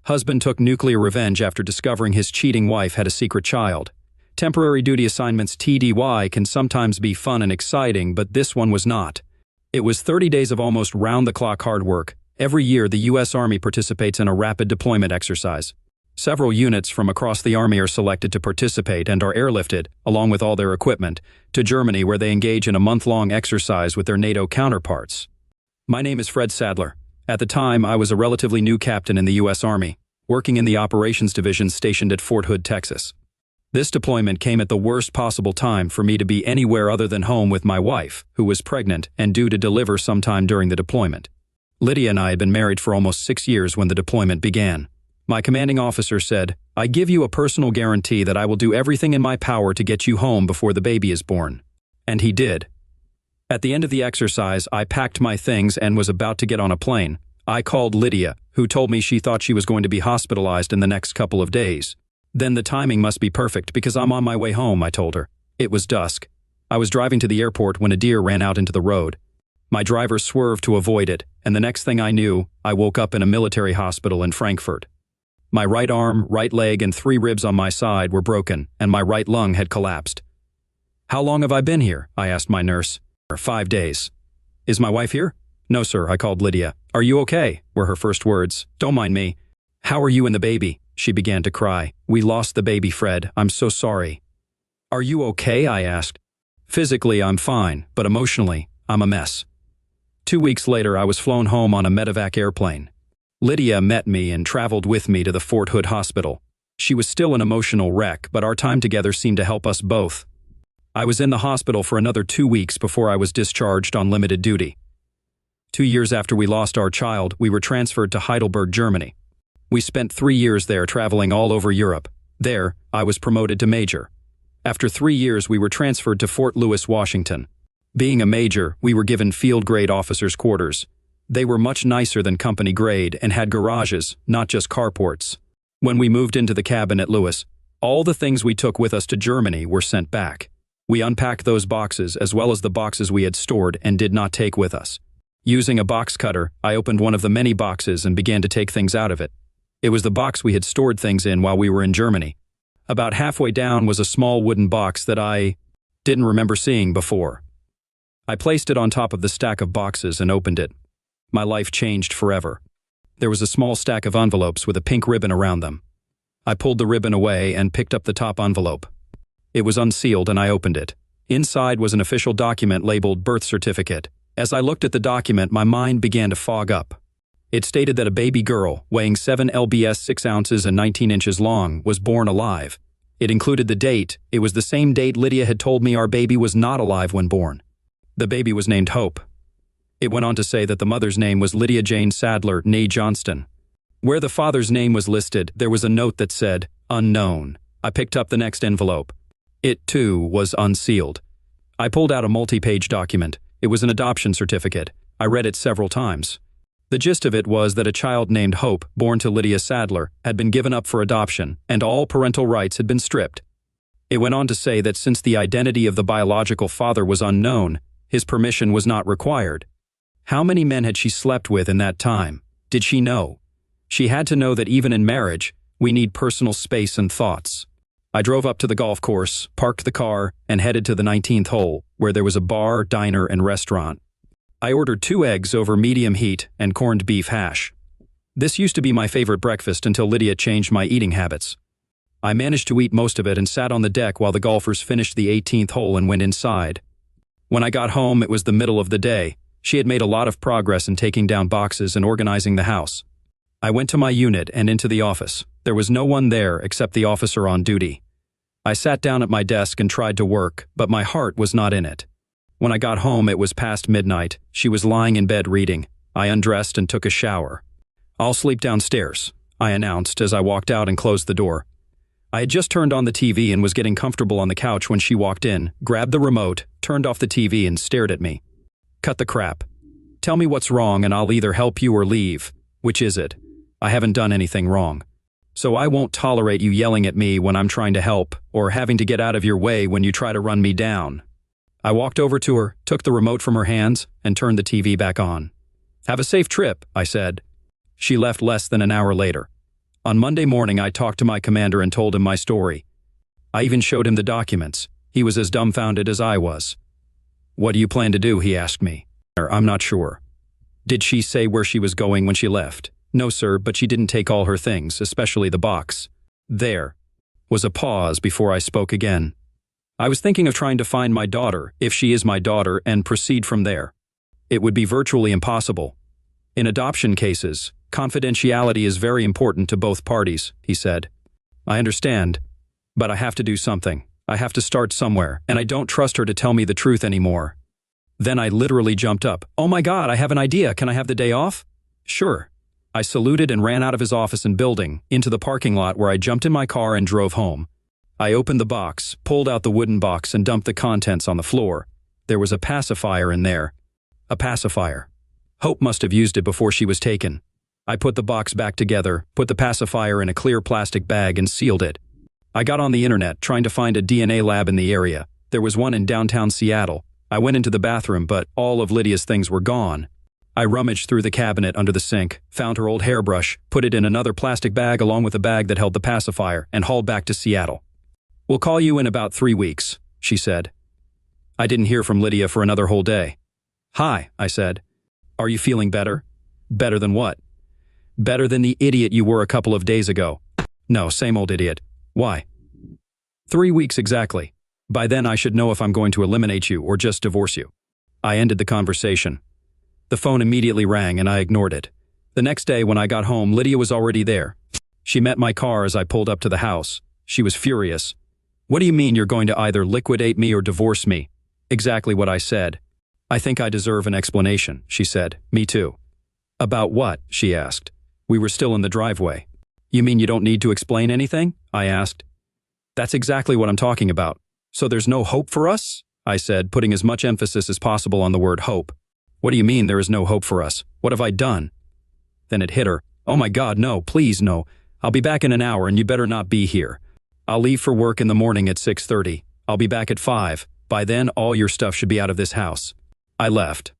Husband took nuclear revenge after discovering his cheating wife had a secret child. Temporary duty assignments TDY can sometimes be fun and exciting, but this one was not. It was 30 days of almost round-the-clock hard work. Every year, the U.S. Army participates in a rapid deployment exercise. Several units from across the Army are selected to participate and are airlifted, along with all their equipment, to Germany, where they engage in a month-long exercise with their NATO counterparts. My name is Fred Sadler. At the time, I was a relatively new captain in the U.S. Army, working in the Operations Division stationed at Fort Hood, Texas. This deployment came at the worst possible time for me to be anywhere other than home with my wife, who was pregnant and due to deliver sometime during the deployment. Lydia and I had been married for almost 6 years when the deployment began. My commanding officer said, "I give you a personal guarantee that I will do everything in my power to get you home before the baby is born." And he did. At the end of the exercise, I packed my things and was about to get on a plane. I called Lydia, who told me she thought she was going to be hospitalized in the next couple of days. "Then the timing must be perfect because I'm on my way home," I told her. It was dusk. I was driving to the airport when a deer ran out into the road. My driver swerved to avoid it, and the next thing I knew, I woke up in a military hospital in Frankfurt. My right arm, right leg, and 3 ribs on my side were broken, and my right lung had collapsed. "How long have I been here?" I asked my nurse. 5 days. "Is my wife here?" "No, sir," I called Lydia. "Are you okay?" were her first words. "Don't mind me." "How are you and the baby?" She began to cry. "We lost the baby, Fred. I'm so sorry." "Are you okay?" I asked. "Physically, I'm fine, but emotionally, I'm a mess." 2 weeks later, I was flown home on a medevac airplane. Lydia met me and traveled with me to the Fort Hood Hospital. She was still an emotional wreck, but our time together seemed to help us both. I was in the hospital for another 2 weeks before I was discharged on limited duty. 2 years after we lost our child, we were transferred to Heidelberg, Germany. We spent 3 years there traveling all over Europe. There, I was promoted to major. After 3 years, we were transferred to Fort Lewis, Washington. Being a major, we were given field-grade officers' quarters. They were much nicer than company grade and had garages, not just carports. When we moved into the cabin at Lewis, all the things we took with us to Germany were sent back. We unpacked those boxes as well as the boxes we had stored and did not take with us. Using a box cutter, I opened one of the many boxes and began to take things out of it. It was the box we had stored things in while we were in Germany. About halfway down was a small wooden box that I didn't remember seeing before. I placed it on top of the stack of boxes and opened it. My life changed forever. There was a small stack of envelopes with a pink ribbon around them. I pulled the ribbon away and picked up the top envelope. It was unsealed and I opened it. Inside was an official document labeled birth certificate. As I looked at the document, my mind began to fog up. It stated that a baby girl, weighing 7 lbs 6 ounces and 19 inches long, was born alive. It included the date. It was the same date Lydia had told me our baby was not alive when born. The baby was named Hope. It went on to say that the mother's name was Lydia Jane Sadler, née Johnston. Where the father's name was listed, there was a note that said, "Unknown." I picked up the next envelope. It, too, was unsealed. I pulled out a multi-page document. It was an adoption certificate. I read it several times. The gist of it was that a child named Hope, born to Lydia Sadler, had been given up for adoption, and all parental rights had been stripped. It went on to say that since the identity of the biological father was unknown, his permission was not required. How many men had she slept with in that time? Did she know? She had to know that even in marriage, we need personal space and thoughts. I drove up to the golf course, parked the car, and headed to the 19th hole, where there was a bar, diner, and restaurant. I ordered 2 eggs over medium heat and corned beef hash. This used to be my favorite breakfast until Lydia changed my eating habits. I managed to eat most of it and sat on the deck while the golfers finished the 18th hole and went inside. When I got home, it was the middle of the day. She had made a lot of progress in taking down boxes and organizing the house. I went to my unit and into the office. There was no one there except the officer on duty. I sat down at my desk and tried to work, but my heart was not in it. When I got home, it was past midnight. She was lying in bed reading. I undressed and took a shower. "I'll sleep downstairs," I announced as I walked out and closed the door. I had just turned on the TV and was getting comfortable on the couch when she walked in, grabbed the remote, turned off the TV, and stared at me. "Cut the crap. Tell me what's wrong and I'll either help you or leave. Which is it? I haven't done anything wrong. So I won't tolerate you yelling at me when I'm trying to help or having to get out of your way when you try to run me down." I walked over to her, took the remote from her hands, and turned the TV back on. "Have a safe trip," I said. She left less than an hour later. On Monday morning, I talked to my commander and told him my story. I even showed him the documents. He was as dumbfounded as I was. "What do you plan to do?" he asked me. "I'm not sure." "Did she say where she was going when she left?" "No, sir, but she didn't take all her things, especially the box." There was a pause before I spoke again. I was thinking of trying to find my daughter, if she is my daughter, and proceed from there. It would be virtually impossible. In adoption cases, confidentiality is very important to both parties, he said. "I understand, but I have to do something. I have to start somewhere, and I don't trust her to tell me the truth anymore." Then I literally jumped up. "Oh my God, I have an idea. Can I have the day off?" "Sure." I saluted and ran out of his office and building, into the parking lot where I jumped in my car and drove home. I opened the box, pulled out the wooden box, and dumped the contents on the floor. There was a pacifier in there. A pacifier. Hope must have used it before she was taken. I put the box back together, put the pacifier in a clear plastic bag, and sealed it. I got on the internet, trying to find a DNA lab in the area. There was one in downtown Seattle. I went into the bathroom, but all of Lydia's things were gone. I rummaged through the cabinet under the sink, found her old hairbrush, put it in another plastic bag along with the bag that held the pacifier, and hauled back to Seattle. "We'll call you in about 3 weeks, she said. I didn't hear from Lydia for another whole day. "Hi," I said. "Are you feeling better?" "Better than what?" "Better than the idiot you were a couple of days ago." "No, same old idiot." "Why?" 3 weeks exactly. By then I should know if I'm going to eliminate you or just divorce you." I ended the conversation. The phone immediately rang and I ignored it. The next day when I got home, Lydia was already there. She met my car as I pulled up to the house. She was furious. "What do you mean you're going to either liquidate me or divorce me?" Exactly what I said. "I think I deserve an explanation," she said. "Me too." "About what?" she asked. We were still in the driveway. "You mean you don't need to explain anything?" I asked. "That's exactly what I'm talking about." "So there's no hope for us?" I said, putting as much emphasis as possible on the word hope. "What do you mean there is no hope for us? What have I done?" Then it hit her. "Oh my God, no, please no. I'll be back in an hour and you better not be here. I'll leave for work in the morning at 6:30. I'll be back at 5. By then, all your stuff should be out of this house." I left.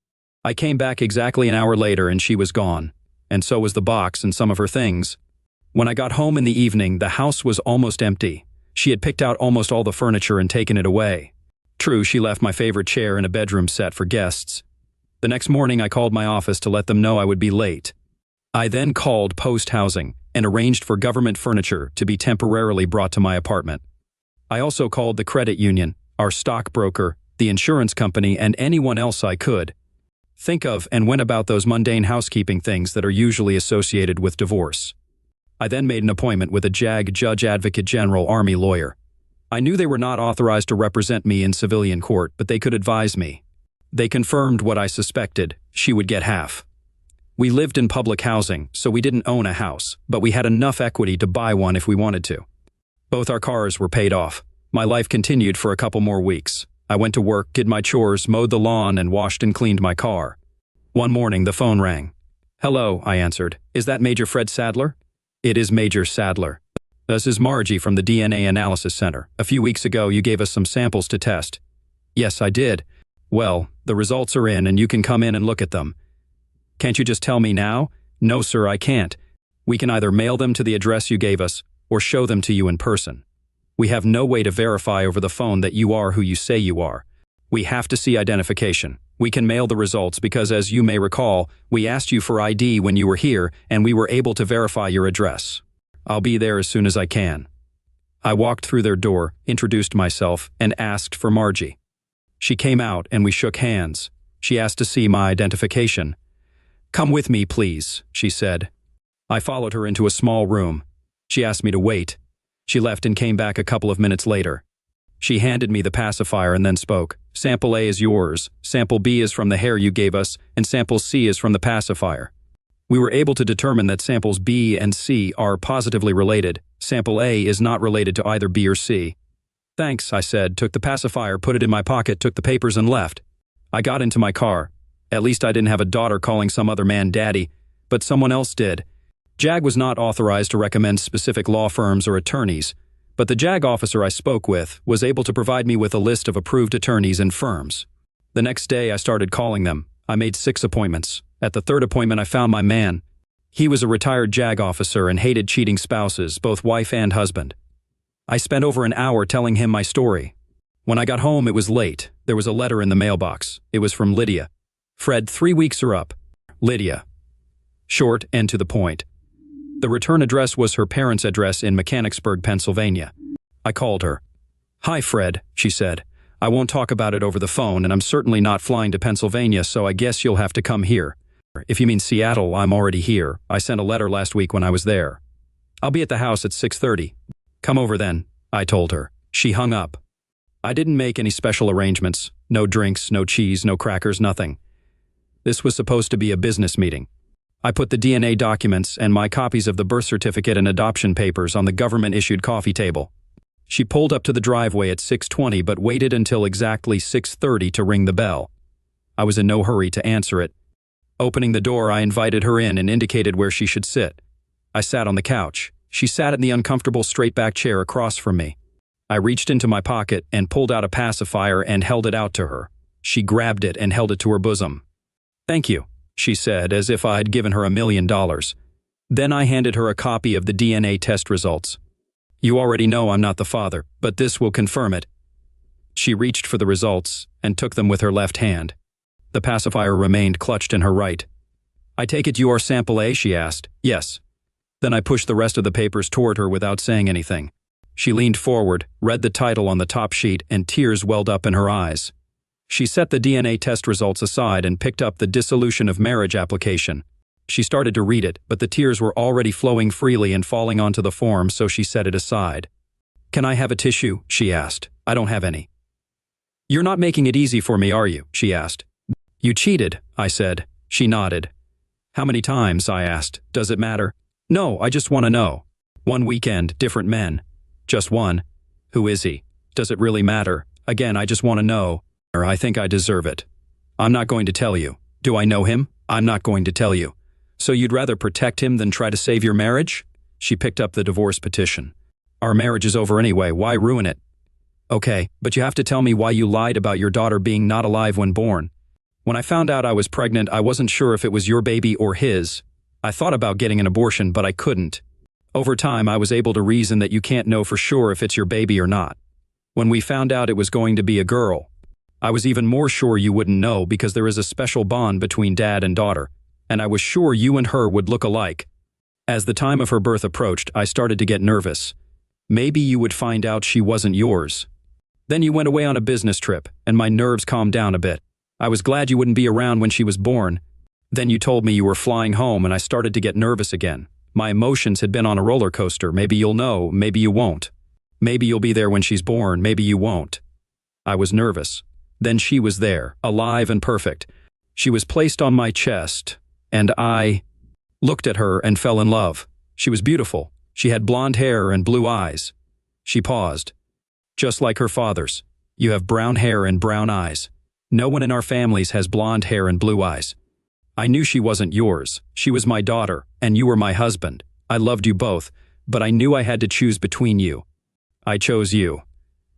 I came back exactly an hour later and she was gone. And so was the box and some of her things. When I got home in the evening, the house was almost empty. She had picked out almost all the furniture and taken it away. True, she left my favorite chair and a bedroom set for guests. The next morning, I called my office to let them know I would be late. I then called Post Housing and arranged for government furniture to be temporarily brought to my apartment. I also called the credit union, our stockbroker, the insurance company, and anyone else I could think of and went about those mundane housekeeping things that are usually associated with divorce. I then made an appointment with a JAG Judge Advocate General Army lawyer. I knew they were not authorized to represent me in civilian court, but they could advise me. They confirmed what I suspected: she would get half. We lived in public housing, so we didn't own a house, but we had enough equity to buy one if we wanted to. Both our cars were paid off. My life continued for a couple more weeks. I went to work, did my chores, mowed the lawn, and washed and cleaned my car. One morning, the phone rang. "Hello," I answered. "Is that Major Fred Sadler?" "It is Major Sadler. This is Margie from the DNA Analysis Center. A few weeks ago, you gave us some samples to test." "Yes, I did." "Well, the results are in and you can come in and look at them." "Can't you just tell me now?" "No, sir, I can't. We can either mail them to the address you gave us or show them to you in person. We have no way to verify over the phone that you are who you say you are. We have to see identification. We can mail the results because, as you may recall, we asked you for ID when you were here and we were able to verify your address. I'll be there as soon as I can." I walked through their door, introduced myself, and asked for Margie. She came out and we shook hands. She asked to see my identification. "Come with me, please," she said. I followed her into a small room. She asked me to wait. She left and came back a couple of minutes later. She handed me the pacifier and then spoke. "Sample A is yours, Sample B is from the hair you gave us, and Sample C is from the pacifier." We were able to determine that samples B and C are positively related. Sample A is not related to either B or C. "Thanks," I said, took the pacifier, put it in my pocket, took the papers, and left. I got into my car. At least I didn't have a daughter calling some other man daddy, but someone else did. JAG was not authorized to recommend specific law firms or attorneys, but the JAG officer I spoke with was able to provide me with a list of approved attorneys and firms. The next day I started calling them. I made 6 appointments. At the 3rd appointment I found my man. He was a retired JAG officer and hated cheating spouses, both wife and husband. I spent over an hour telling him my story. When I got home, it was late. There was a letter in the mailbox. It was from Lydia. Fred, 3 weeks are up. Lydia. Short and to the point. The return address was her parents' address in Mechanicsburg, Pennsylvania. I called her. "Hi, Fred," she said. "I won't talk about it over the phone, and I'm certainly not flying to Pennsylvania, so I guess you'll have to come here. If you mean Seattle, I'm already here. I sent a letter last week when I was there. I'll be at the house at 6:30. Come over then," I told her. She hung up. I didn't make any special arrangements. No drinks, no cheese, no crackers, nothing. This was supposed to be a business meeting. I put the DNA documents and my copies of the birth certificate and adoption papers on the government-issued coffee table. She pulled up to the driveway at 6:20 but waited until exactly 6:30 to ring the bell. I was in no hurry to answer it. Opening the door, I invited her in and indicated where she should sit. I sat on the couch. She sat in the uncomfortable straight-back chair across from me. I reached into my pocket and pulled out a pacifier and held it out to her. She grabbed it and held it to her bosom. "Thank you," she said, as if I'd given her $1 million. Then I handed her a copy of the DNA test results. "You already know I'm not the father, but this will confirm it." She reached for the results and took them with her left hand. The pacifier remained clutched in her right. "I take it you are sample A?" she asked. "Yes." Then I pushed the rest of the papers toward her without saying anything. She leaned forward, read the title on the top sheet, and tears welled up in her eyes. She set the DNA test results aside and picked up the dissolution of marriage application. She started to read it, but the tears were already flowing freely and falling onto the form, so she set it aside. "Can I have a tissue?" she asked. "I don't have any." "You're not making it easy for me, are you?" she asked. "You cheated," I said. She nodded. "How many times?" I asked. "Does it matter?" "No, I just want to know." "One weekend, different men." "Just one." "Who is he?" "Does it really matter?" "Again, I just want to know. I think I deserve it." "I'm not going to tell you." "Do I know him?" "I'm not going to tell you." "So you'd rather protect him than try to save your marriage?" She picked up the divorce petition. "Our marriage is over anyway, why ruin it?" "Okay, but you have to tell me why you lied about your daughter being not alive when born." "When I found out I was pregnant, I wasn't sure if it was your baby or his. I thought about getting an abortion, but I couldn't. Over time, I was able to reason that you can't know for sure if it's your baby or not. When we found out it was going to be a girl, I was even more sure you wouldn't know because there is a special bond between dad and daughter, and I was sure you and her would look alike. As the time of her birth approached, I started to get nervous. Maybe you would find out she wasn't yours. Then you went away on a business trip, and my nerves calmed down a bit. I was glad you wouldn't be around when she was born. Then you told me you were flying home, and I started to get nervous again. My emotions had been on a roller coaster. Maybe you'll know, maybe you won't. Maybe you'll be there when she's born, maybe you won't. I was nervous. Then she was there, alive and perfect. She was placed on my chest, and I looked at her and fell in love. She was beautiful. She had blonde hair and blue eyes. She paused. "Just like her father's. You have brown hair and brown eyes. No one in our families has blonde hair and blue eyes. I knew she wasn't yours. She was my daughter, and you were my husband. I loved you both, but I knew I had to choose between you. I chose you.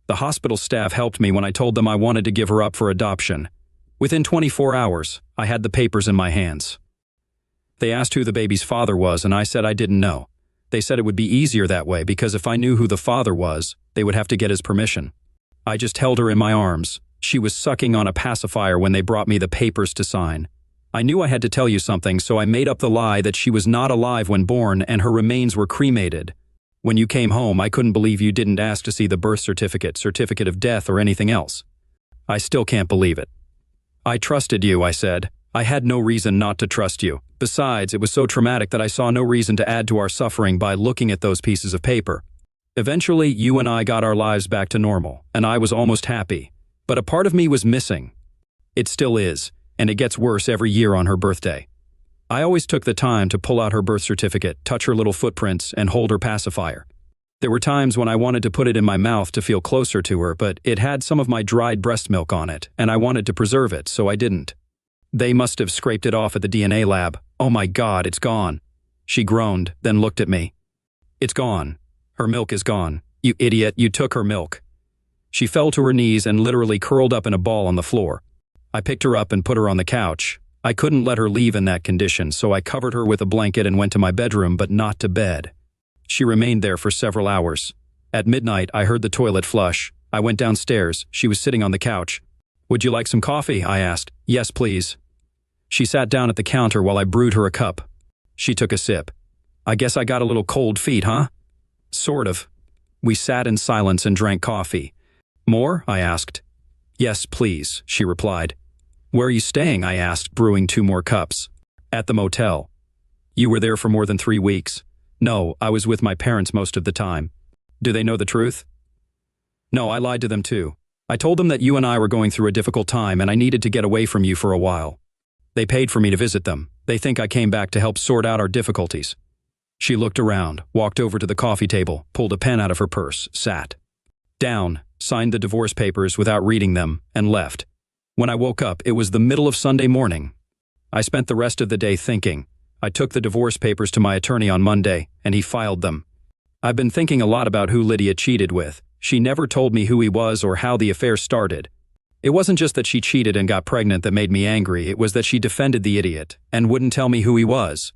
The hospital staff helped me when I told them I wanted to give her up for adoption. Within 24 hours, I had the papers in my hands. They asked who the baby's father was, and I said I didn't know. They said it would be easier that way because if I knew who the father was, they would have to get his permission. I just held her in my arms. She was sucking on a pacifier when they brought me the papers to sign. I knew I had to tell you something, so I made up the lie that she was not alive when born and her remains were cremated. When you came home, I couldn't believe you didn't ask to see the birth certificate, certificate of death, or anything else. I still can't believe it. I trusted you, I said. I had no reason not to trust you. Besides, it was so traumatic that I saw no reason to add to our suffering by looking at those pieces of paper. Eventually, you and I got our lives back to normal, and I was almost happy. But a part of me was missing. It still is, and it gets worse every year on her birthday. I always took the time to pull out her birth certificate, touch her little footprints, and hold her pacifier. There were times when I wanted to put it in my mouth to feel closer to her, but it had some of my dried breast milk on it, and I wanted to preserve it, so I didn't. They must have scraped it off at the DNA lab. Oh my God, it's gone. She groaned, then looked at me. It's gone. Her milk is gone. You idiot, you took her milk. She fell to her knees and literally curled up in a ball on the floor. I picked her up and put her on the couch. I couldn't let her leave in that condition, so I covered her with a blanket and went to my bedroom, but not to bed. She remained there for several hours. At midnight, I heard the toilet flush. I went downstairs. She was sitting on the couch. "Would you like some coffee?" I asked. "Yes, please." She sat down at the counter while I brewed her a cup. She took a sip. "I guess I got a little cold feet, huh?" "Sort of." We sat in silence and drank coffee. "More?" I asked. "Yes, please," she replied. "Where are you staying?" I asked, brewing 2 more cups. "At the motel." "You were there for more than 3 weeks?" "No, I was with my parents most of the time." "Do they know the truth?" "No, I lied to them too. I told them that you and I were going through a difficult time and I needed to get away from you for a while. They paid for me to visit them. They think I came back to help sort out our difficulties." She looked around, walked over to the coffee table, pulled a pen out of her purse, sat down, signed the divorce papers without reading them, and left. When I woke up, it was the middle of Sunday morning. I spent the rest of the day thinking. I took the divorce papers to my attorney on Monday, and he filed them. I've been thinking a lot about who Lydia cheated with. She never told me who he was or how the affair started. It wasn't just that she cheated and got pregnant that made me angry, it was that she defended the idiot and wouldn't tell me who he was.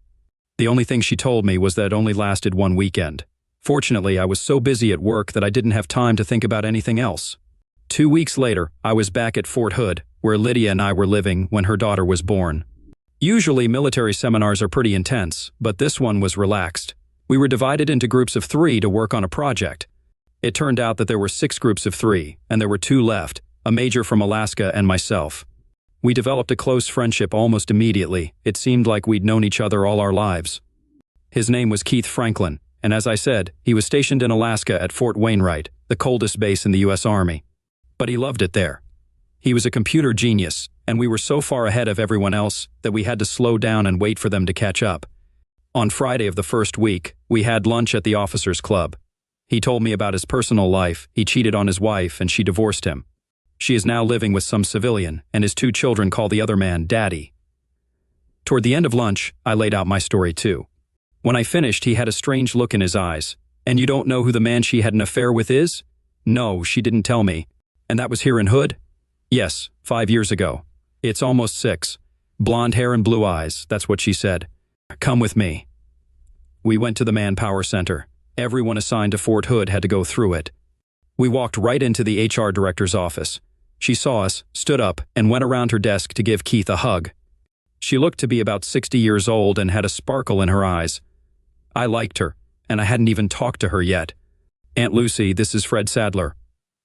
The only thing she told me was that it only lasted 1 weekend. Fortunately, I was so busy at work that I didn't have time to think about anything else. 2 weeks later, I was back at Fort Hood, where Lydia and I were living when her daughter was born. Usually, military seminars are pretty intense, but this one was relaxed. We were divided into groups of 3 to work on a project. It turned out that there were 6 groups of 3, and there were 2 left, a major from Alaska and myself. We developed a close friendship almost immediately. It seemed like we'd known each other all our lives. His name was Keith Franklin, and as I said, he was stationed in Alaska at Fort Wainwright, the coldest base in the U.S. Army. But he loved it there. He was a computer genius, and we were so far ahead of everyone else that we had to slow down and wait for them to catch up. On Friday of the first week, we had lunch at the officers' club. He told me about his personal life. He cheated on his wife, and she divorced him. She is now living with some civilian, and his 2 children call the other man Daddy. Toward the end of lunch, I laid out my story too. When I finished, he had a strange look in his eyes. "And you don't know who the man she had an affair with is?" "No, she didn't tell me." "And that was here in Hood?" "Yes, 5 years ago. It's almost 6. Blonde hair and blue eyes, that's what she said. Come with me." We went to the Manpower Center. Everyone assigned to Fort Hood had to go through it. We walked right into the HR director's office. She saw us, stood up, and went around her desk to give Keith a hug. She looked to be about 60 years old and had a sparkle in her eyes. I liked her, and I hadn't even talked to her yet. "Aunt Lucy, this is Fred Sadler."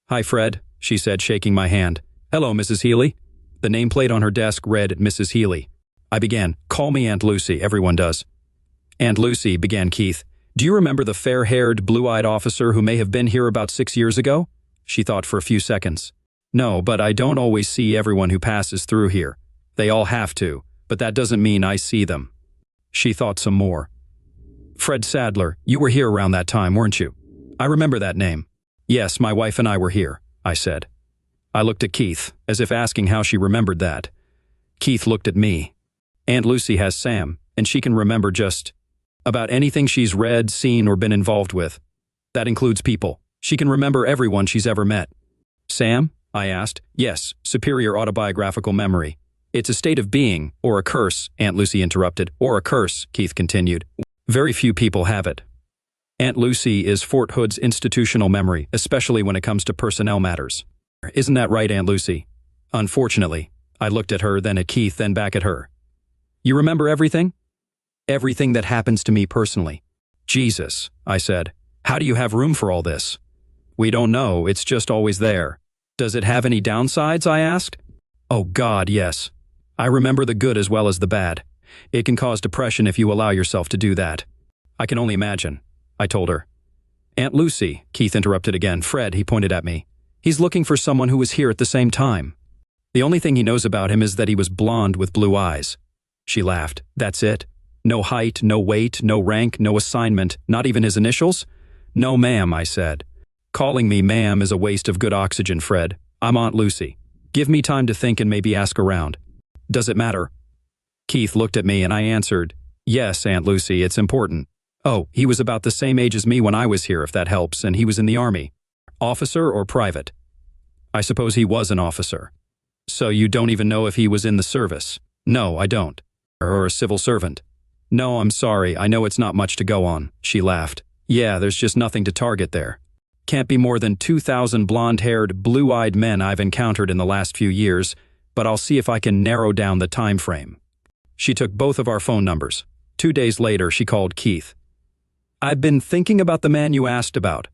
"Hi, Fred," she said, shaking my hand. "Hello, Mrs. Healy." The nameplate on her desk read Mrs. Healy. I began, "Call me Aunt Lucy, everyone does." "Aunt Lucy," began Keith, "do you remember the fair-haired, blue-eyed officer who may have been here about 6 years ago?" She thought for a few seconds. "No, but I don't always see everyone who passes through here. They all have to, but that doesn't mean I see them." She thought some more. "Fred Sadler, you were here around that time, weren't you?" "I remember that name." "Yes, my wife and I were here," I said. I looked at Keith, as if asking how she remembered that. Keith looked at me. "Aunt Lucy has Sam, and she can remember just about anything she's read, seen, or been involved with. That includes people. She can remember everyone she's ever met." "Sam?" I asked. "Yes, superior autobiographical memory. It's a state of being, or a curse," Aunt Lucy interrupted. "Or a curse," Keith continued. "Very few people have it. Aunt Lucy is Fort Hood's institutional memory, especially when it comes to personnel matters. Isn't that right, Aunt Lucy?" "Unfortunately." I looked at her, then at Keith, then back at her. "You remember everything?" "Everything that happens to me personally." "Jesus," I said. "How do you have room for all this?" "We don't know, it's just always there." "Does it have any downsides?" I asked. "Oh God, yes. I remember the good as well as the bad. It can cause depression if you allow yourself to do that." "I can only imagine," I told her. "Aunt Lucy," Keith interrupted again. "Fred," he pointed at me. "He's looking for someone who was here at the same time. The only thing he knows about him is that he was blonde with blue eyes." She laughed. "That's it? No height, no weight, no rank, no assignment, not even his initials?" "No, ma'am," I said. "Calling me ma'am is a waste of good oxygen, Fred. I'm Aunt Lucy. Give me time to think and maybe ask around." "Does it matter?" Keith looked at me and I answered, "Yes, Aunt Lucy, it's important." "Oh, he was about the same age as me when I was here, if that helps, and he was in the Army." "Officer or private?" "I suppose he was an officer." "So you don't even know if he was in the service?" No, I don't. Or a civil servant. No, I'm sorry, I know it's not much to go on, she laughed. Yeah, there's just nothing to target there. Can't be more than 2,000 blonde-haired, blue-eyed men I've encountered in the last few years, but I'll see if I can narrow down the time frame. She took both of our phone numbers. 2 days later, she called Keith. I've been thinking about the man you asked about.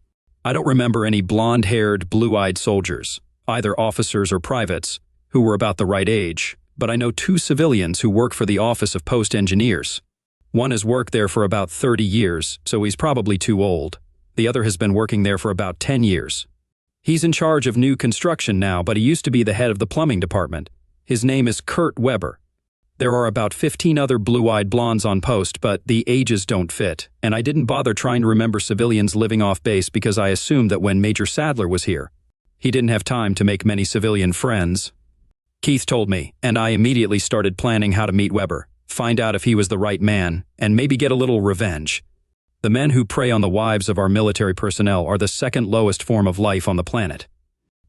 I don't remember any blonde-haired, blue-eyed soldiers, either officers or privates, who were about the right age, but I know 2 civilians who work for the Office of Post Engineers. One has worked there for about 30 years, so he's probably too old. The other has been working there for about 10 years. He's in charge of new construction now, but he used to be the head of the plumbing department. His name is Kurt Weber. There are about 15 other blue-eyed blondes on post, but the ages don't fit, and I didn't bother trying to remember civilians living off base because I assumed that when Major Sadler was here, he didn't have time to make many civilian friends. Keith told me, and I immediately started planning how to meet Weber, find out if he was the right man, and maybe get a little revenge. The men who prey on the wives of our military personnel are the second lowest form of life on the planet.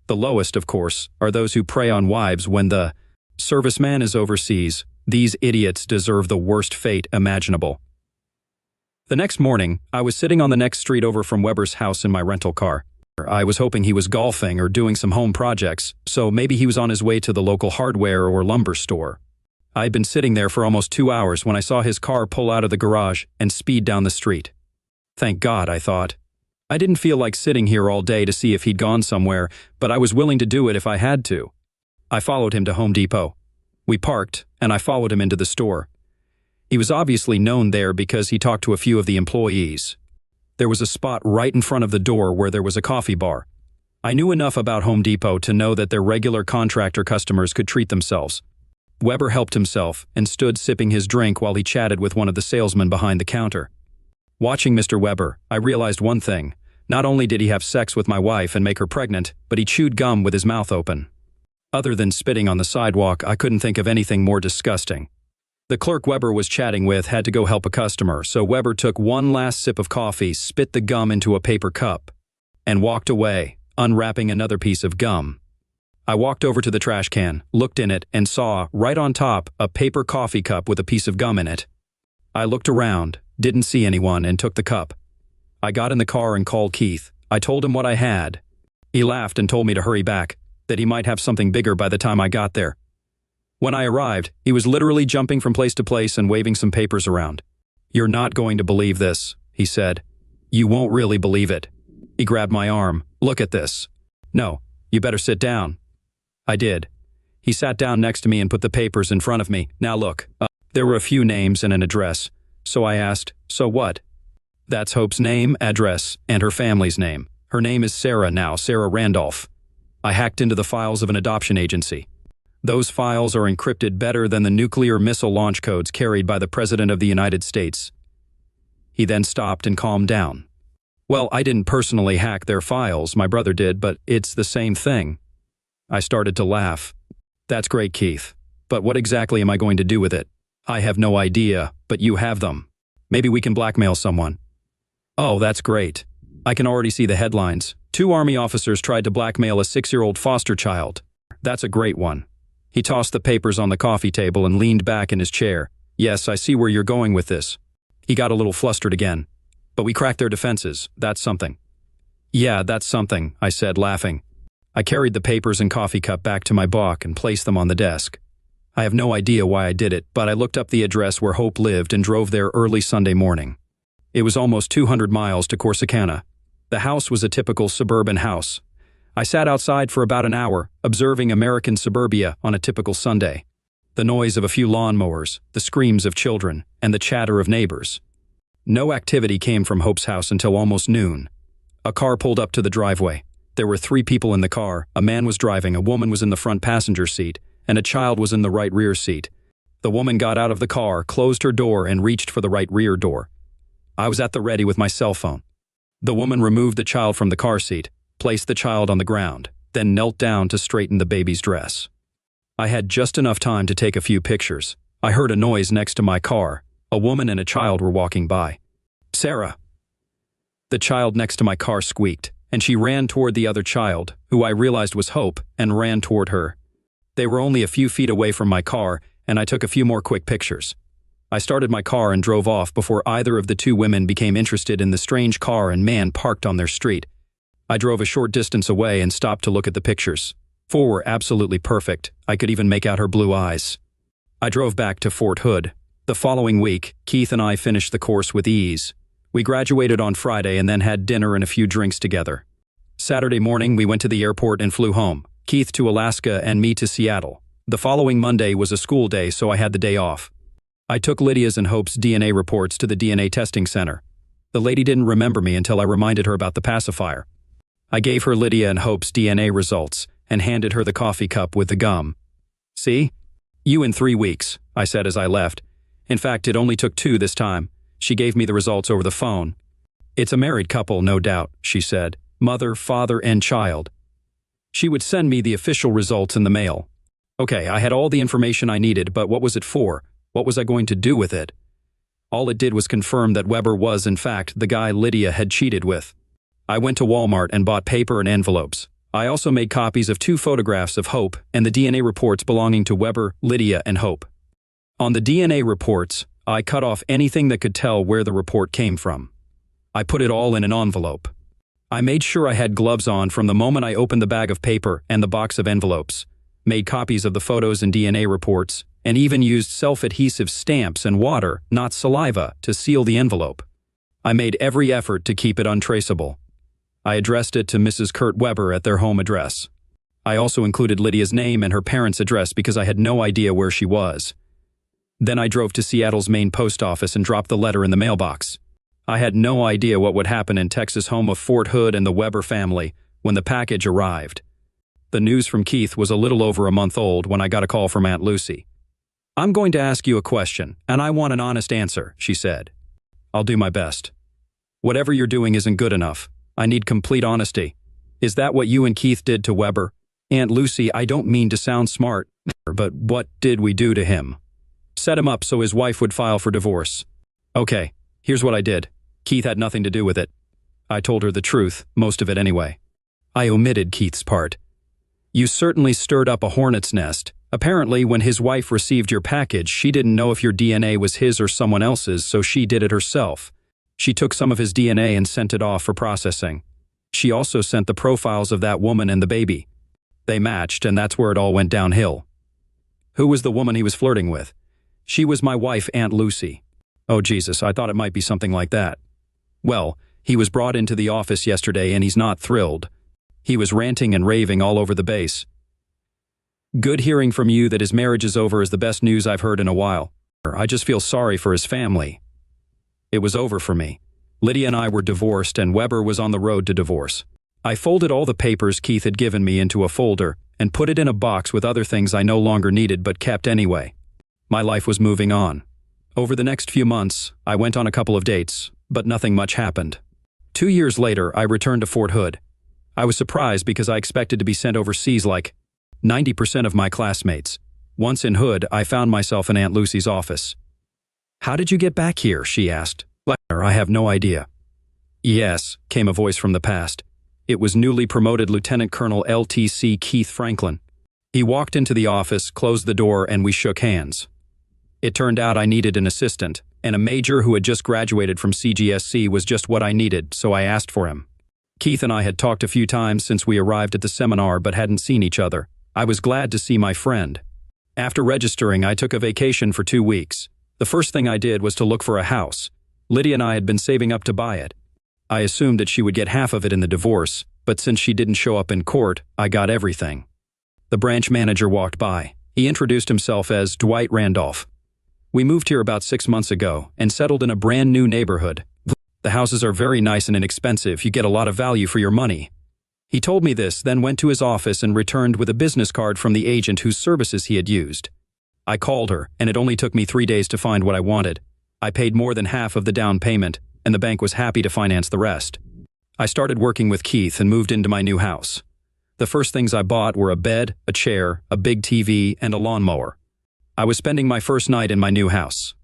The lowest, of course, are those who prey on wives when the serviceman is overseas. These idiots deserve the worst fate imaginable. The next morning, I was sitting on the next street over from Weber's house in my rental car. I was hoping he was golfing or doing some home projects, so maybe he was on his way to the local hardware or lumber store. I'd been sitting there for almost 2 hours when I saw his car pull out of the garage and speed down the street. Thank God, I thought. I didn't feel like sitting here all day to see if he'd gone somewhere, but I was willing to do it if I had to. I followed him to Home Depot. We parked, and I followed him into the store. He was obviously known there because he talked to a few of the employees. There was a spot right in front of the door where there was a coffee bar. I knew enough about Home Depot to know that their regular contractor customers could treat themselves. Weber helped himself and stood sipping his drink while he chatted with one of the salesmen behind the counter. Watching Mr. Weber, I realized one thing. Not only did he have sex with my wife and make her pregnant, but he chewed gum with his mouth open. Other than spitting on the sidewalk, I couldn't think of anything more disgusting. The clerk Weber was chatting with had to go help a customer, so Weber took one last sip of coffee, spit the gum into a paper cup, and walked away, unwrapping another piece of gum. I walked over to the trash can, looked in it, and saw, right on top, a paper coffee cup with a piece of gum in it. I looked around, didn't see anyone, and took the cup. I got in the car and called Keith. I told him what I had. He laughed and told me to hurry back, that he might have something bigger by the time I got there. When I arrived, he was literally jumping from place to place and waving some papers around. You're not going to believe this, he said. You won't really believe it. He grabbed my arm. Look at this. No, you better sit down. I did. He sat down next to me and put the papers in front of me. Now look, there were a few names and an address. So I asked, so what? That's Hope's name, address, and her family's name. Her name is Sarah now, Sarah Randolph. I hacked into the files of an adoption agency. Those files are encrypted better than the nuclear missile launch codes carried by the President of the United States. He then stopped and calmed down. Well, I didn't personally hack their files, my brother did, but it's the same thing. I started to laugh. That's great, Keith. But what exactly am I going to do with it? I have no idea, but you have them. Maybe we can blackmail someone. Oh, that's great. I can already see the headlines. 2 Army officers tried to blackmail a 6-year-old foster child. That's a great one. He tossed the papers on the coffee table and leaned back in his chair. Yes, I see where you're going with this. He got a little flustered again. But we cracked their defenses. That's something. Yeah, that's something, I said, laughing. I carried the papers and coffee cup back to my block and placed them on the desk. I have no idea why I did it, but I looked up the address where Hope lived and drove there early Sunday morning. It was almost 200 miles to Corsicana. The house was a typical suburban house. I sat outside for about an hour, observing American suburbia on a typical Sunday. The noise of a few lawnmowers, the screams of children, and the chatter of neighbors. No activity came from Hope's house until almost noon. A car pulled up to the driveway. There were 3 people in the car. A man was driving, a woman was in the front passenger seat, and a child was in the right rear seat. The woman got out of the car, closed her door, and reached for the right rear door. I was at the ready with my cell phone. The woman removed the child from the car seat, placed the child on the ground, then knelt down to straighten the baby's dress. I had just enough time to take a few pictures. I heard a noise next to my car. A woman and a child were walking by. Sarah! The child next to my car squeaked, and she ran toward the other child, who I realized was Hope, and ran toward her. They were only a few feet away from my car, and I took a few more quick pictures. I started my car and drove off before either of the two women became interested in the strange car and man parked on their street. I drove a short distance away and stopped to look at the pictures. 4 were absolutely perfect. I could even make out her blue eyes. I drove back to Fort Hood. The following week, Keith and I finished the course with ease. We graduated on Friday and then had dinner and a few drinks together. Saturday morning, we went to the airport and flew home. Keith to Alaska and me to Seattle. The following Monday was a school day, so I had the day off. I took Lydia's and Hope's DNA reports to the DNA testing center. The lady didn't remember me until I reminded her about the pacifier. I gave her Lydia and Hope's DNA results and handed her the coffee cup with the gum. "See? You in 3 weeks," I said as I left. In fact, it only took 2 this time. She gave me the results over the phone. "It's a married couple, no doubt," she said. "Mother, father, and child." She would send me the official results in the mail. Okay, I had all the information I needed, but what was it for? What was I going to do with it? All it did was confirm that Weber was, in fact, the guy Lydia had cheated with. I went to Walmart and bought paper and envelopes. I also made copies of 2 photographs of Hope and the DNA reports belonging to Weber, Lydia, and Hope. On the DNA reports, I cut off anything that could tell where the report came from. I put it all in an envelope. I made sure I had gloves on from the moment I opened the bag of paper and the box of envelopes, made copies of the photos and DNA reports, and even used self-adhesive stamps and water, not saliva, to seal the envelope. I made every effort to keep it untraceable. I addressed it to Mrs. Kurt Weber at their home address. I also included Lydia's name and her parents' address because I had no idea where she was. Then I drove to Seattle's main post office and dropped the letter in the mailbox. I had no idea what would happen in Texas' home of Fort Hood and the Weber family when the package arrived. The news from Keith was a little over a month old when I got a call from Aunt Lucy. "I'm going to ask you a question, and I want an honest answer," she said. "I'll do my best. Whatever you're doing isn't good enough. I need complete honesty. Is that what you and Keith did to Weber? Aunt Lucy, I don't mean to sound smart, but what did we do to him? Set him up so his wife would file for divorce. Okay, here's what I did. Keith had nothing to do with it. I told her the truth, most of it anyway. I omitted Keith's part. You certainly stirred up a hornet's nest. Apparently, when his wife received your package, she didn't know if your DNA was his or someone else's, so she did it herself. She took some of his DNA and sent it off for processing. She also sent the profiles of that woman and the baby. They matched, and that's where it all went downhill. Who was the woman he was flirting with? She was my wife, Aunt Lucy. Oh Jesus, I thought it might be something like that. Well, he was brought into the office yesterday and he's not thrilled. He was ranting and raving all over the base. Good hearing from you that his marriage is over is the best news I've heard in a while. I just feel sorry for his family. It was over for me. Lydia and I were divorced and Weber was on the road to divorce. I folded all the papers Keith had given me into a folder and put it in a box with other things I no longer needed but kept anyway. My life was moving on. Over the next few months, I went on a couple of dates, but nothing much happened. 2 years later, I returned to Fort Hood. I was surprised because I expected to be sent overseas like 90% of my classmates. Once in Hood, I found myself in Aunt Lucy's office. "How did you get back here?" she asked. "I have no idea." "Yes," came a voice from the past. It was newly promoted Lieutenant Colonel LTC Keith Franklin. He walked into the office, closed the door, and we shook hands. It turned out I needed an assistant, and a major who had just graduated from CGSC was just what I needed, so I asked for him. Keith and I had talked a few times since we arrived at the seminar but hadn't seen each other. I was glad to see my friend. After registering, I took a vacation for 2 weeks. The first thing I did was to look for a house. Lydia and I had been saving up to buy it. I assumed that she would get half of it in the divorce, but since she didn't show up in court, I got everything. The branch manager walked by. He introduced himself as Dwight Randolph. We moved here about 6 months ago and settled in a brand new neighborhood. The houses are very nice and inexpensive. You get a lot of value for your money. He told me this, then went to his office and returned with a business card from the agent whose services he had used. I called her, and it only took me 3 days to find what I wanted. I paid more than half of the down payment, and the bank was happy to finance the rest. I started working with Keith and moved into my new house. The first things I bought were a bed, a chair, a big TV, and a lawnmower. I was spending my first night in my new house.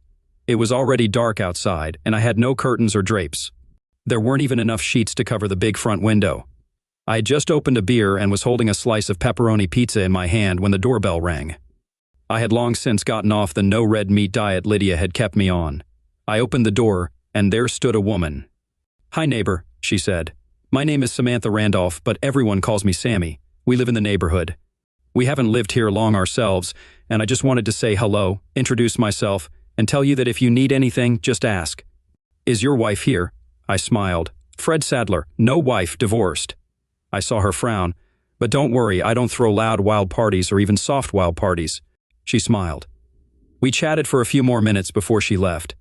It was already dark outside, and I had no curtains or drapes. There weren't even enough sheets to cover the big front window. I had just opened a beer and was holding a slice of pepperoni pizza in my hand when the doorbell rang. I had long since gotten off the no red meat diet Lydia had kept me on. I opened the door, and there stood a woman. "Hi, neighbor," she said. "My name is Samantha Randolph, but everyone calls me Sammy. We live in the neighborhood. We haven't lived here long ourselves, and I just wanted to say hello, introduce myself, and tell you that if you need anything, just ask." "Is your wife here?" I smiled. "Fred Sadler, no wife, divorced." I saw her frown. "But don't worry, I don't throw loud wild parties or even soft wild parties." She smiled. We chatted for a few more minutes before she left.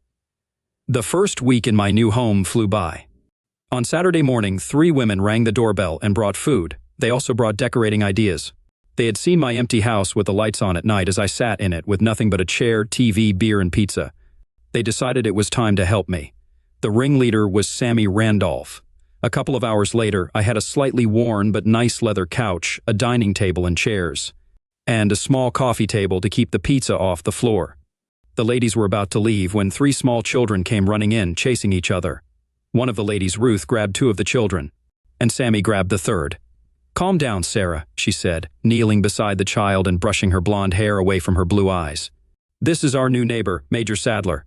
The first week in my new home flew by. On Saturday morning, 3 women rang the doorbell and brought food. They also brought decorating ideas. They had seen my empty house with the lights on at night as I sat in it with nothing but a chair, TV, beer, and pizza. They decided it was time to help me. The ringleader was Sammy Randolph. A couple of hours later, I had a slightly worn but nice leather couch, a dining table and chairs, and a small coffee table to keep the pizza off the floor. The ladies were about to leave when 3 small children came running in, chasing each other. One of the ladies, Ruth, grabbed 2 of the children, and Sammy grabbed the third. "Calm down, Sarah," she said, kneeling beside the child and brushing her blonde hair away from her blue eyes. "This is our new neighbor, Major Sadler."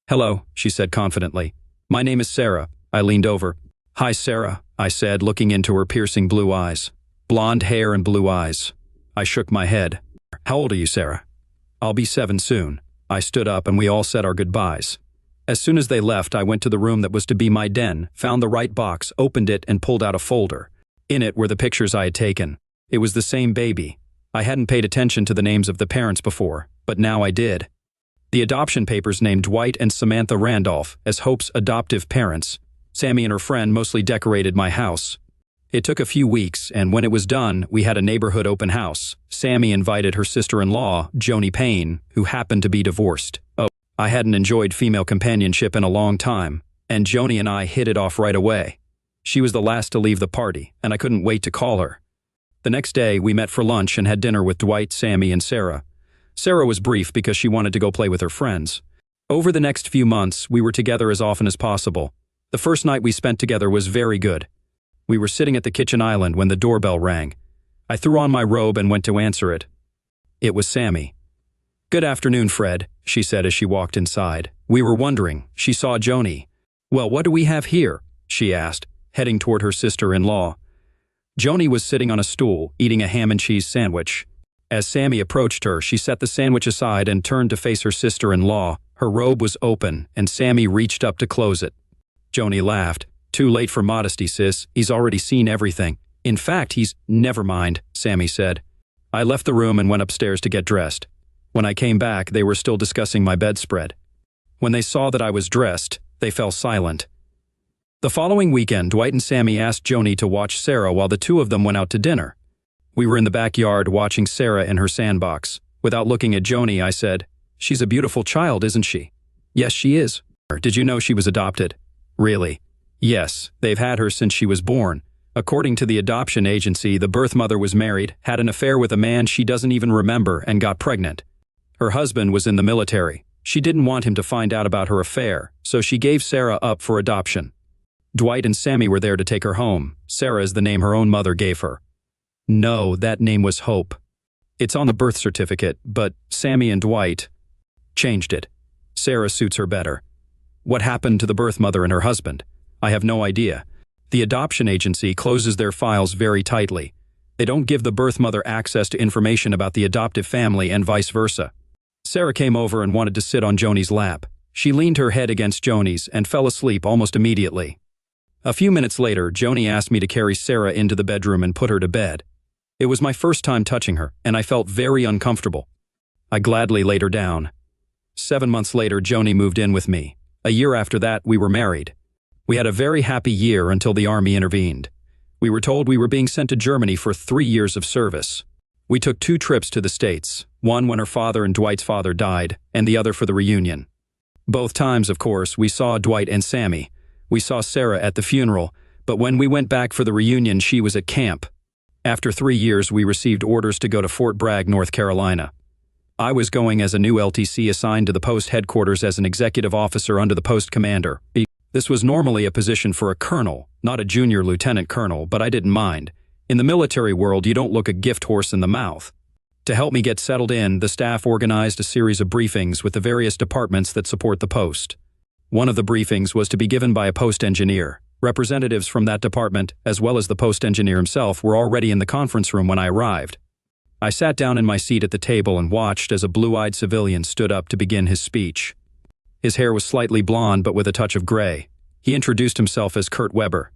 "Hello," she said confidently. "My name is Sarah." I leaned over. "Hi, Sarah," I said, looking into her piercing blue eyes. Blonde hair and blue eyes. I shook my head. "How old are you, Sarah?" "I'll be 7 soon." I stood up and we all said our goodbyes. As soon as they left, I went to the room that was to be my den, found the right box, opened it, and pulled out a folder. In it were the pictures I had taken. It was the same baby. I hadn't paid attention to the names of the parents before, but now I did. The adoption papers named Dwight and Samantha Randolph as Hope's adoptive parents. Sammy and her friend mostly decorated my house. It took a few weeks, and when it was done, we had a neighborhood open house. Sammy invited her sister-in-law, Joni Payne, who happened to be divorced. I hadn't enjoyed female companionship in a long time, and Joni and I hit it off right away. She was the last to leave the party, and I couldn't wait to call her. The next day, we met for lunch and had dinner with Dwight, Sammy, and Sarah. Sarah was brief because she wanted to go play with her friends. Over the next few months, we were together as often as possible. The first night we spent together was very good. We were sitting at the kitchen island when the doorbell rang. I threw on my robe and went to answer it. It was Sammy. "Good afternoon, Fred," she said as she walked inside. We were wondering. She saw Joni. "Well, what do we have here?" she asked, heading toward her sister-in-law. Joni was sitting on a stool, eating a ham and cheese sandwich. As Sammy approached her, she set the sandwich aside and turned to face her sister-in-law. Her robe was open, and Sammy reached up to close it. Joni laughed. "Too late for modesty, sis. He's already seen everything. In fact, he's—" "Never mind," Sammy said. I left the room and went upstairs to get dressed. When I came back, they were still discussing my bedspread. When they saw that I was dressed, they fell silent. The following weekend, Dwight and Sammy asked Joni to watch Sarah while the 2 of them went out to dinner. We were in the backyard watching Sarah in her sandbox. Without looking at Joni, I said, "She's a beautiful child, isn't she?" "Yes, she is." "Did you know she was adopted?" "Really?" "Yes, they've had her since she was born. According to the adoption agency, the birth mother was married, had an affair with a man she doesn't even remember, and got pregnant. Her husband was in the military. She didn't want him to find out about her affair, so she gave Sarah up for adoption. Dwight and Sammy were there to take her home. Sarah is the name her own mother gave her." "No, that name was Hope. It's on the birth certificate, but Sammy and Dwight changed it. Sarah suits her better." "What happened to the birth mother and her husband?" "I have no idea. The adoption agency closes their files very tightly. They don't give the birth mother access to information about the adoptive family and vice versa." Sarah came over and wanted to sit on Joni's lap. She leaned her head against Joni's and fell asleep almost immediately. A few minutes later, Joni asked me to carry Sarah into the bedroom and put her to bed. It was my first time touching her, and I felt very uncomfortable. I gladly laid her down. 7 months later, Joni moved in with me. A year after that, we were married. We had a very happy year until the Army intervened. We were told we were being sent to Germany for 3 years of service. We took 2 trips to the States, one when her father and Dwight's father died, and the other for the reunion. Both times, of course, we saw Dwight and Sammy. We saw Sarah at the funeral, but when we went back for the reunion, she was at camp. After 3 years, we received orders to go to Fort Bragg, North Carolina. I was going as a new LTC assigned to the post headquarters as an executive officer under the post commander. This was normally a position for a colonel, not a junior lieutenant colonel, but I didn't mind. In the military world, you don't look a gift horse in the mouth. To help me get settled in, the staff organized a series of briefings with the various departments that support the post. One of the briefings was to be given by a post engineer. Representatives from that department, as well as the post engineer himself, were already in the conference room when I arrived. I sat down in my seat at the table and watched as a blue-eyed civilian stood up to begin his speech. His hair was slightly blonde but with a touch of gray. He introduced himself as Kurt Weber.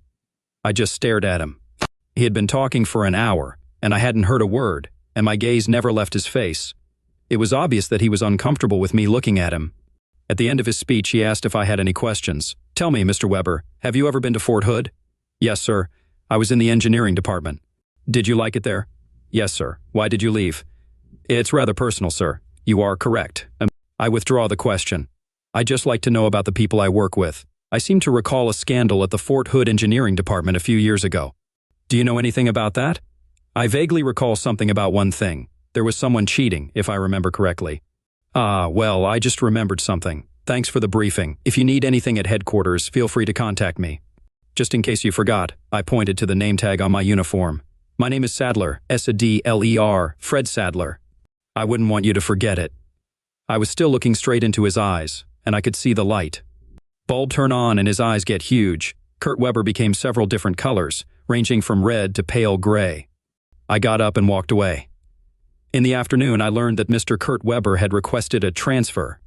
I just stared at him. He had been talking for an hour, and I hadn't heard a word, and my gaze never left his face. It was obvious that he was uncomfortable with me looking at him. At the end of his speech, he asked if I had any questions. "Tell me, Mr. Weber, have you ever been to Fort Hood?" "Yes, sir. I was in the engineering department." "Did you like it there?" "Yes, sir. Why did you leave?" "It's rather personal, sir." "You are correct. I withdraw the question. I'd just like to know about the people I work with. I seem to recall a scandal at the Fort Hood engineering department a few years ago." "Do you know anything about that?" "I vaguely recall something about one thing. There was someone cheating, if I remember correctly." "Ah, well, I just remembered something. Thanks for the briefing. If you need anything at headquarters, feel free to contact me." "Just in case you forgot," I pointed to the name tag on my uniform. "My name is Sadler, Sadler, Fred Sadler. I wouldn't want you to forget it." I was still looking straight into his eyes, and I could see the light. Bulb turn on and his eyes get huge. Kurt Weber became several different colors, ranging from red to pale gray. I got up and walked away. In the afternoon, I learned that Mr. Kurt Weber had requested a transfer.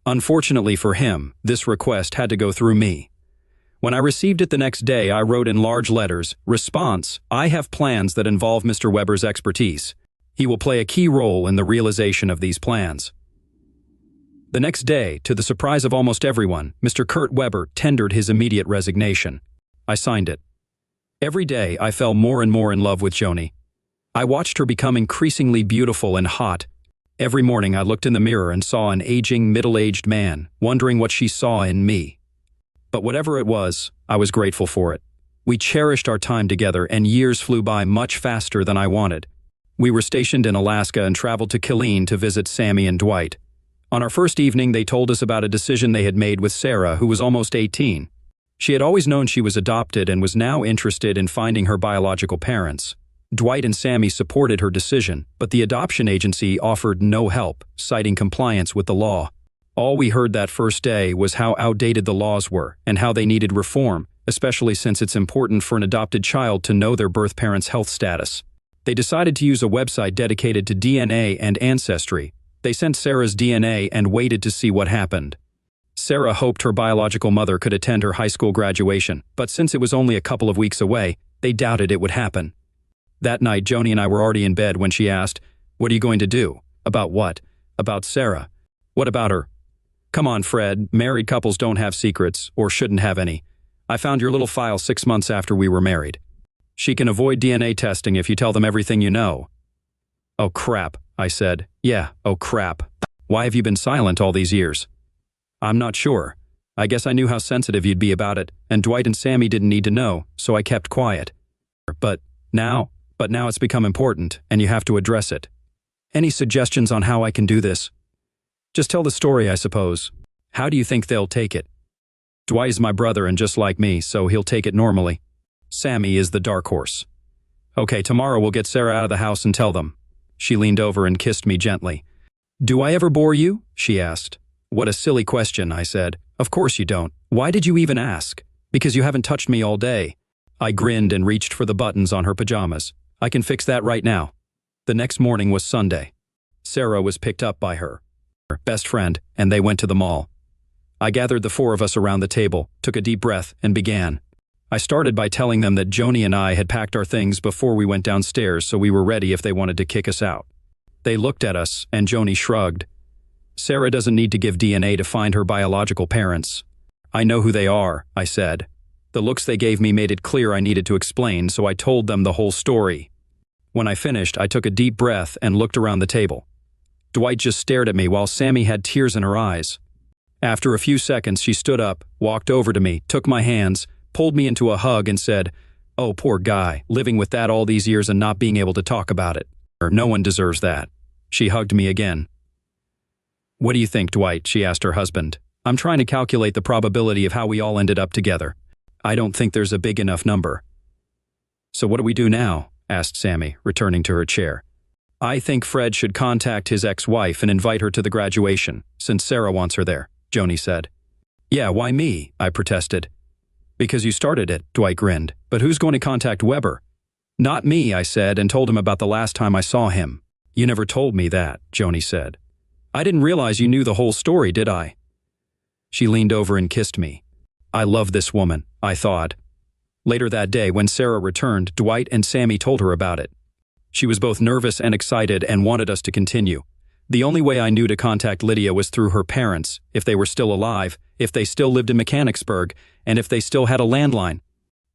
Unfortunately for him, this request had to go through me. When I received it the next day, I wrote in large letters, "Response, I have plans that involve Mr. Weber's expertise. He will play a key role in the realization of these plans." The next day, to the surprise of almost everyone, Mr. Kurt Weber tendered his immediate resignation. I signed it. Every day, I fell more and more in love with Joni. I watched her become increasingly beautiful and hot. Every morning I looked in the mirror and saw an aging, middle-aged man, wondering what she saw in me. But whatever it was, I was grateful for it. We cherished our time together, and years flew by much faster than I wanted. We were stationed in Alaska and traveled to Killeen to visit Sammy and Dwight. On our first evening, they told us about a decision they had made with Sarah, who was almost 18. She had always known she was adopted and was now interested in finding her biological parents. Dwight and Sammy supported her decision, but the adoption agency offered no help, citing compliance with the law. All we heard that first day was how outdated the laws were and how they needed reform, especially since it's important for an adopted child to know their birth parents' health status. They decided to use a website dedicated to DNA and ancestry. They sent Sarah's DNA and waited to see what happened. Sarah hoped her biological mother could attend her high school graduation, but since it was only a couple of weeks away, they doubted it would happen. That night, Joni and I were already in bed when she asked, "What are you going to do?" "About what?" "About Sarah." "What about her?" "Come on, Fred, married couples don't have secrets, or shouldn't have any. I found your little file 6 months after we were married. She can avoid DNA testing if you tell them everything you know." "Oh crap," I said. "Yeah, oh crap. Why have you been silent all these years?" "I'm not sure. I guess I knew how sensitive you'd be about it, and Dwight and Sammy didn't need to know, so I kept quiet. But now it's become important, and you have to address it. Any suggestions on how I can do this?" "Just tell the story, I suppose. How do you think they'll take it?" "Dwight is my brother and just like me, so he'll take it normally. Sammy is the dark horse." "Okay, tomorrow we'll get Sarah out of the house and tell them." She leaned over and kissed me gently. "Do I ever bore you?" she asked. "What a silly question," I said. "Of course you don't. Why did you even ask?" "Because you haven't touched me all day." I grinned and reached for the buttons on her pajamas. "I can fix that right now." The next morning was Sunday. Sarah was picked up by her best friend, and they went to the mall. I gathered the four of us around the table, took a deep breath, and began. I started by telling them that Joni and I had packed our things before we went downstairs so we were ready if they wanted to kick us out. They looked at us, and Joni shrugged. "Sarah doesn't need to give DNA to find her biological parents." "I know who they are," I said. The looks they gave me made it clear I needed to explain, so I told them the whole story. When I finished, I took a deep breath and looked around the table. Dwight just stared at me while Sammy had tears in her eyes. After a few seconds, she stood up, walked over to me, took my hands, pulled me into a hug and said, "Oh, poor guy, living with that all these years and not being able to talk about it. No one deserves that." She hugged me again. "What do you think, Dwight?" she asked her husband. "I'm trying to calculate the probability of how we all ended up together. I don't think there's a big enough number." "So what do we do now?" asked Sammy, returning to her chair. I think Fred should contact his ex-wife and invite her to the graduation, since Sarah wants her there, Joni said. Yeah, why me? I protested. Because you started it, Dwight grinned. But who's going to contact Weber? Not me, I said, and told him about the last time I saw him. You never told me that, Joni said. I didn't realize you knew the whole story, did I? She leaned over and kissed me. I love this woman, I thought. Later that day, when Sarah returned, Dwight and Sammy told her about it. She was both nervous and excited and wanted us to continue. The only way I knew to contact Lydia was through her parents, if they were still alive, if they still lived in Mechanicsburg, and if they still had a landline.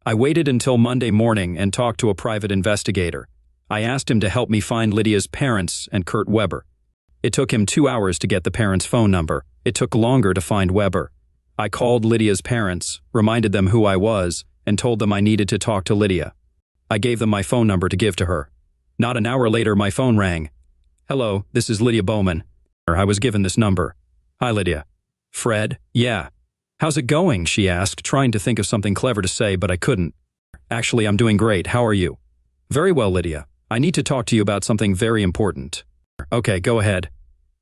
I waited until Monday morning and talked to a private investigator. I asked him to help me find Lydia's parents and Kurt Weber. It took him 2 hours to get the parents' phone number. It took longer to find Weber. I called Lydia's parents, reminded them who I was, and told them I needed to talk to Lydia. I gave them my phone number to give to her. Not an hour later, my phone rang. Hello, this is Lydia Bowman. I was given this number. Hi, Lydia. Fred? Yeah. How's it going? She asked, trying to think of something clever to say, but I couldn't. Actually, I'm doing great. How are you? Very well, Lydia. I need to talk to you about something very important. Okay, go ahead.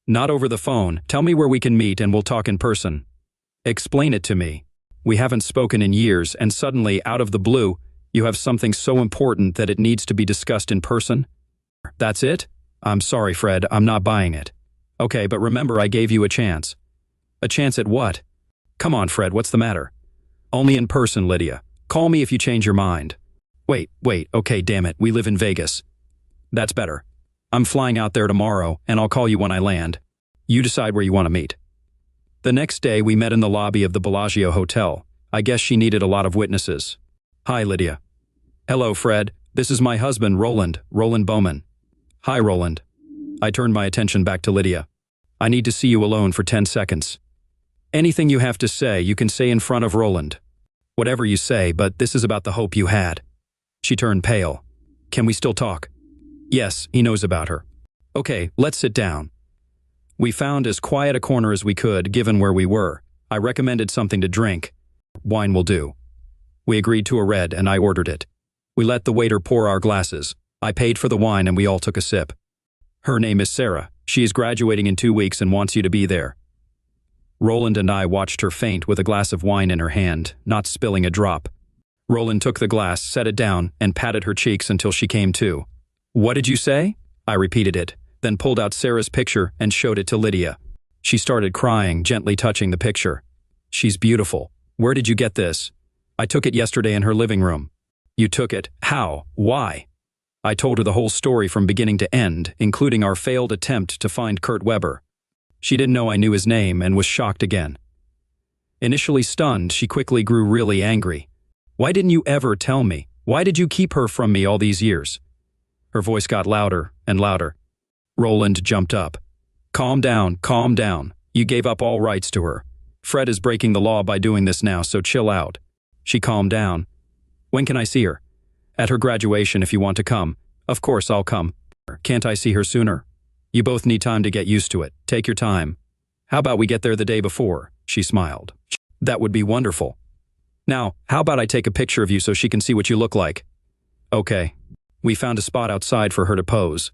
Not over the phone. Tell me where we can meet and we'll talk in person. Explain it to me. We haven't spoken in years, and suddenly, out of the blue, you have something so important that it needs to be discussed in person? That's it? I'm sorry, Fred, I'm not buying it. Okay, but remember I gave you a chance. A chance at what? Come on, Fred, what's the matter? Only in person, Lydia. Call me if you change your mind. Wait, okay, damn it, we live in Vegas. That's better. I'm flying out there tomorrow, and I'll call you when I land. You decide where you want to meet. The next day, we met in the lobby of the Bellagio Hotel. I guess she needed a lot of witnesses. Hi, Lydia. Hello, Fred. This is my husband, Roland Bowman. Hi, Roland. I turned my attention back to Lydia. I need to see you alone for 10 seconds. Anything you have to say, you can say in front of Roland. Whatever you say, but this is about the hope you had. She turned pale. Can we still talk? Yes, he knows about her. Okay, let's sit down. We found as quiet a corner as we could, given where we were. I recommended something to drink. Wine will do. We agreed to a red, and I ordered it. We let the waiter pour our glasses. I paid for the wine, and we all took a sip. Her name is Sarah. She is graduating in 2 weeks and wants you to be there. Roland and I watched her faint with a glass of wine in her hand, not spilling a drop. Roland took the glass, set it down, and patted her cheeks until she came to. What did you say? I repeated it, then pulled out Sarah's picture and showed it to Lydia. She started crying, gently touching the picture. She's beautiful. Where did you get this? I took it yesterday in her living room. You took it? How? Why? I told her the whole story from beginning to end, including our failed attempt to find Kurt Weber. She didn't know I knew his name and was shocked again. Initially stunned, she quickly grew really angry. Why didn't you ever tell me? Why did you keep her from me all these years? Her voice got louder and louder. Roland jumped up. Calm down. You gave up all rights to her. Fred is breaking the law by doing this now, so chill out. She calmed down. When can I see her? At her graduation if you want to come. Of course I'll come. Can't I see her sooner? You both need time to get used to it. Take your time. How about we get there the day before? She smiled. That would be wonderful. Now, how about I take a picture of you so she can see what you look like? Okay. We found a spot outside for her to pose.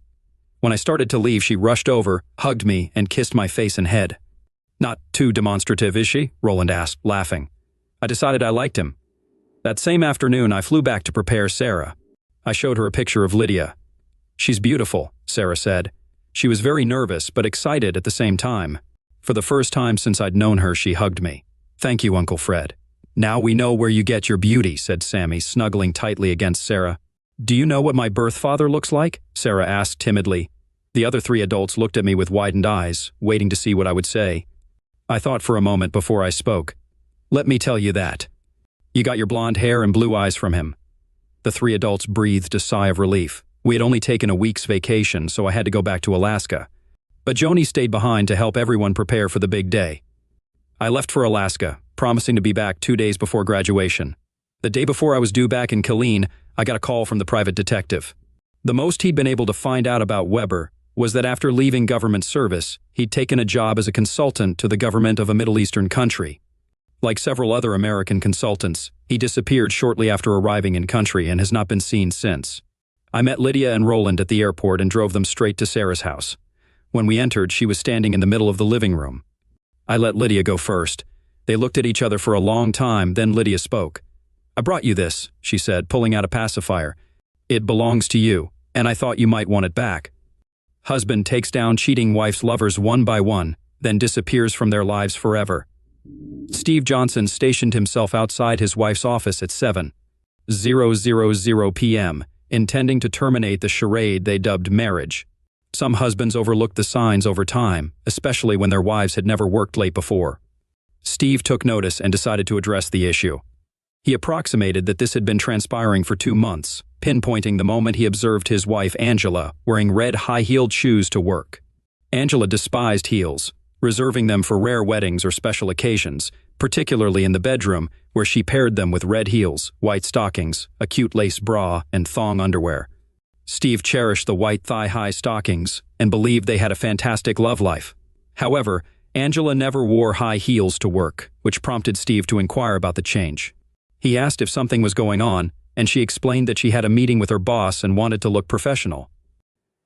When I started to leave, she rushed over, hugged me, and kissed my face and head. Not too demonstrative, is she? Roland asked, laughing. I decided I liked him. That same afternoon, I flew back to prepare Sarah. I showed her a picture of Lydia. She's beautiful, Sarah said. She was very nervous, but excited at the same time. For the first time since I'd known her, she hugged me. Thank you, Uncle Fred. Now we know where you get your beauty, said Sammy, snuggling tightly against Sarah. Do you know what my birth father looks like? Sarah asked timidly. The other 3 adults looked at me with widened eyes, waiting to see what I would say. I thought for a moment before I spoke. Let me tell you that. You got your blonde hair and blue eyes from him. The 3 adults breathed a sigh of relief. We had only taken a week's vacation, so I had to go back to Alaska. But Joni stayed behind to help everyone prepare for the big day. I left for Alaska, promising to be back 2 days before graduation. The day before I was due back in Killeen, I got a call from the private detective. The most he'd been able to find out about Weber was that after leaving government service, he'd taken a job as a consultant to the government of a Middle Eastern country. Like several other American consultants, he disappeared shortly after arriving in country and has not been seen since. I met Lydia and Roland at the airport and drove them straight to Sarah's house. When we entered, she was standing in the middle of the living room. I let Lydia go first. They looked at each other for a long time, then Lydia spoke. "I brought you this," she said, pulling out a pacifier. "It belongs to you, and I thought you might want it back." Husband takes down cheating wife's lovers one by one, then disappears from their lives forever. Steve Johnson stationed himself outside his wife's office at 7:000 p.m., intending to terminate the charade they dubbed marriage. Some husbands overlooked the signs over time, especially when their wives had never worked late before. Steve took notice and decided to address the issue. He approximated that this had been transpiring for 2 months, pinpointing the moment he observed his wife Angela wearing red high-heeled shoes to work. Angela despised heels, reserving them for rare weddings or special occasions, particularly in the bedroom, where she paired them with red heels, white stockings, a cute lace bra, and thong underwear. Steve cherished the white thigh-high stockings and believed they had a fantastic love life. However, Angela never wore high heels to work, which prompted Steve to inquire about the change. He asked if something was going on, and she explained that she had a meeting with her boss and wanted to look professional.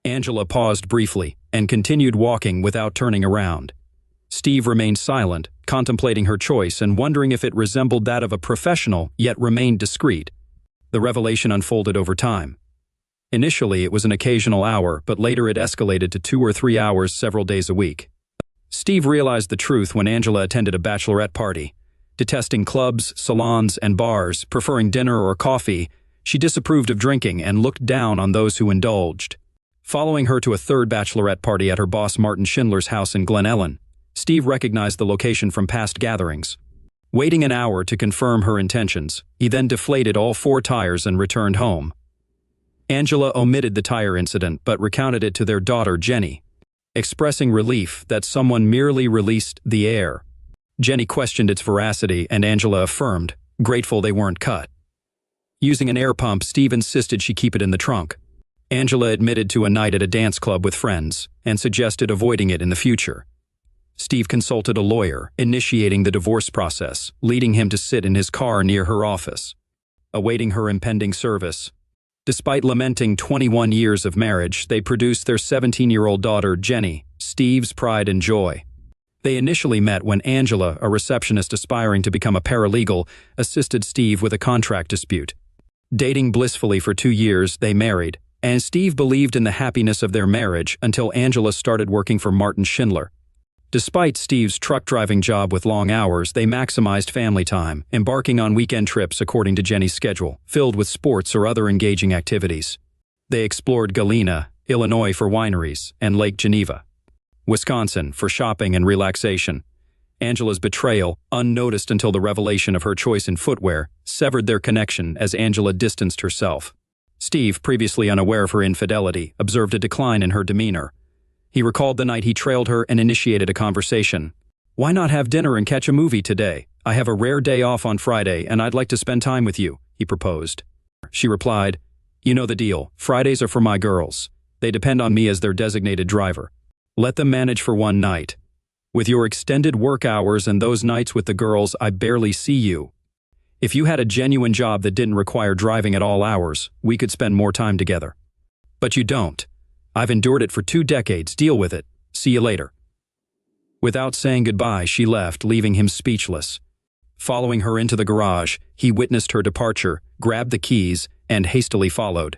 Angela paused briefly and continued walking without turning around. Steve remained silent, contemplating her choice and wondering if it resembled that of a professional yet remained discreet. The revelation unfolded over time. Initially, it was an occasional hour, but later it escalated to 2 or 3 hours several days a week. Steve realized the truth when Angela attended a bachelorette party. Detesting clubs, salons, and bars, preferring dinner or coffee, she disapproved of drinking and looked down on those who indulged. Following her to a third bachelorette party at her boss Martin Schindler's house in Glen Ellen, Steve recognized the location from past gatherings. Waiting an hour to confirm her intentions, he then deflated all 4 tires and returned home. Angela omitted the tire incident but recounted it to their daughter Jenny, expressing relief that someone merely released the air. Jenny questioned its veracity and Angela affirmed, grateful they weren't cut. Using an air pump, Steve insisted she keep it in the trunk. Angela admitted to a night at a dance club with friends and suggested avoiding it in the future. Steve consulted a lawyer, initiating the divorce process, leading him to sit in his car near her office, awaiting her impending service. Despite lamenting 21 years of marriage, they produced their 17-year-old daughter, Jenny, Steve's pride and joy. They initially met when Angela, a receptionist aspiring to become a paralegal, assisted Steve with a contract dispute. Dating blissfully for 2 years, they married, and Steve believed in the happiness of their marriage until Angela started working for Martin Schindler. Despite Steve's truck-driving job with long hours, they maximized family time, embarking on weekend trips according to Jenny's schedule, filled with sports or other engaging activities. They explored Galena, Illinois for wineries, and Lake Geneva, Wisconsin for shopping and relaxation. Angela's betrayal, unnoticed until the revelation of her choice in footwear, severed their connection as Angela distanced herself. Steve, previously unaware of her infidelity, observed a decline in her demeanor. He recalled the night he trailed her and initiated a conversation. "Why not have dinner and catch a movie today? I have a rare day off on Friday and I'd like to spend time with you," he proposed. She replied, "You know the deal. Fridays are for my girls. They depend on me as their designated driver. Let them manage for one night. With your extended work hours and those nights with the girls, I barely see you. If you had a genuine job that didn't require driving at all hours, we could spend more time together. But you don't. I've endured it for 2 decades. Deal with it. See you later." Without saying goodbye, she left, leaving him speechless. Following her into the garage, he witnessed her departure, grabbed the keys, and hastily followed.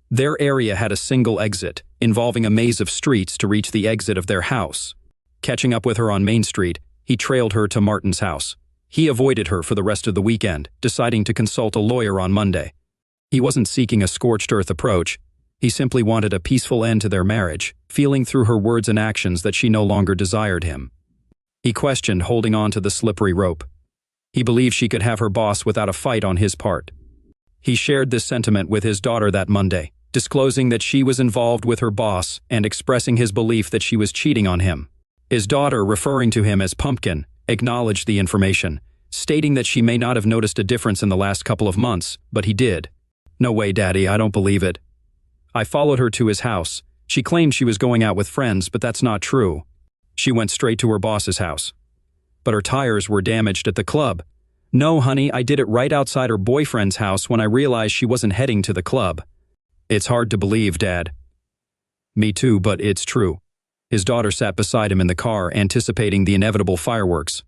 Their area had a single exit, involving a maze of streets to reach the exit of their house. Catching up with her on Main Street, he trailed her to Martin's house. He avoided her for the rest of the weekend, deciding to consult a lawyer on Monday. He wasn't seeking a scorched-earth approach. He simply wanted a peaceful end to their marriage, feeling through her words and actions that she no longer desired him. He questioned, holding on to the slippery rope. He believed she could have her boss without a fight on his part. He shared this sentiment with his daughter that Monday, disclosing that she was involved with her boss and expressing his belief that she was cheating on him. His daughter, referring to him as Pumpkin, acknowledged the information, stating that she may not have noticed a difference in the last couple of months, but he did. "No way, Daddy, I don't believe it. I followed her to his house. She claimed she was going out with friends, but that's not true. She went straight to her boss's house. But her tires were damaged at the club. No, honey, I did it right outside her boyfriend's house when I realized she wasn't heading to the club." It's hard to believe, Dad. Me too, but it's true. His daughter sat beside him in the car, anticipating the inevitable fireworks.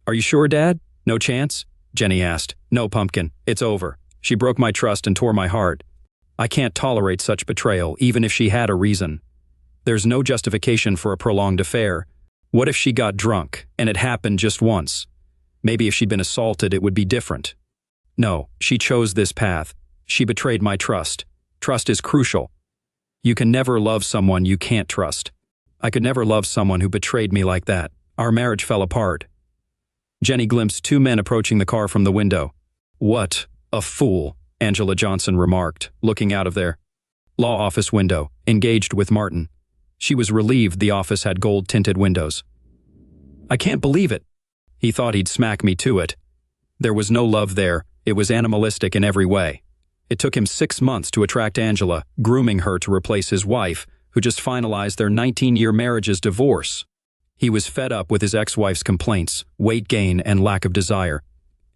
Are you sure, Dad? No chance? Jenny asked. No, Pumpkin. It's over. She broke my trust and tore my heart. I can't tolerate such betrayal, even if she had a reason. There's no justification for a prolonged affair. What if she got drunk, and it happened just once? Maybe if she'd been assaulted, it would be different. No, she chose this path. She betrayed my trust. Trust is crucial. You can never love someone you can't trust. I could never love someone who betrayed me like that. Our marriage fell apart. Jenny glimpsed two men approaching the car from the window. What a fool, Angela Johnson remarked, looking out of their law office window, engaged with Martin. She was relieved the office had gold-tinted windows. I can't believe it. He thought he'd smack me to it. There was no love there. It was animalistic in every way. It took him 6 months to attract Angela, grooming her to replace his wife, who just finalized their 19-year marriage's divorce. He was fed up with his ex-wife's complaints, weight gain, and lack of desire.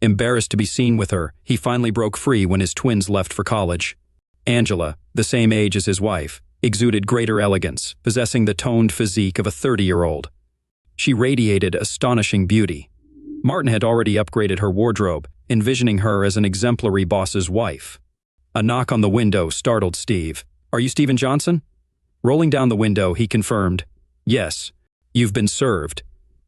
Embarrassed to be seen with her, he finally broke free when his twins left for college. Angela, the same age as his wife, exuded greater elegance, possessing the toned physique of a 30-year-old. She radiated astonishing beauty. Martin had already upgraded her wardrobe, envisioning her as an exemplary boss's wife. A knock on the window startled Steve. Are you Stephen Johnson? Rolling down the window, he confirmed. Yes. You've been served.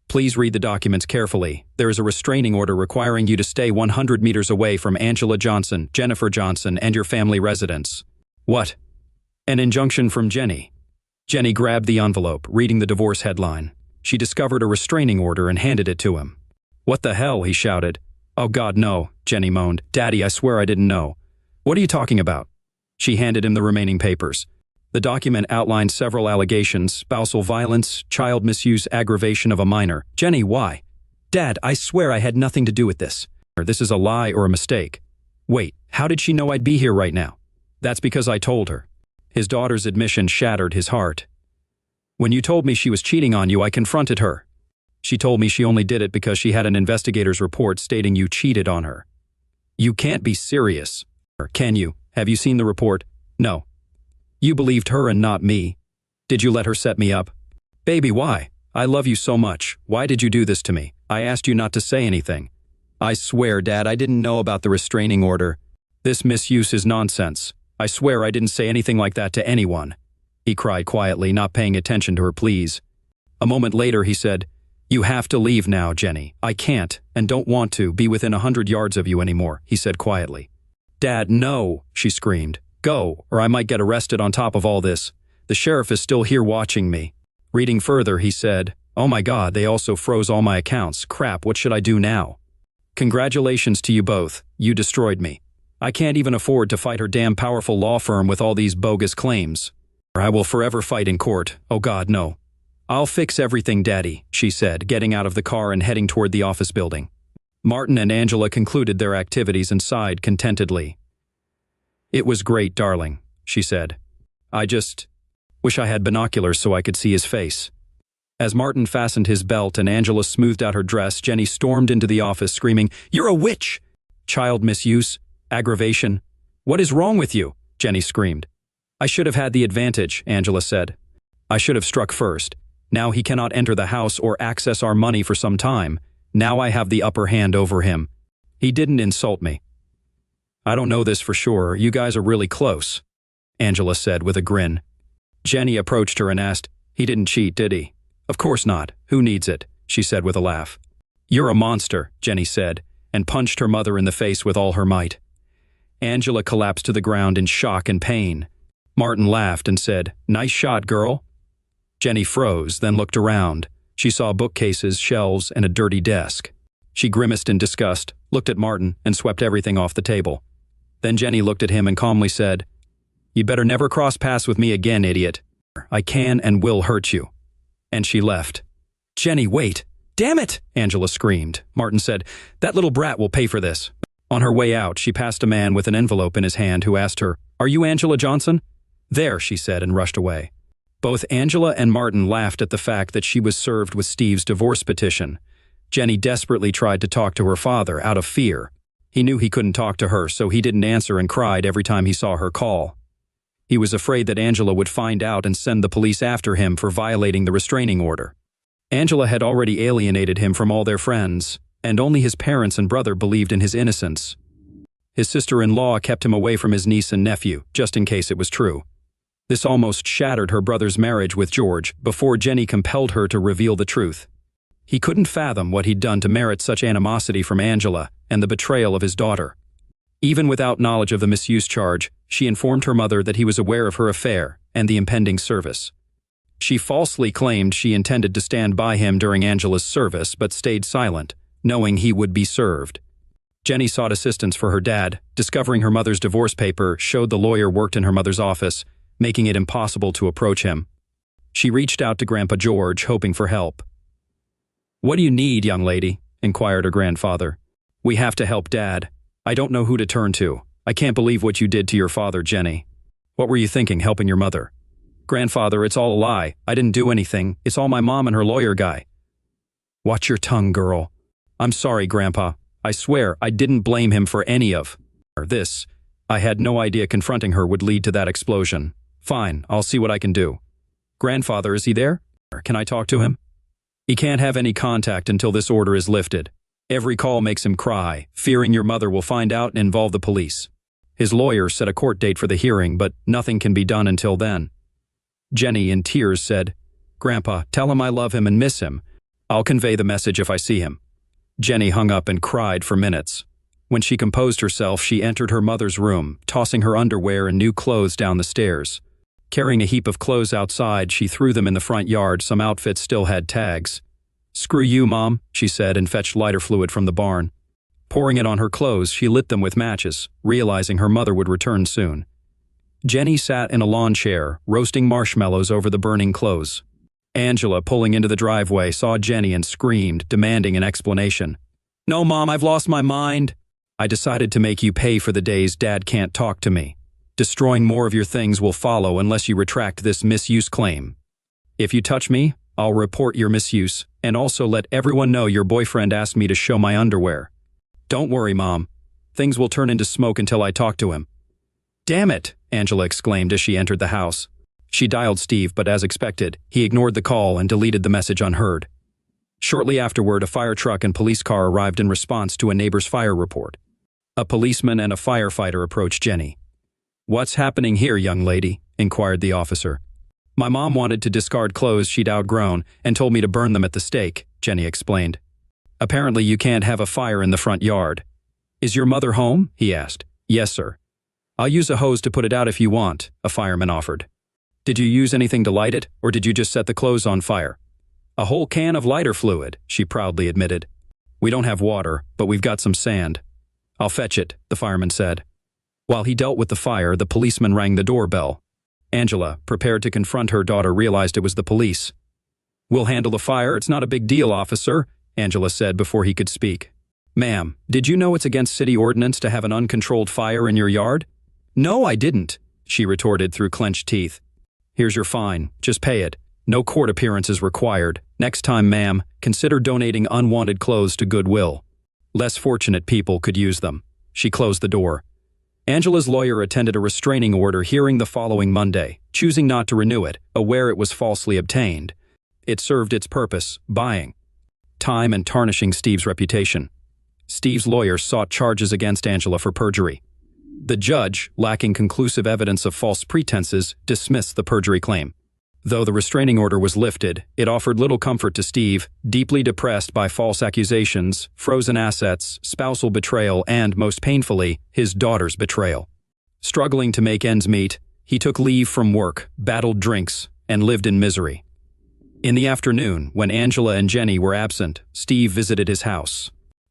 Please read the documents carefully. There is a restraining order requiring you to stay 100 meters away from Angela Johnson, Jennifer Johnson, and your family residence. What? An injunction from Jenny. Jenny grabbed the envelope, reading the divorce headline. She discovered a restraining order and handed it to him. What the hell? He shouted. Oh God, no, Jenny moaned. Daddy, I swear I didn't know. What are you talking about? She handed him the remaining papers. The document outlined several allegations: spousal violence, child misuse, aggravation of a minor. Jenny, why? Dad, I swear I had nothing to do with this. This is a lie or a mistake. Wait, how did she know I'd be here right now? That's because I told her. His daughter's admission shattered his heart. When you told me she was cheating on you, I confronted her. She told me she only did it because she had an investigator's report stating you cheated on her. You can't be serious. Can you? Have you seen the report? No. You believed her and not me. Did you let her set me up? Baby, why? I love you so much. Why did you do this to me? I asked you not to say anything. I swear, Dad, I didn't know about the restraining order. This misuse is nonsense. I swear I didn't say anything like that to anyone. He cried quietly, not paying attention to her pleas. A moment later, he said, You have to leave now, Jenny. I can't, and don't want to, be within 100 yards of you anymore, he said quietly. Dad, no, she screamed. Go, or I might get arrested on top of all this. The sheriff is still here watching me. Reading further, he said, Oh my God, they also froze all my accounts. Crap, what should I do now? Congratulations to you both. You destroyed me. I can't even afford to fight her damn powerful law firm with all these bogus claims. I will forever fight in court. Oh God, no. I'll fix everything, Daddy, she said, getting out of the car and heading toward the office building. Martin and Angela concluded their activities and sighed contentedly. It was great, darling, she said. I just wish I had binoculars so I could see his face. As Martin fastened his belt and Angela smoothed out her dress, Jenny stormed into the office screaming, You're a witch! Child misuse, aggravation. What is wrong with you? Jenny screamed. I should have had the advantage, Angela said. I should have struck first. Now he cannot enter the house or access our money for some time. Now I have the upper hand over him. He didn't insult me. I don't know this for sure. You guys are really close, Angela said with a grin. Jenny approached her and asked, He didn't cheat, did he? Of course not. Who needs it? She said with a laugh. You're a monster, Jenny said, and punched her mother in the face with all her might. Angela collapsed to the ground in shock and pain. Martin laughed and said, Nice shot, girl. Jenny froze, then looked around. She saw bookcases, shelves, and a dirty desk. She grimaced in disgust, looked at Martin, and swept everything off the table. Then Jenny looked at him and calmly said, You'd better never cross paths with me again, idiot. I can and will hurt you. And she left. Jenny, wait. Damn it, Angela screamed. Martin said, That little brat will pay for this. On her way out, she passed a man with an envelope in his hand who asked her, Are you Angela Johnson? There, she said, and rushed away. Both Angela and Martin laughed at the fact that she was served with Steve's divorce petition. Jenny desperately tried to talk to her father out of fear. He knew he couldn't talk to her, so he didn't answer and cried every time he saw her call. He was afraid that Angela would find out and send the police after him for violating the restraining order. Angela had already alienated him from all their friends, and only his parents and brother believed in his innocence. His sister-in-law kept him away from his niece and nephew, just in case it was true. This almost shattered her brother's marriage with George before Jenny compelled her to reveal the truth. He couldn't fathom what he'd done to merit such animosity from Angela and the betrayal of his daughter. Even without knowledge of the misuse charge, she informed her mother that he was aware of her affair and the impending service. She falsely claimed she intended to stand by him during Angela's service but stayed silent, knowing he would be served. Jenny sought assistance for her dad. Discovering her mother's divorce paper showed the lawyer worked in her mother's office, making it impossible to approach him. She reached out to Grandpa George, hoping for help. "What do you need, young lady?" inquired her grandfather. "We have to help Dad. I don't know who to turn to. I can't believe what you did to your father, Jenny." "What were you thinking, helping your mother?" "Grandfather, it's all a lie. I didn't do anything. It's all my mom and her lawyer guy." "Watch your tongue, girl." "I'm sorry, Grandpa. I swear I didn't blame him for any of this. I had no idea confronting her would lead to that explosion. Fine, I'll see what I can do." "Grandfather, is he there? Can I talk to him?" "He can't have any contact until this order is lifted. Every call makes him cry, fearing your mother will find out and involve the police. His lawyer set a court date for the hearing, but nothing can be done until then." Jenny, in tears, said, "Grandpa, tell him I love him and miss him. I'll convey the message if I see him." Jenny hung up and cried for minutes. When she composed herself, she entered her mother's room, tossing her underwear and new clothes down the stairs. Carrying a heap of clothes outside, she threw them in the front yard. Some outfits still had tags. "Screw you, Mom," she said, and fetched lighter fluid from the barn. Pouring it on her clothes, she lit them with matches, realizing her mother would return soon. Jenny sat in a lawn chair, roasting marshmallows over the burning clothes. Angela, pulling into the driveway, saw Jenny and screamed, demanding an explanation. "No, Mom, I've lost my mind. I decided to make you pay for the days Dad can't talk to me. Destroying more of your things will follow unless you retract this misuse claim. If you touch me, I'll report your misuse, and also let everyone know your boyfriend asked me to show my underwear. Don't worry, Mom. Things will turn into smoke until I talk to him." "Damn it!" Angela exclaimed as she entered the house. She dialed Steve, but as expected, he ignored the call and deleted the message unheard. Shortly afterward, a fire truck and police car arrived in response to a neighbor's fire report. A policeman and a firefighter approached Jenny. "What's happening here, young lady?" inquired the officer. "My mom wanted to discard clothes she'd outgrown and told me to burn them at the stake," Jenny explained. "Apparently you can't have a fire in the front yard." "Is your mother home?" he asked. "Yes, sir." "I'll use a hose to put it out if you want," a fireman offered. "Did you use anything to light it, or did you just set the clothes on fire?" "A whole can of lighter fluid," she proudly admitted. "We don't have water, but we've got some sand." "I'll fetch it," the fireman said. While he dealt with the fire, the policeman rang the doorbell. Angela, prepared to confront her daughter, realized it was the police. "We'll handle the fire, it's not a big deal, officer," Angela said before he could speak. "Ma'am, did you know it's against city ordinance to have an uncontrolled fire in your yard?" "No, I didn't," she retorted through clenched teeth. "Here's your fine, just pay it. No court appearances required. Next time, ma'am, consider donating unwanted clothes to Goodwill. Less fortunate people could use them." She closed the door. Angela's lawyer attended a restraining order hearing the following Monday, choosing not to renew it, aware it was falsely obtained. It served its purpose, buying time and tarnishing Steve's reputation. Steve's lawyer sought charges against Angela for perjury. The judge, lacking conclusive evidence of false pretenses, dismissed the perjury claim. Though the restraining order was lifted, it offered little comfort to Steve, deeply depressed by false accusations, frozen assets, spousal betrayal, and, most painfully, his daughter's betrayal. Struggling to make ends meet, he took leave from work, battled drinks, and lived in misery. In the afternoon, when Angela and Jenny were absent, Steve visited his house.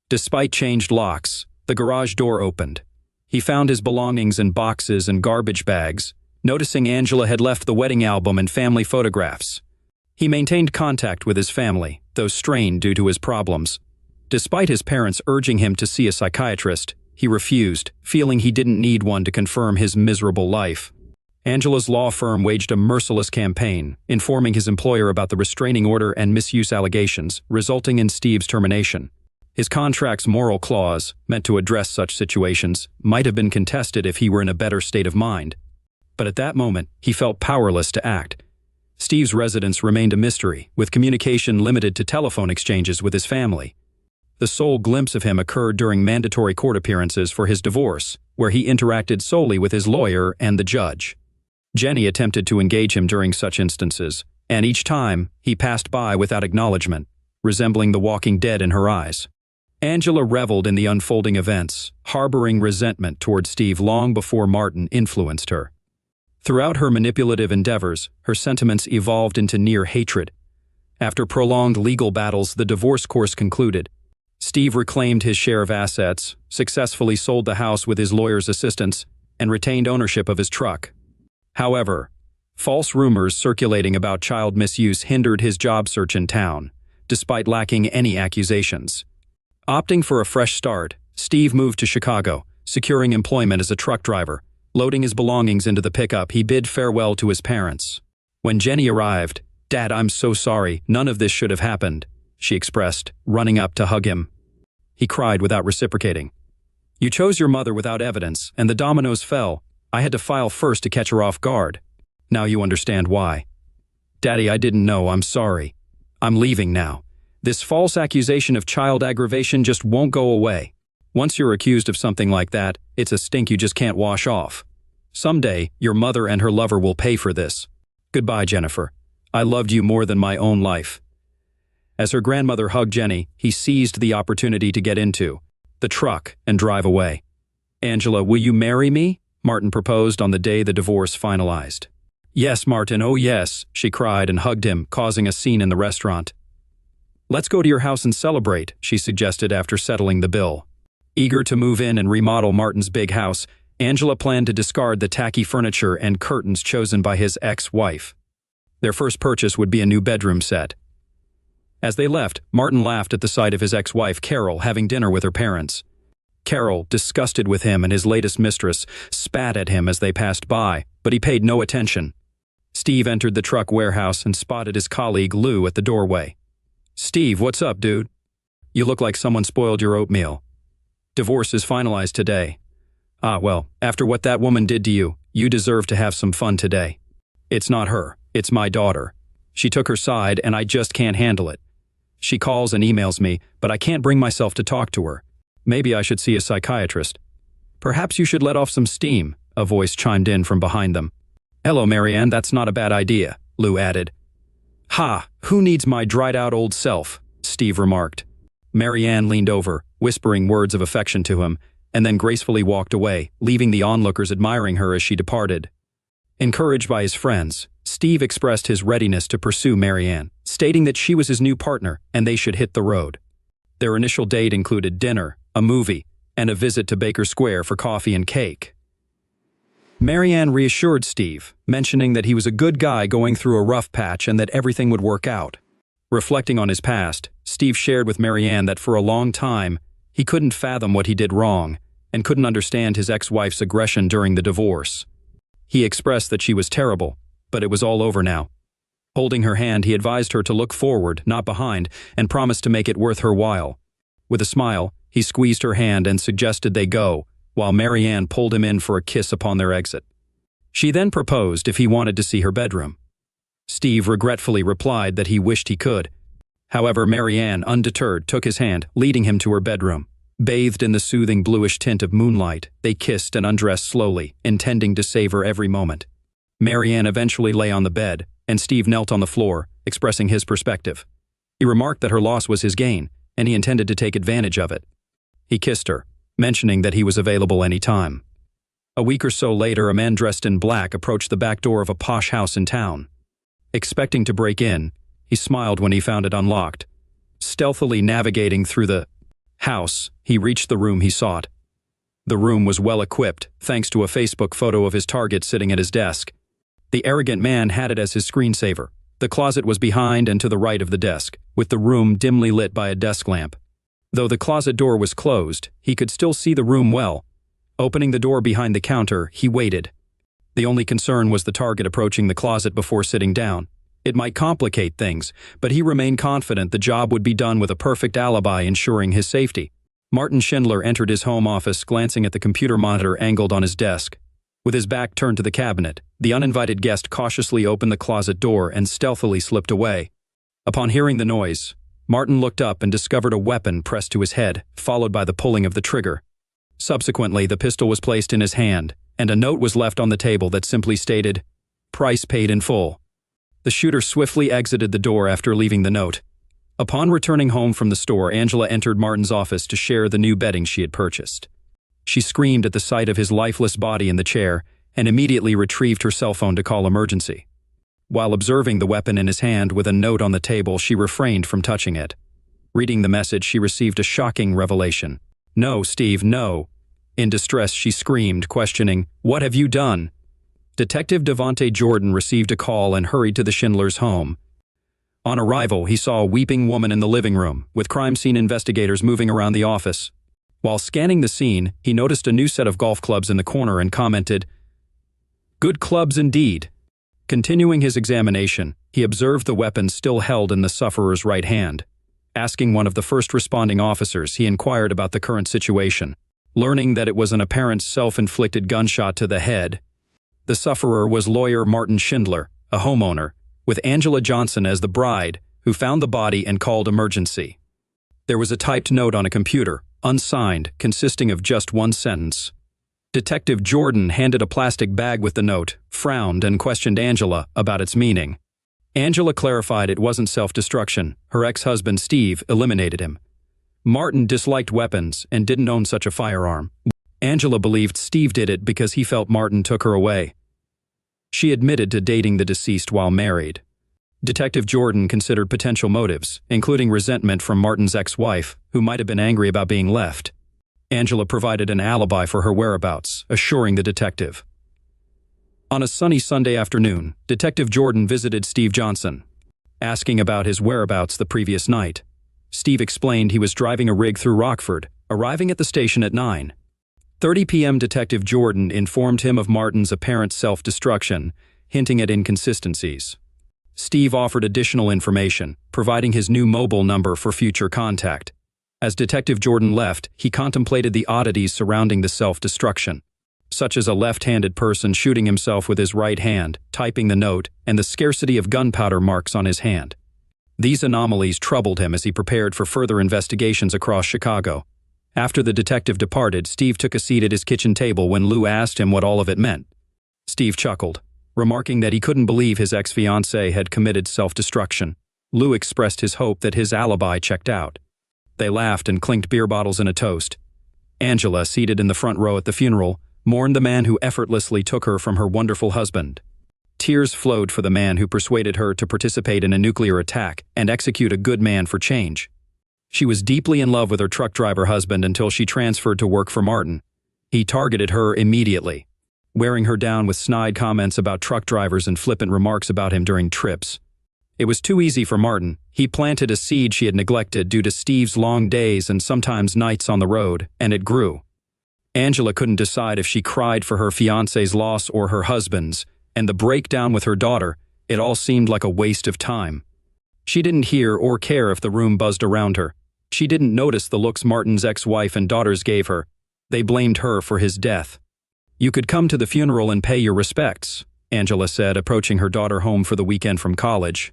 Despite changed locks, the garage door opened. He found his belongings in boxes and garbage bags, noticing Angela had left the wedding album and family photographs. He maintained contact with his family, though strained due to his problems. Despite his parents urging him to see a psychiatrist, he refused, feeling he didn't need one to confirm his miserable life. Angela's law firm waged a merciless campaign, informing his employer about the restraining order and misuse allegations, resulting in Steve's termination. His contract's moral clause, meant to address such situations, might have been contested if he were in a better state of mind. But at that moment, he felt powerless to act. Steve's residence remained a mystery, with communication limited to telephone exchanges with his family. The sole glimpse of him occurred during mandatory court appearances for his divorce, where he interacted solely with his lawyer and the judge. Jenny attempted to engage him during such instances, and each time, he passed by without acknowledgement, resembling the walking dead in her eyes. Angela reveled in the unfolding events, harboring resentment toward Steve long before Martin influenced her. Throughout her manipulative endeavors, her sentiments evolved into near hatred. After prolonged legal battles, the divorce course concluded. Steve reclaimed his share of assets, successfully sold the house with his lawyer's assistance, and retained ownership of his truck. However, false rumors circulating about child misuse hindered his job search in town, despite lacking any accusations. Opting for a fresh start, Steve moved to Chicago, securing employment as a truck driver. Loading his belongings into the pickup, he bid farewell to his parents. When Jenny arrived, "Dad, I'm so sorry, none of this should have happened," she expressed, running up to hug him. He cried without reciprocating. "You chose your mother without evidence, and the dominoes fell. I had to file first to catch her off guard. Now you understand why." "Daddy, I didn't know, I'm sorry. I'm leaving now. This false accusation of child aggravation just won't go away. Once you're accused of something like that, it's a stink you just can't wash off. Someday, your mother and her lover will pay for this. Goodbye, Jennifer. I loved you more than my own life." As her grandmother hugged Jenny, he seized the opportunity to get into the truck and drive away. "Angela, will you marry me?" Martin proposed on the day the divorce finalized. "Yes, Martin, oh yes," she cried and hugged him, causing a scene in the restaurant. "Let's go to your house and celebrate," she suggested after settling the bill. Eager to move in and remodel Martin's big house, Angela planned to discard the tacky furniture and curtains chosen by his ex-wife. Their first purchase would be a new bedroom set. As they left, Martin laughed at the sight of his ex-wife, Carol, having dinner with her parents. Carol, disgusted with him and his latest mistress, spat at him as they passed by, but he paid no attention. Steve entered the truck warehouse and spotted his colleague Lou at the doorway. "Steve, what's up, dude? You look like someone spoiled your oatmeal. Divorce is finalized today. Ah, well, after what that woman did to you, you deserve to have some fun today. It's not her, it's my daughter. She took her side and I just can't handle it. She calls and emails me, but I can't bring myself to talk to her. Maybe I should see a psychiatrist. Perhaps you should let off some steam," a voice chimed in from behind them. "Hello, Marianne, that's not a bad idea," Lou added. "Ha, who needs my dried-out old self?" Steve remarked. Marianne leaned over, whispering words of affection to him, and then gracefully walked away, leaving the onlookers admiring her as she departed. Encouraged by his friends, Steve expressed his readiness to pursue Marianne, stating that she was his new partner and they should hit the road. Their initial date included dinner, a movie, and a visit to Baker Square for coffee and cake. Marianne reassured Steve, mentioning that he was a good guy going through a rough patch and that everything would work out. Reflecting on his past, Steve shared with Marianne that for a long time, he couldn't fathom what he did wrong and couldn't understand his ex-wife's aggression during the divorce. He expressed that she was terrible, but it was all over now. Holding her hand, he advised her to look forward, not behind, and promised to make it worth her while. With a smile, he squeezed her hand and suggested they go, while Marianne pulled him in for a kiss upon their exit. She then proposed if he wanted to see her bedroom. Steve regretfully replied that he wished he could. However, Marianne, undeterred, took his hand, leading him to her bedroom. Bathed in the soothing bluish tint of moonlight, they kissed and undressed slowly, intending to savor every moment. Marianne eventually lay on the bed, and Steve knelt on the floor, expressing his perspective. He remarked that her loss was his gain, and he intended to take advantage of it. He kissed her, mentioning that he was available any time. A week or so later, a man dressed in black approached the back door of a posh house in town. Expecting to break in, he smiled when he found it unlocked. Stealthily navigating through the house, he reached the room he sought. The room was well equipped, thanks to a Facebook photo of his target sitting at his desk. The arrogant man had it as his screensaver. The closet was behind and to the right of the desk, with the room dimly lit by a desk lamp. Though the closet door was closed, he could still see the room well. Opening the door behind the counter, he waited. The only concern was the target approaching the closet before sitting down. It might complicate things, but he remained confident the job would be done with a perfect alibi ensuring his safety. Martin Schindler entered his home office, glancing at the computer monitor angled on his desk. With his back turned to the cabinet, the uninvited guest cautiously opened the closet door and stealthily slipped away. Upon hearing the noise, Martin looked up and discovered a weapon pressed to his head, followed by the pulling of the trigger. Subsequently, the pistol was placed in his hand, and a note was left on the table that simply stated, "Price paid in full." The shooter swiftly exited the door after leaving the note. Upon returning home from the store, Angela entered Martin's office to share the new bedding she had purchased. She screamed at the sight of his lifeless body in the chair and immediately retrieved her cell phone to call emergency. While observing the weapon in his hand with a note on the table, she refrained from touching it. Reading the message, she received a shocking revelation. "No, Steve, no." In distress, she screamed, questioning, "What have you done?" Detective Devontae Jordan received a call and hurried to the Schindlers' home. On arrival, he saw a weeping woman in the living room, with crime scene investigators moving around the office. While scanning the scene, he noticed a new set of golf clubs in the corner and commented, "Good clubs indeed." Continuing his examination, he observed the weapon still held in the sufferer's right hand. Asking one of the first responding officers, he inquired about the current situation. Learning that it was an apparent self-inflicted gunshot to the head, the sufferer was lawyer Martin Schindler, a homeowner, with Angela Johnson as the bride, who found the body and called emergency. There was a typed note on a computer, unsigned, consisting of just one sentence. Detective Jordan handed a plastic bag with the note, frowned, and questioned Angela about its meaning. Angela clarified it wasn't self-destruction. Her ex-husband, Steve, eliminated him. Martin disliked weapons and didn't own such a firearm. Angela believed Steve did it because he felt Martin took her away. She admitted to dating the deceased while married. Detective Jordan considered potential motives, including resentment from Martin's ex-wife, who might have been angry about being left. Angela provided an alibi for her whereabouts, assuring the detective. On a sunny Sunday afternoon, Detective Jordan visited Steve Johnson, asking about his whereabouts the previous night. Steve explained he was driving a rig through Rockford, arriving at the station at 9:30 p.m. Detective Jordan informed him of Martin's apparent self-destruction, hinting at inconsistencies. Steve offered additional information, providing his new mobile number for future contact. As Detective Jordan left, he contemplated the oddities surrounding the self-destruction, such as a left-handed person shooting himself with his right hand, typing the note, and the scarcity of gunpowder marks on his hand. These anomalies troubled him as he prepared for further investigations across Chicago. After the detective departed, Steve took a seat at his kitchen table when Lou asked him what all of it meant. Steve chuckled, remarking that he couldn't believe his ex-fiancée had committed self-destruction. Lou expressed his hope that his alibi checked out. They laughed and clinked beer bottles in a toast. Angela, seated in the front row at the funeral, mourned the man who effortlessly took her from her wonderful husband. Tears flowed for the man who persuaded her to participate in a nuclear attack and execute a good man for change. She was deeply in love with her truck driver husband until she transferred to work for Martin. He targeted her immediately, wearing her down with snide comments about truck drivers and flippant remarks about him during trips. It was too easy for Martin. He planted a seed she had neglected due to Steve's long days and sometimes nights on the road, and it grew. Angela couldn't decide if she cried for her fiancé's loss or her husband's, and the breakdown with her daughter, it all seemed like a waste of time. She didn't hear or care if the room buzzed around her. She didn't notice the looks Martin's ex-wife and daughters gave her. They blamed her for his death. "You could come to the funeral and pay your respects," Angela said, approaching her daughter home for the weekend from college.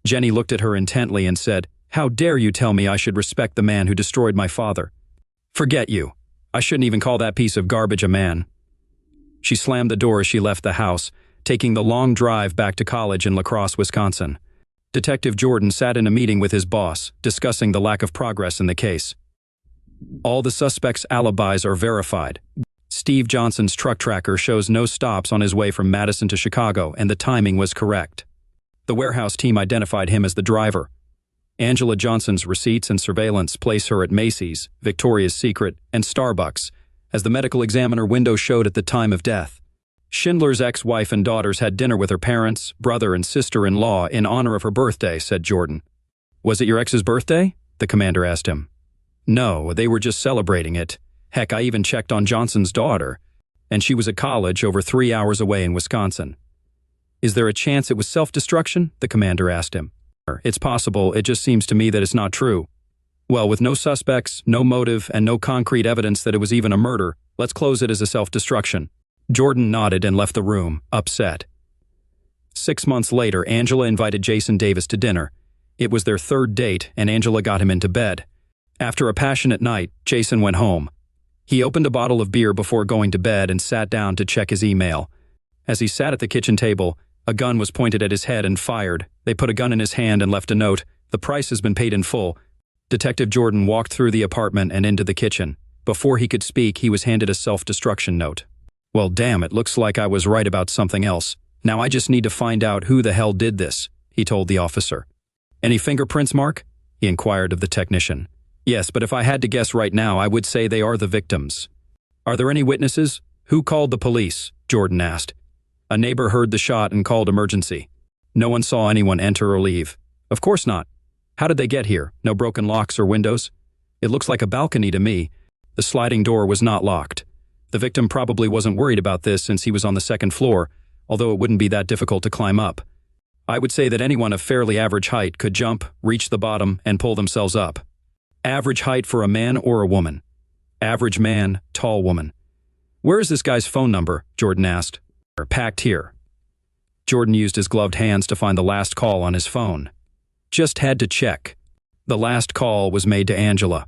Jenny looked at her intently and said, "How dare you tell me I should respect the man who destroyed my father? Forget you. I shouldn't even call that piece of garbage a man." She slammed the door as she left the house, taking the long drive back to college in La Crosse, Wisconsin. Detective Jordan sat in a meeting with his boss, discussing the lack of progress in the case. All the suspects' alibis are verified. Steve Johnson's truck tracker shows no stops on his way from Madison to Chicago, and the timing was correct. The warehouse team identified him as the driver. Angela Johnson's receipts and surveillance place her at Macy's, Victoria's Secret, and Starbucks, as the medical examiner window showed at the time of death. Schindler's ex-wife and daughters had dinner with her parents, brother, and sister-in-law in honor of her birthday, said Jordan. "Was it your ex's birthday?" the commander asked him. "No, they were just celebrating it. Heck, I even checked on Johnson's daughter, and she was at college over 3 hours away in Wisconsin." "Is there a chance it was self-destruction?" the commander asked him. "It's possible, it just seems to me that it's not true." "Well, with no suspects, no motive, and no concrete evidence that it was even a murder, let's close it as a self-destruction." Jordan nodded and left the room, upset. 6 months later, Angela invited Jason Davis to dinner. It was their third date, and Angela got him into bed. After a passionate night, Jason went home. He opened a bottle of beer before going to bed and sat down to check his email. As he sat at the kitchen table, a gun was pointed at his head and fired. They put a gun in his hand and left a note. "The price has been paid in full." Detective Jordan walked through the apartment and into the kitchen. Before he could speak, he was handed a self-destruction note. "Well, damn, it looks like I was right about something else. Now I just need to find out who the hell did this," he told the officer. "Any fingerprints, Mark?" he inquired of the technician. "Yes, but if I had to guess right now, I would say they are the victims." "Are there any witnesses? Who called the police?" Jordan asked. "A neighbor heard the shot and called emergency. No one saw anyone enter or leave." "Of course not. How did they get here? No broken locks or windows?" "It looks like a balcony to me. The sliding door was not locked. The victim probably wasn't worried about this since he was on the second floor, although it wouldn't be that difficult to climb up. I would say that anyone of fairly average height could jump, reach the bottom, and pull themselves up." "Average height for a man or a woman?" "Average man, tall woman." "Where is this guy's phone number?" Jordan asked. "Packed here." Jordan used his gloved hands to find the last call on his phone. "Just had to check. The last call was made to Angela.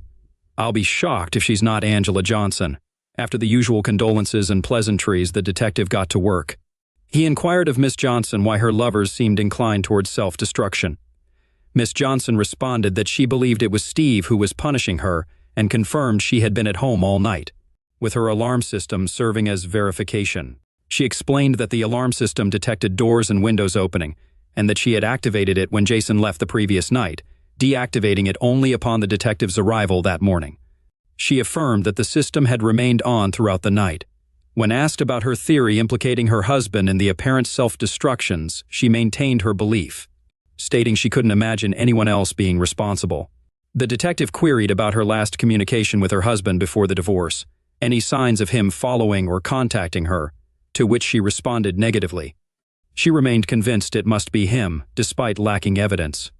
I'll be shocked if she's not Angela Johnson." After the usual condolences and pleasantries, the detective got to work. He inquired of Miss Johnson why her lovers seemed inclined towards self-destruction. Miss Johnson responded that she believed it was Steve who was punishing her and confirmed she had been at home all night, with her alarm system serving as verification. She explained that the alarm system detected doors and windows opening, and that she had activated it when Jason left the previous night, deactivating it only upon the detective's arrival that morning. She affirmed that the system had remained on throughout the night. When asked about her theory implicating her husband in the apparent self-destructions, she maintained her belief, stating she couldn't imagine anyone else being responsible. The detective queried about her last communication with her husband before the divorce, any signs of him following or contacting her, to which she responded negatively. She remained convinced it must be him, despite lacking evidence.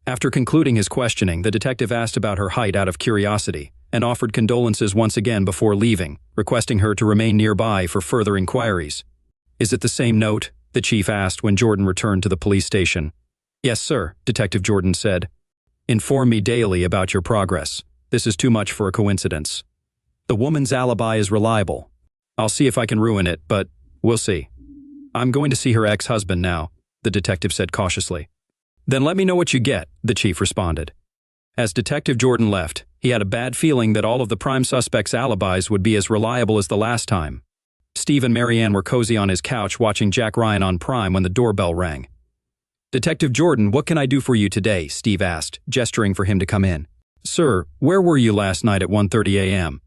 After concluding his questioning, the detective asked about her height out of curiosity and offered condolences once again before leaving, requesting her to remain nearby for further inquiries. "Is it the same note?" the chief asked when Jordan returned to the police station. "Yes, sir," Detective Jordan said. "Inform me daily about your progress. This is too much for a coincidence. The woman's alibi is reliable. I'll see if I can ruin it, but we'll see. I'm going to see her ex-husband now," the detective said cautiously. "Then let me know what you get," the chief responded. As Detective Jordan left, he had a bad feeling that all of the prime suspects' alibis would be as reliable as the last time. Steve and Marianne were cozy on his couch watching Jack Ryan on Prime when the doorbell rang. "Detective Jordan, what can I do for you today?" Steve asked, gesturing for him to come in. "Sir, where were you last night at 1:30 a.m.?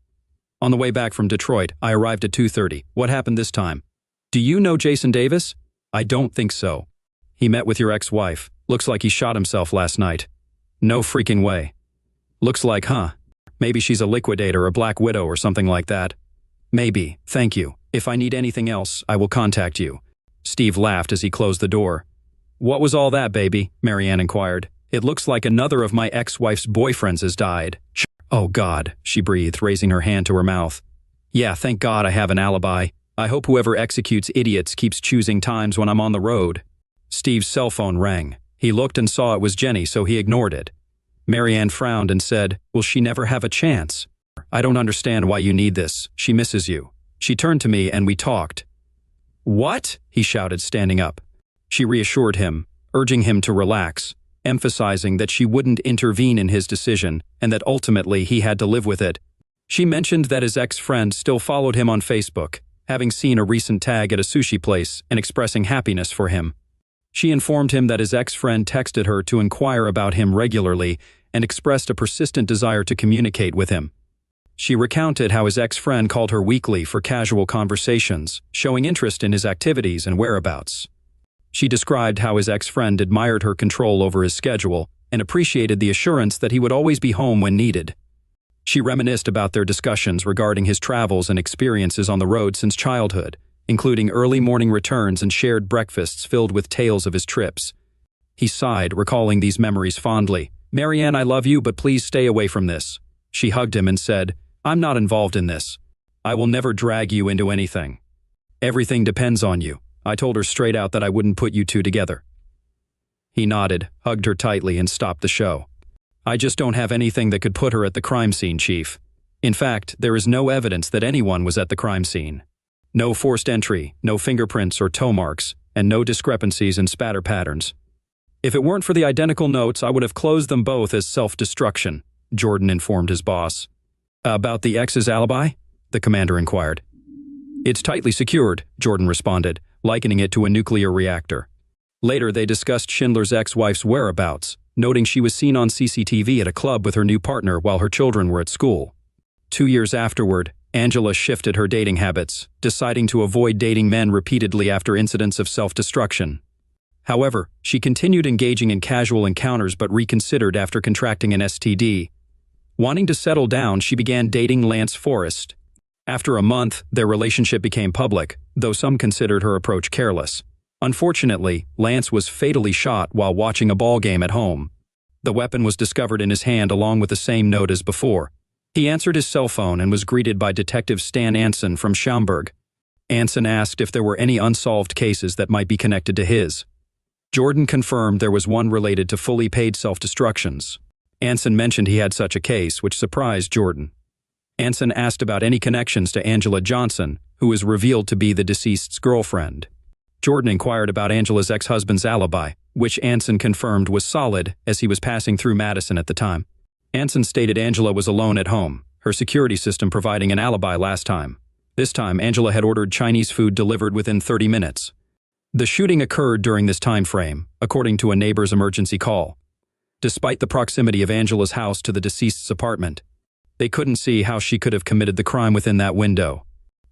"On the way back from Detroit. I arrived at 2:30. What happened this time?" "Do you know Jason Davis?" "I don't think so. He met with your ex-wife. Looks like he shot himself last night." "No freaking way." "Looks like, huh? Maybe she's a liquidator or a black widow or something like that." "Maybe, thank you. If I need anything else, I will contact you." Steve laughed as he closed the door. "What was all that, baby?" Marianne inquired. "It looks like another of my ex-wife's boyfriends has died." "Oh God," she breathed, raising her hand to her mouth. "Yeah, thank God I have an alibi. I hope whoever executes idiots keeps choosing times when I'm on the road." Steve's cell phone rang. He looked and saw it was Jenny, so he ignored it. Marianne frowned and said, "Will she never have a chance? I don't understand why you need this. She misses you." She turned to me and we talked. "What?" he shouted, standing up. She reassured him, urging him to relax, emphasizing that she wouldn't intervene in his decision and that ultimately he had to live with it. She mentioned that his ex-friend still followed him on Facebook, having seen a recent tag at a sushi place and expressing happiness for him. She informed him that his ex-friend texted her to inquire about him regularly and expressed a persistent desire to communicate with him. She recounted how his ex-friend called her weekly for casual conversations, showing interest in his activities and whereabouts. She described how his ex-friend admired her control over his schedule and appreciated the assurance that he would always be home when needed. She reminisced about their discussions regarding his travels and experiences on the road since childhood, including early morning returns and shared breakfasts filled with tales of his trips. He sighed, recalling these memories fondly. "Marianne, I love you, but please stay away from this." She hugged him and said, "I'm not involved in this. I will never drag you into anything." Everything depends on you. I told her straight out that I wouldn't put you two together. He nodded, hugged her tightly, and stopped the show. I just don't have anything that could put her at the crime scene, Chief. In fact, there is no evidence that anyone was at the crime scene. No forced entry, no fingerprints or toe marks, and no discrepancies in spatter patterns. If it weren't for the identical notes, I would have closed them both as self-destruction, Jordan informed his boss. About the ex's alibi? The commander inquired. It's tightly secured, Jordan responded, likening it to a nuclear reactor. Later, they discussed Schindler's ex-wife's whereabouts, noting she was seen on CCTV at a club with her new partner while her children were at school. 2 years afterward, Angela shifted her dating habits, deciding to avoid dating men repeatedly after incidents of self-destruction. However, she continued engaging in casual encounters but reconsidered after contracting an STD. Wanting to settle down, she began dating Lance Forrest. After a month, their relationship became public, though some considered her approach careless. Unfortunately, Lance was fatally shot while watching a ball game at home. The weapon was discovered in his hand along with the same note as before. He answered his cell phone and was greeted by Detective Stan Anson from Schaumburg. Anson asked if there were any unsolved cases that might be connected to his. Jordan confirmed there was one related to fully paid self-destructions. Anson mentioned he had such a case, which surprised Jordan. Anson asked about any connections to Angela Johnson, who was revealed to be the deceased's girlfriend. Jordan inquired about Angela's ex-husband's alibi, which Anson confirmed was solid as he was passing through Madison at the time. Anson stated Angela was alone at home, her security system providing an alibi last time. This time, Angela had ordered Chinese food delivered within 30 minutes. The shooting occurred during this time frame, according to a neighbor's emergency call. Despite the proximity of Angela's house to the deceased's apartment, they couldn't see how she could have committed the crime within that window.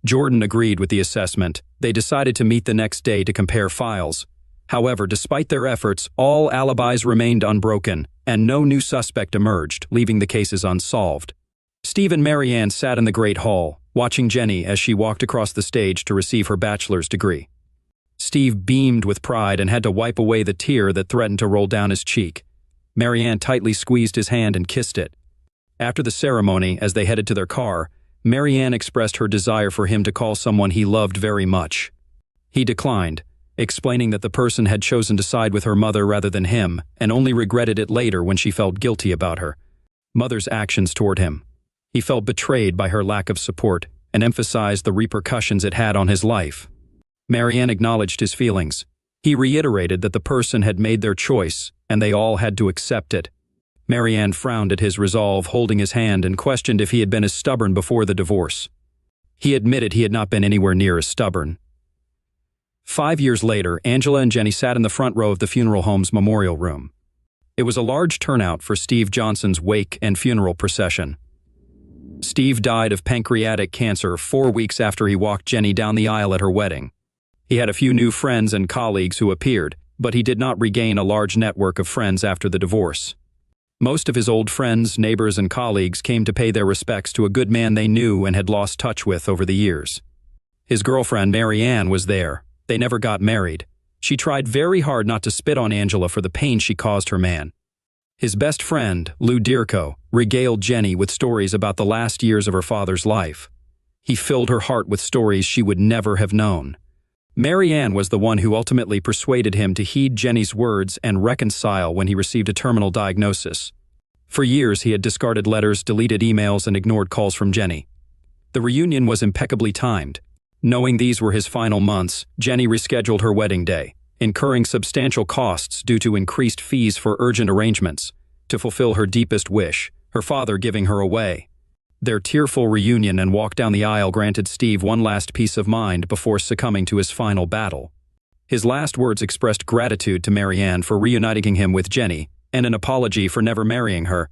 Jordan agreed with the assessment. They decided to meet the next day to compare files. However, despite their efforts, all alibis remained unbroken, and no new suspect emerged, leaving the cases unsolved. Steve and Marianne sat in the Great Hall, watching Jenny as she walked across the stage to receive her bachelor's degree. Steve beamed with pride and had to wipe away the tear that threatened to roll down his cheek. Marianne tightly squeezed his hand and kissed it. After the ceremony, as they headed to their car, Marianne expressed her desire for him to call someone he loved very much. He declined, explaining that the person had chosen to side with her mother rather than him, and only regretted it later when she felt guilty about her mother's actions toward him. He felt betrayed by her lack of support and emphasized the repercussions it had on his life. Marianne acknowledged his feelings. He reiterated that the person had made their choice, and they all had to accept it. Marianne frowned at his resolve, holding his hand, and questioned if he had been as stubborn before the divorce. He admitted he had not been anywhere near as stubborn. 5 years later, Angela and Jenny sat in the front row of the funeral home's memorial room. It was a large turnout for Steve Johnson's wake and funeral procession. Steve died of pancreatic cancer 4 weeks after he walked Jenny down the aisle at her wedding. He had a few new friends and colleagues who appeared, but he did not regain a large network of friends after the divorce. Most of his old friends, neighbors, and colleagues came to pay their respects to a good man they knew and had lost touch with over the years. His girlfriend, Marianne, was there. They never got married. She tried very hard not to spit on Angela for the pain she caused her man. His best friend, Lou Dierko, regaled Jenny with stories about the last years of her father's life. He filled her heart with stories she would never have known. Marianne was the one who ultimately persuaded him to heed Jenny's words and reconcile when he received a terminal diagnosis. For years, he had discarded letters, deleted emails, and ignored calls from Jenny. The reunion was impeccably timed. Knowing these were his final months, Jenny rescheduled her wedding day, incurring substantial costs due to increased fees for urgent arrangements, to fulfill her deepest wish, her father giving her away. Their tearful reunion and walk down the aisle granted Steve one last peace of mind before succumbing to his final battle. His last words expressed gratitude to Marianne for reuniting him with Jenny, and an apology for never marrying her.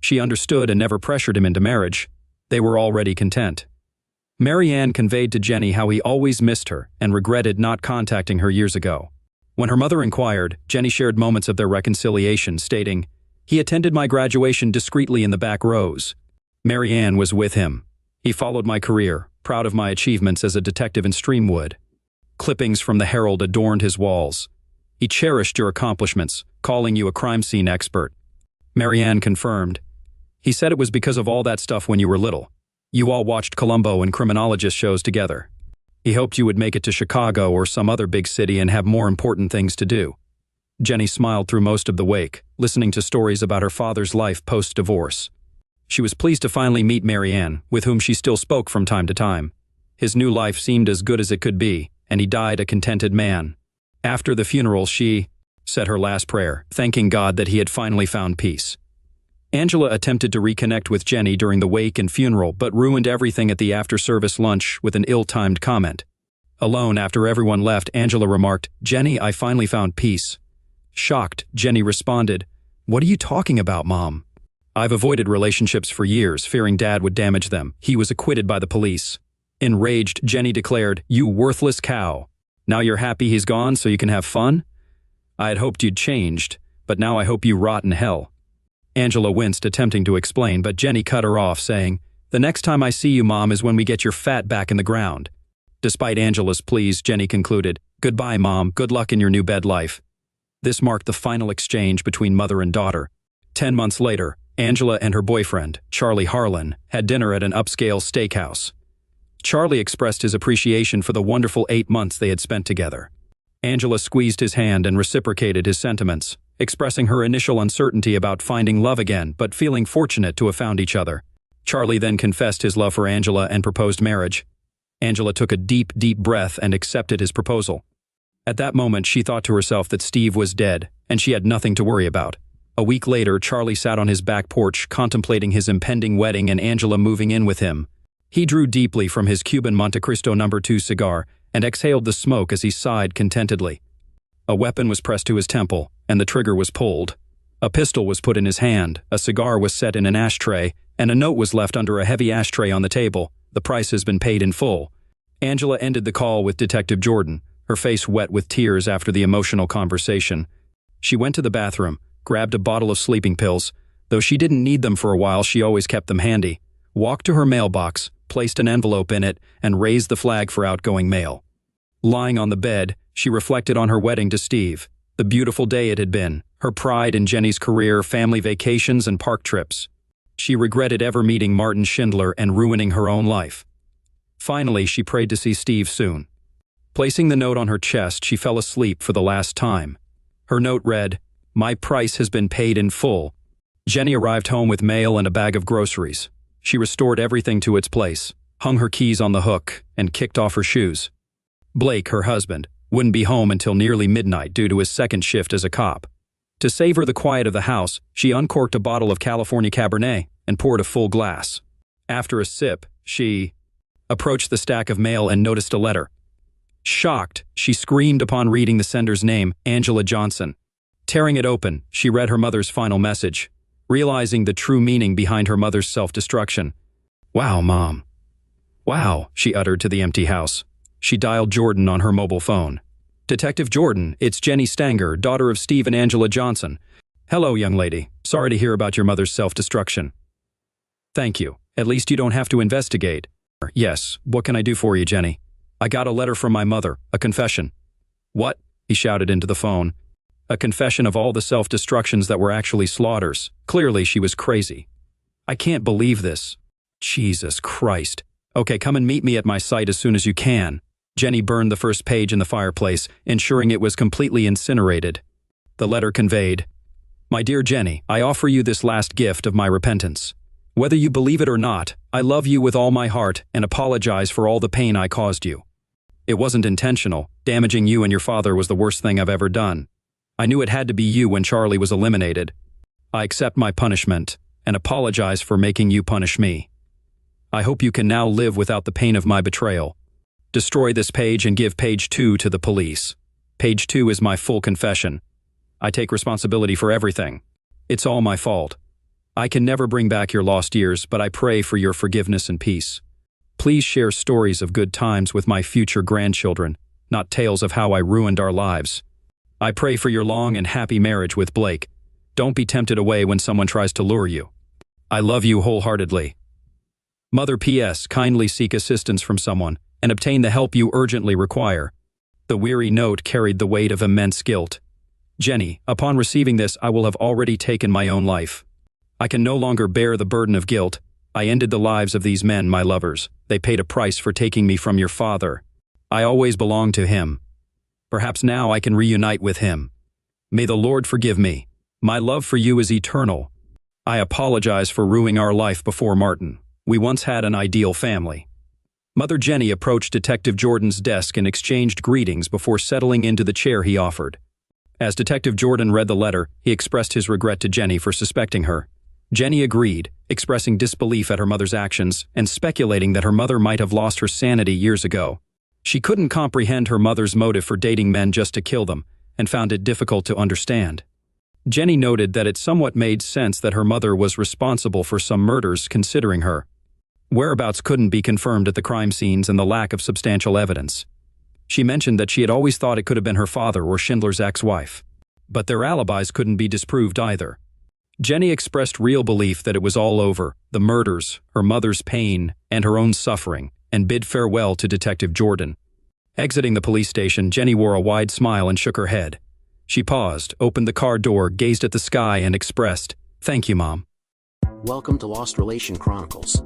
She understood and never pressured him into marriage. They were already content. Marianne conveyed to Jenny how he always missed her and regretted not contacting her years ago. When her mother inquired, Jenny shared moments of their reconciliation, stating, "He attended my graduation discreetly in the back rows. Marianne was with him. He followed my career, proud of my achievements as a detective in Streamwood. Clippings from the Herald adorned his walls. He cherished your accomplishments, calling you a crime scene expert." Marianne confirmed. "He said it was because of all that stuff when you were little. You all watched Columbo and criminologist shows together." He hoped you would make it to Chicago or some other big city and have more important things to do. Jenny smiled through most of the wake, listening to stories about her father's life post-divorce. She was pleased to finally meet Marianne, with whom she still spoke from time to time. His new life seemed as good as it could be, and he died a contented man. After the funeral, she said her last prayer, thanking God that he had finally found peace. Angela attempted to reconnect with Jenny during the wake and funeral, but ruined everything at the after-service lunch with an ill-timed comment. Alone after everyone left, Angela remarked, "Jenny, I finally found peace." Shocked, Jenny responded, "What are you talking about, Mom? I've avoided relationships for years, fearing Dad would damage them. He was acquitted by the police." Enraged, Jenny declared, "You worthless cow. Now you're happy he's gone so you can have fun? I had hoped you'd changed, but now I hope you rot in hell." Angela winced, attempting to explain, but Jenny cut her off, saying, "The next time I see you, Mom, is when we get your fat back in the ground." Despite Angela's pleas, Jenny concluded, "Goodbye, Mom. Good luck in your new bed life." This marked the final exchange between mother and daughter. 10 months later, Angela and her boyfriend, Charlie Harlan, had dinner at an upscale steakhouse. Charlie expressed his appreciation for the wonderful 8 months they had spent together. Angela squeezed his hand and reciprocated his sentiments, expressing her initial uncertainty about finding love again, but feeling fortunate to have found each other. Charlie then confessed his love for Angela and proposed marriage. Angela took a deep, deep breath and accepted his proposal. At that moment, she thought to herself that Steve was dead, and she had nothing to worry about. A week later, Charlie sat on his back porch, contemplating his impending wedding and Angela moving in with him. He drew deeply from his Cuban Monte Cristo No. 2 cigar and exhaled the smoke as he sighed contentedly. A weapon was pressed to his temple, and the trigger was pulled. A pistol was put in his hand, a cigar was set in an ashtray, and a note was left under a heavy ashtray on the table. "The price has been paid in full." Angela ended the call with Detective Jordan, her face wet with tears after the emotional conversation. She went to the bathroom, grabbed a bottle of sleeping pills. Though she didn't need them for a while, she always kept them handy. Walked to her mailbox, placed an envelope in it, and raised the flag for outgoing mail. Lying on the bed, she reflected on her wedding to Steve. The beautiful day it had been, her pride in Jenny's career, family vacations, and park trips. She regretted ever meeting Martin Schindler and ruining her own life. Finally, she prayed to see Steve soon. Placing the note on her chest, she fell asleep for the last time. Her note read, "My price has been paid in full." Jenny arrived home with mail and a bag of groceries. She restored everything to its place, hung her keys on the hook, and kicked off her shoes. Blake, her husband, wouldn't be home until nearly midnight due to his second shift as a cop. To savor the quiet of the house, she uncorked a bottle of California Cabernet and poured a full glass. After a sip, she approached the stack of mail and noticed a letter. Shocked, she screamed upon reading the sender's name, Angela Johnson. Tearing it open, she read her mother's final message, realizing the true meaning behind her mother's self-destruction. "Wow, Mom. Wow," she uttered to the empty house. She dialed Jordan on her mobile phone. "Detective Jordan, it's Jenny Stanger, daughter of Steve and Angela Johnson." "Hello, young lady. Sorry to hear about your mother's self-destruction." "Thank you. At least you don't have to investigate." "Yes, what can I do for you, Jenny?" "I got a letter from my mother, a confession." "What?" he shouted into the phone. "A confession of all the self-destructions that were actually slaughters. Clearly she was crazy." "I can't believe this." "Jesus Christ. Okay, come and meet me at my site as soon as you can." Jenny burned the first page in the fireplace, ensuring it was completely incinerated. The letter conveyed, "My dear Jenny, I offer you this last gift of my repentance. Whether you believe it or not, I love you with all my heart and apologize for all the pain I caused you. It wasn't intentional. Damaging you and your father was the worst thing I've ever done. I knew it had to be you when Charlie was eliminated. I accept my punishment and apologize for making you punish me. I hope you can now live without the pain of my betrayal. Destroy this page and give page 2 to the police. Page 2 is my full confession. I take responsibility for everything. It's all my fault. I can never bring back your lost years, but I pray for your forgiveness and peace. Please share stories of good times with my future grandchildren, not tales of how I ruined our lives. I pray for your long and happy marriage with Blake. Don't be tempted away when someone tries to lure you. I love you wholeheartedly. Mother P.S. Kindly seek assistance from someone and obtain the help you urgently require." The weary note carried the weight of immense guilt. "Jenny, upon receiving this, I will have already taken my own life. I can no longer bear the burden of guilt. I ended the lives of these men, my lovers. They paid a price for taking me from your father. I always belonged to him. Perhaps now I can reunite with him. May the Lord forgive me. My love for you is eternal. I apologize for ruining our life before Martin. We once had an ideal family." Mother Jenny approached Detective Jordan's desk and exchanged greetings before settling into the chair he offered. As Detective Jordan read the letter, he expressed his regret to Jenny for suspecting her. Jenny agreed, expressing disbelief at her mother's actions and speculating that her mother might have lost her sanity years ago. She couldn't comprehend her mother's motive for dating men just to kill them, and found it difficult to understand. Jenny noted that it somewhat made sense that her mother was responsible for some murders, considering her whereabouts couldn't be confirmed at the crime scenes and the lack of substantial evidence. She mentioned that she had always thought it could have been her father or Schindler's ex-wife. But their alibis couldn't be disproved either. Jenny expressed real belief that it was all over, the murders, her mother's pain, and her own suffering, and bid farewell to Detective Jordan. Exiting the police station, Jenny wore a wide smile and shook her head. She paused, opened the car door, gazed at the sky, and expressed, "Thank you, Mom." Welcome to Lost Relation Chronicles.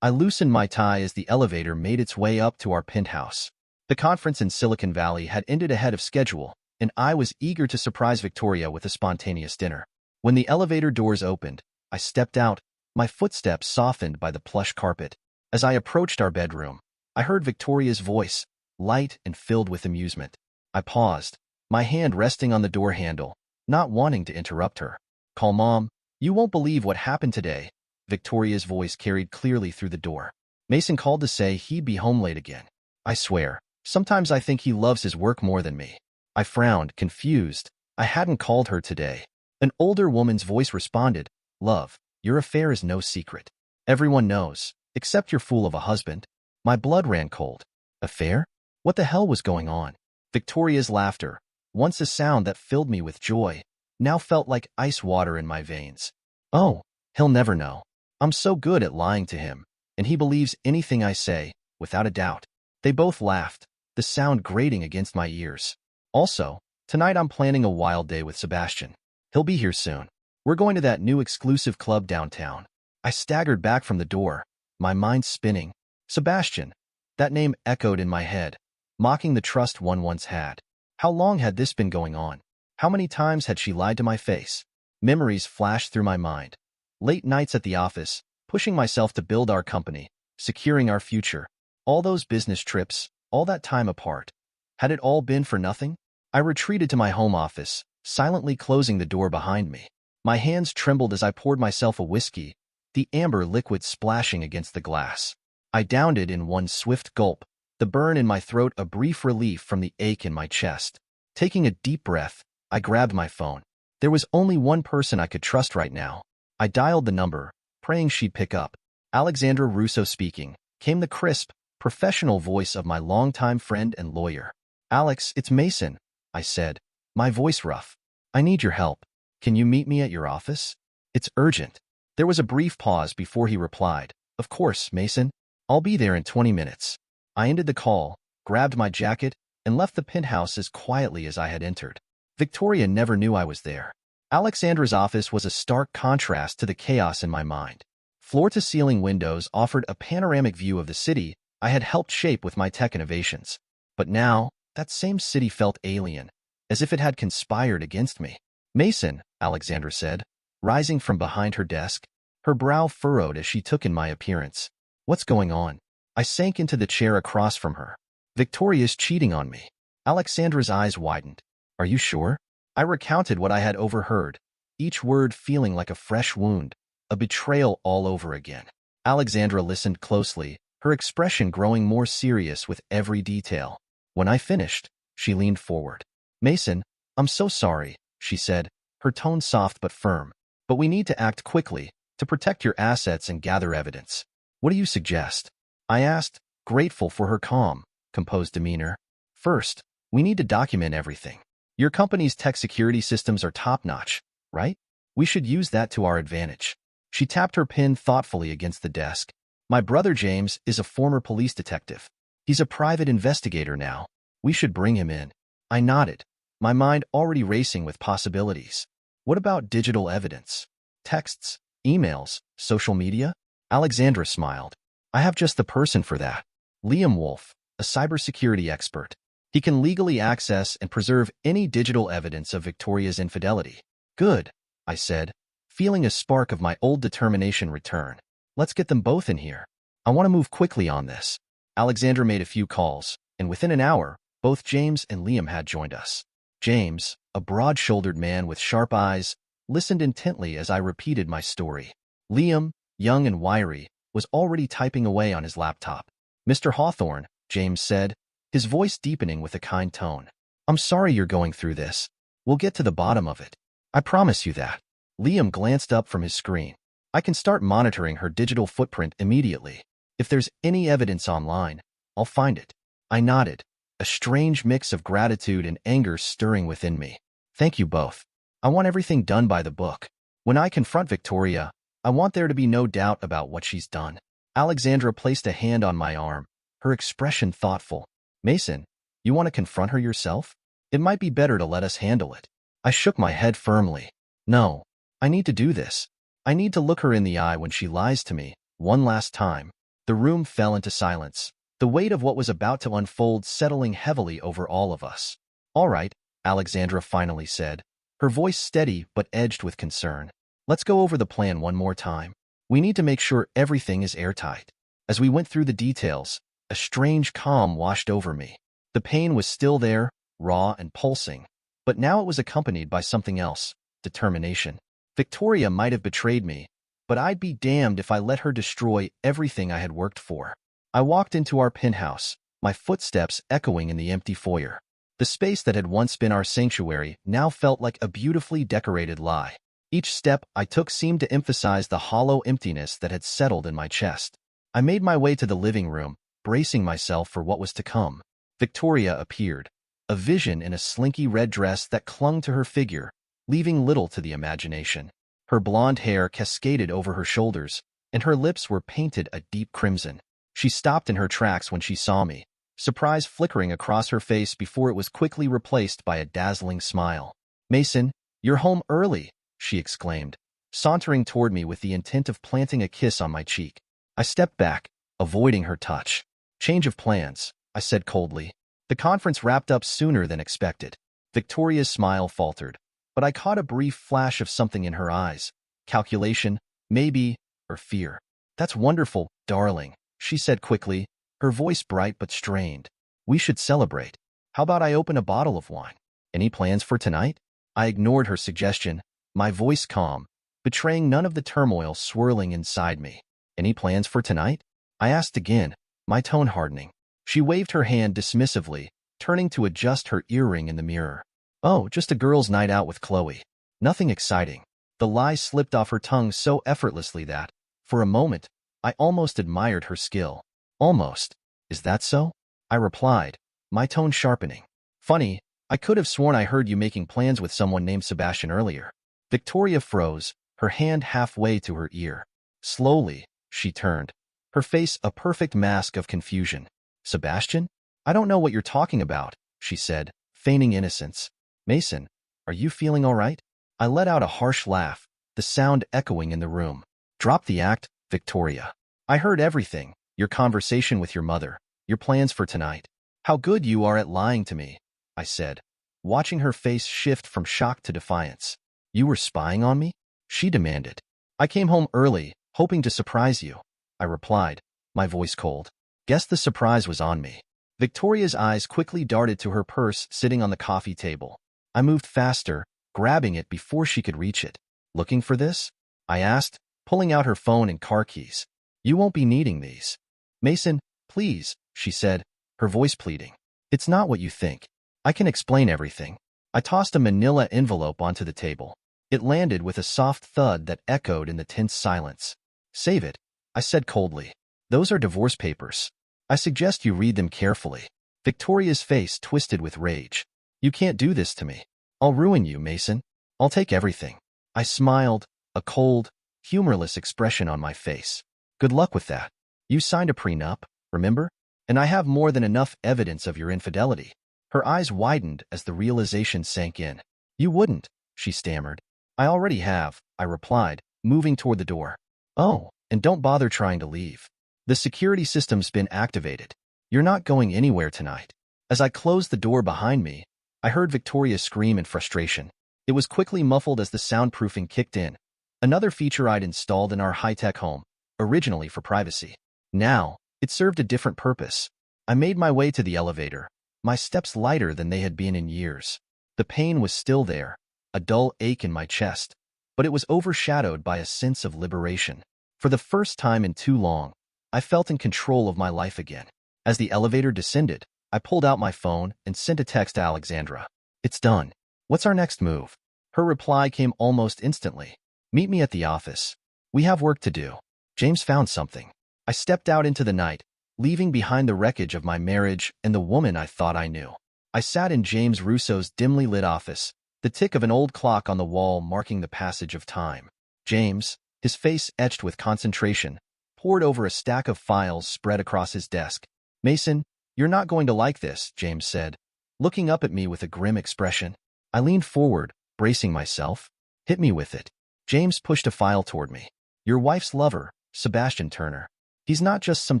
I loosened my tie as the elevator made its way up to our penthouse. The conference in Silicon Valley had ended ahead of schedule, and I was eager to surprise Victoria with a spontaneous dinner. When the elevator doors opened, I stepped out, my footsteps softened by the plush carpet. As I approached our bedroom, I heard Victoria's voice, light and filled with amusement. I paused, my hand resting on the door handle, not wanting to interrupt her. "Call Mom. You won't believe what happened today." Victoria's voice carried clearly through the door. "Mason called to say he'd be home late again. I swear, sometimes I think he loves his work more than me." I frowned, confused. I hadn't called her today. An older woman's voice responded, "Love, your affair is no secret. Everyone knows, except your fool of a husband." My blood ran cold. Affair? What the hell was going on? Victoria's laughter, once a sound that filled me with joy, now felt like ice water in my veins. "Oh, he'll never know. I'm so good at lying to him, and he believes anything I say, without a doubt." They both laughed, the sound grating against my ears. "Also, tonight I'm planning a wild day with Sebastian. He'll be here soon. We're going to that new exclusive club downtown." I staggered back from the door, my mind spinning. Sebastian. That name echoed in my head, mocking the trust one once had. How long had this been going on? How many times had she lied to my face? Memories flashed through my mind. Late nights at the office, pushing myself to build our company, securing our future. All those business trips, all that time apart. Had it all been for nothing? I retreated to my home office, silently closing the door behind me. My hands trembled as I poured myself a whiskey, the amber liquid splashing against the glass. I downed it in one swift gulp, the burn in my throat a brief relief from the ache in my chest. Taking a deep breath, I grabbed my phone. There was only one person I could trust right now. I dialed the number, praying she'd pick up. "Alexandra Russo speaking," came the crisp, professional voice of my longtime friend and lawyer. "Alex, it's Mason," I said, my voice rough. "I need your help. Can you meet me at your office? It's urgent." There was a brief pause before he replied, "Of course, Mason. I'll be there in 20 minutes. I ended the call, grabbed my jacket, and left the penthouse as quietly as I had entered. Victoria never knew I was there. Alexandra's office was a stark contrast to the chaos in my mind. Floor-to-ceiling windows offered a panoramic view of the city I had helped shape with my tech innovations. But now, that same city felt alien, as if it had conspired against me. "Mason," Alexandra said, rising from behind her desk, her brow furrowed as she took in my appearance. "What's going on?" I sank into the chair across from her. "Victoria's cheating on me." Alexandra's eyes widened. "Are you sure?" I recounted what I had overheard, each word feeling like a fresh wound, a betrayal all over again. Alexandra listened closely, her expression growing more serious with every detail. When I finished, she leaned forward. "Mason, I'm so sorry," she said, her tone soft but firm. "But we need to act quickly, to protect your assets and gather evidence." "What do you suggest?" I asked, grateful for her calm, composed demeanor. "First, we need to document everything. Your company's tech security systems are top-notch, right? We should use that to our advantage." She tapped her pen thoughtfully against the desk. "My brother James is a former police detective. He's a private investigator now. We should bring him in." I nodded, my mind already racing with possibilities. "What about digital evidence? Texts, emails, social media?" Alexandra smiled. "I have just the person for that. Liam Wolf, a cybersecurity expert. He can legally access and preserve any digital evidence of Victoria's infidelity. Good, I said, feeling a spark of my old determination return. Let's get them both in here. I want to move quickly on this. Alexandra made a few calls, and within an hour, both James and Liam had joined us. James, a broad-shouldered man with sharp eyes, listened intently as I repeated my story. Liam, young and wiry, was already typing away on his laptop. Mr. Hawthorne, James said, his voice deepening with a kind tone. I'm sorry you're going through this. We'll get to the bottom of it. I promise you that. Liam glanced up from his screen. I can start monitoring her digital footprint immediately. If there's any evidence online, I'll find it. I nodded, a strange mix of gratitude and anger stirring within me. Thank you both. I want everything done by the book. When I confront Victoria, I want there to be no doubt about what she's done. Alexandra placed a hand on my arm, her expression thoughtful. Mason, you want to confront her yourself? It might be better to let us handle it. I shook my head firmly. No, I need to do this. I need to look her in the eye when she lies to me, one last time. The room fell into silence, the weight of what was about to unfold settling heavily over all of us. All right, Alexandra finally said, her voice steady but edged with concern. Let's go over the plan one more time. We need to make sure everything is airtight. As we went through the details, a strange calm washed over me. The pain was still there, raw and pulsing, but now it was accompanied by something else, determination. Victoria might have betrayed me, but I'd be damned if I let her destroy everything I had worked for. I walked into our penthouse, my footsteps echoing in the empty foyer. The space that had once been our sanctuary now felt like a beautifully decorated lie. Each step I took seemed to emphasize the hollow emptiness that had settled in my chest. I made my way to the living room, bracing myself for what was to come. Victoria appeared, a vision in a slinky red dress that clung to her figure, leaving little to the imagination. Her blonde hair cascaded over her shoulders, and her lips were painted a deep crimson. She stopped in her tracks when she saw me, surprise flickering across her face before it was quickly replaced by a dazzling smile. "Mason, you're home early," she exclaimed, sauntering toward me with the intent of planting a kiss on my cheek. I stepped back, avoiding her touch. "Change of plans," I said coldly. The conference wrapped up sooner than expected. Victoria's smile faltered, but I caught a brief flash of something in her eyes. Calculation, maybe, or fear. "That's wonderful, darling," she said quickly, her voice bright but strained. "We should celebrate. How about I open a bottle of wine? Any plans for tonight?" I ignored her suggestion, my voice calm, betraying none of the turmoil swirling inside me. "Any plans for tonight?" I asked again, my tone hardening. She waved her hand dismissively, turning to adjust her earring in the mirror. "Oh, just a girls' night out with Chloe. Nothing exciting." The lie slipped off her tongue so effortlessly that, for a moment, I almost admired her skill. "Almost. Is that so?" I replied, my tone sharpening. "Funny, I could have sworn I heard you making plans with someone named Sebastian earlier." Victoria froze, her hand halfway to her ear. Slowly, she turned, her face a perfect mask of confusion. "Sebastian? I don't know what you're talking about," she said, feigning innocence. "Mason, are you feeling all right?" I let out a harsh laugh, the sound echoing in the room. "Drop the act, Victoria. I heard everything, your conversation with your mother, your plans for tonight. How good you are at lying to me," I said, watching her face shift from shock to defiance. "You were spying on me?" she demanded. "I came home early, hoping to surprise you," I replied, my voice cold. Guess the surprise was on me. Victoria's eyes quickly darted to her purse sitting on the coffee table. I moved faster, grabbing it before she could reach it. "Looking for this?" I asked, pulling out her phone and car keys. "You won't be needing these." "Mason, please," she said, her voice pleading. "It's not what you think. I can explain everything." I tossed a manila envelope onto the table. It landed with a soft thud that echoed in the tense silence. "Save it," I said coldly. "Those are divorce papers. I suggest you read them carefully." Victoria's face twisted with rage. "You can't do this to me. I'll ruin you, Mason. I'll take everything." I smiled, a cold, humorless expression on my face. "Good luck with that. You signed a prenup, remember? And I have more than enough evidence of your infidelity." Her eyes widened as the realization sank in. "You wouldn't," she stammered. "I already have," I replied, moving toward the door. "Oh, and don't bother trying to leave. The security system's been activated." You're not going anywhere tonight. As I closed the door behind me, I heard Victoria scream in frustration. It was quickly muffled as the soundproofing kicked in, another feature I'd installed in our high-tech home, originally for privacy. Now, it served a different purpose. I made my way to the elevator, my steps lighter than they had been in years. The pain was still there, a dull ache in my chest, but it was overshadowed by a sense of liberation. For the first time in too long, I felt in control of my life again. As the elevator descended, I pulled out my phone and sent a text to Alexandra. It's done. What's our next move? Her reply came almost instantly. Meet me at the office. We have work to do. James found something. I stepped out into the night, leaving behind the wreckage of my marriage and the woman I thought I knew. I sat in James Russo's dimly lit office, the tick of an old clock on the wall marking the passage of time. James, his face etched with concentration, pored over a stack of files spread across his desk. Mason, you're not going to like this, James said, looking up at me with a grim expression. I leaned forward, bracing myself. Hit me with it. James pushed a file toward me. Your wife's lover, Sebastian Turner. He's not just some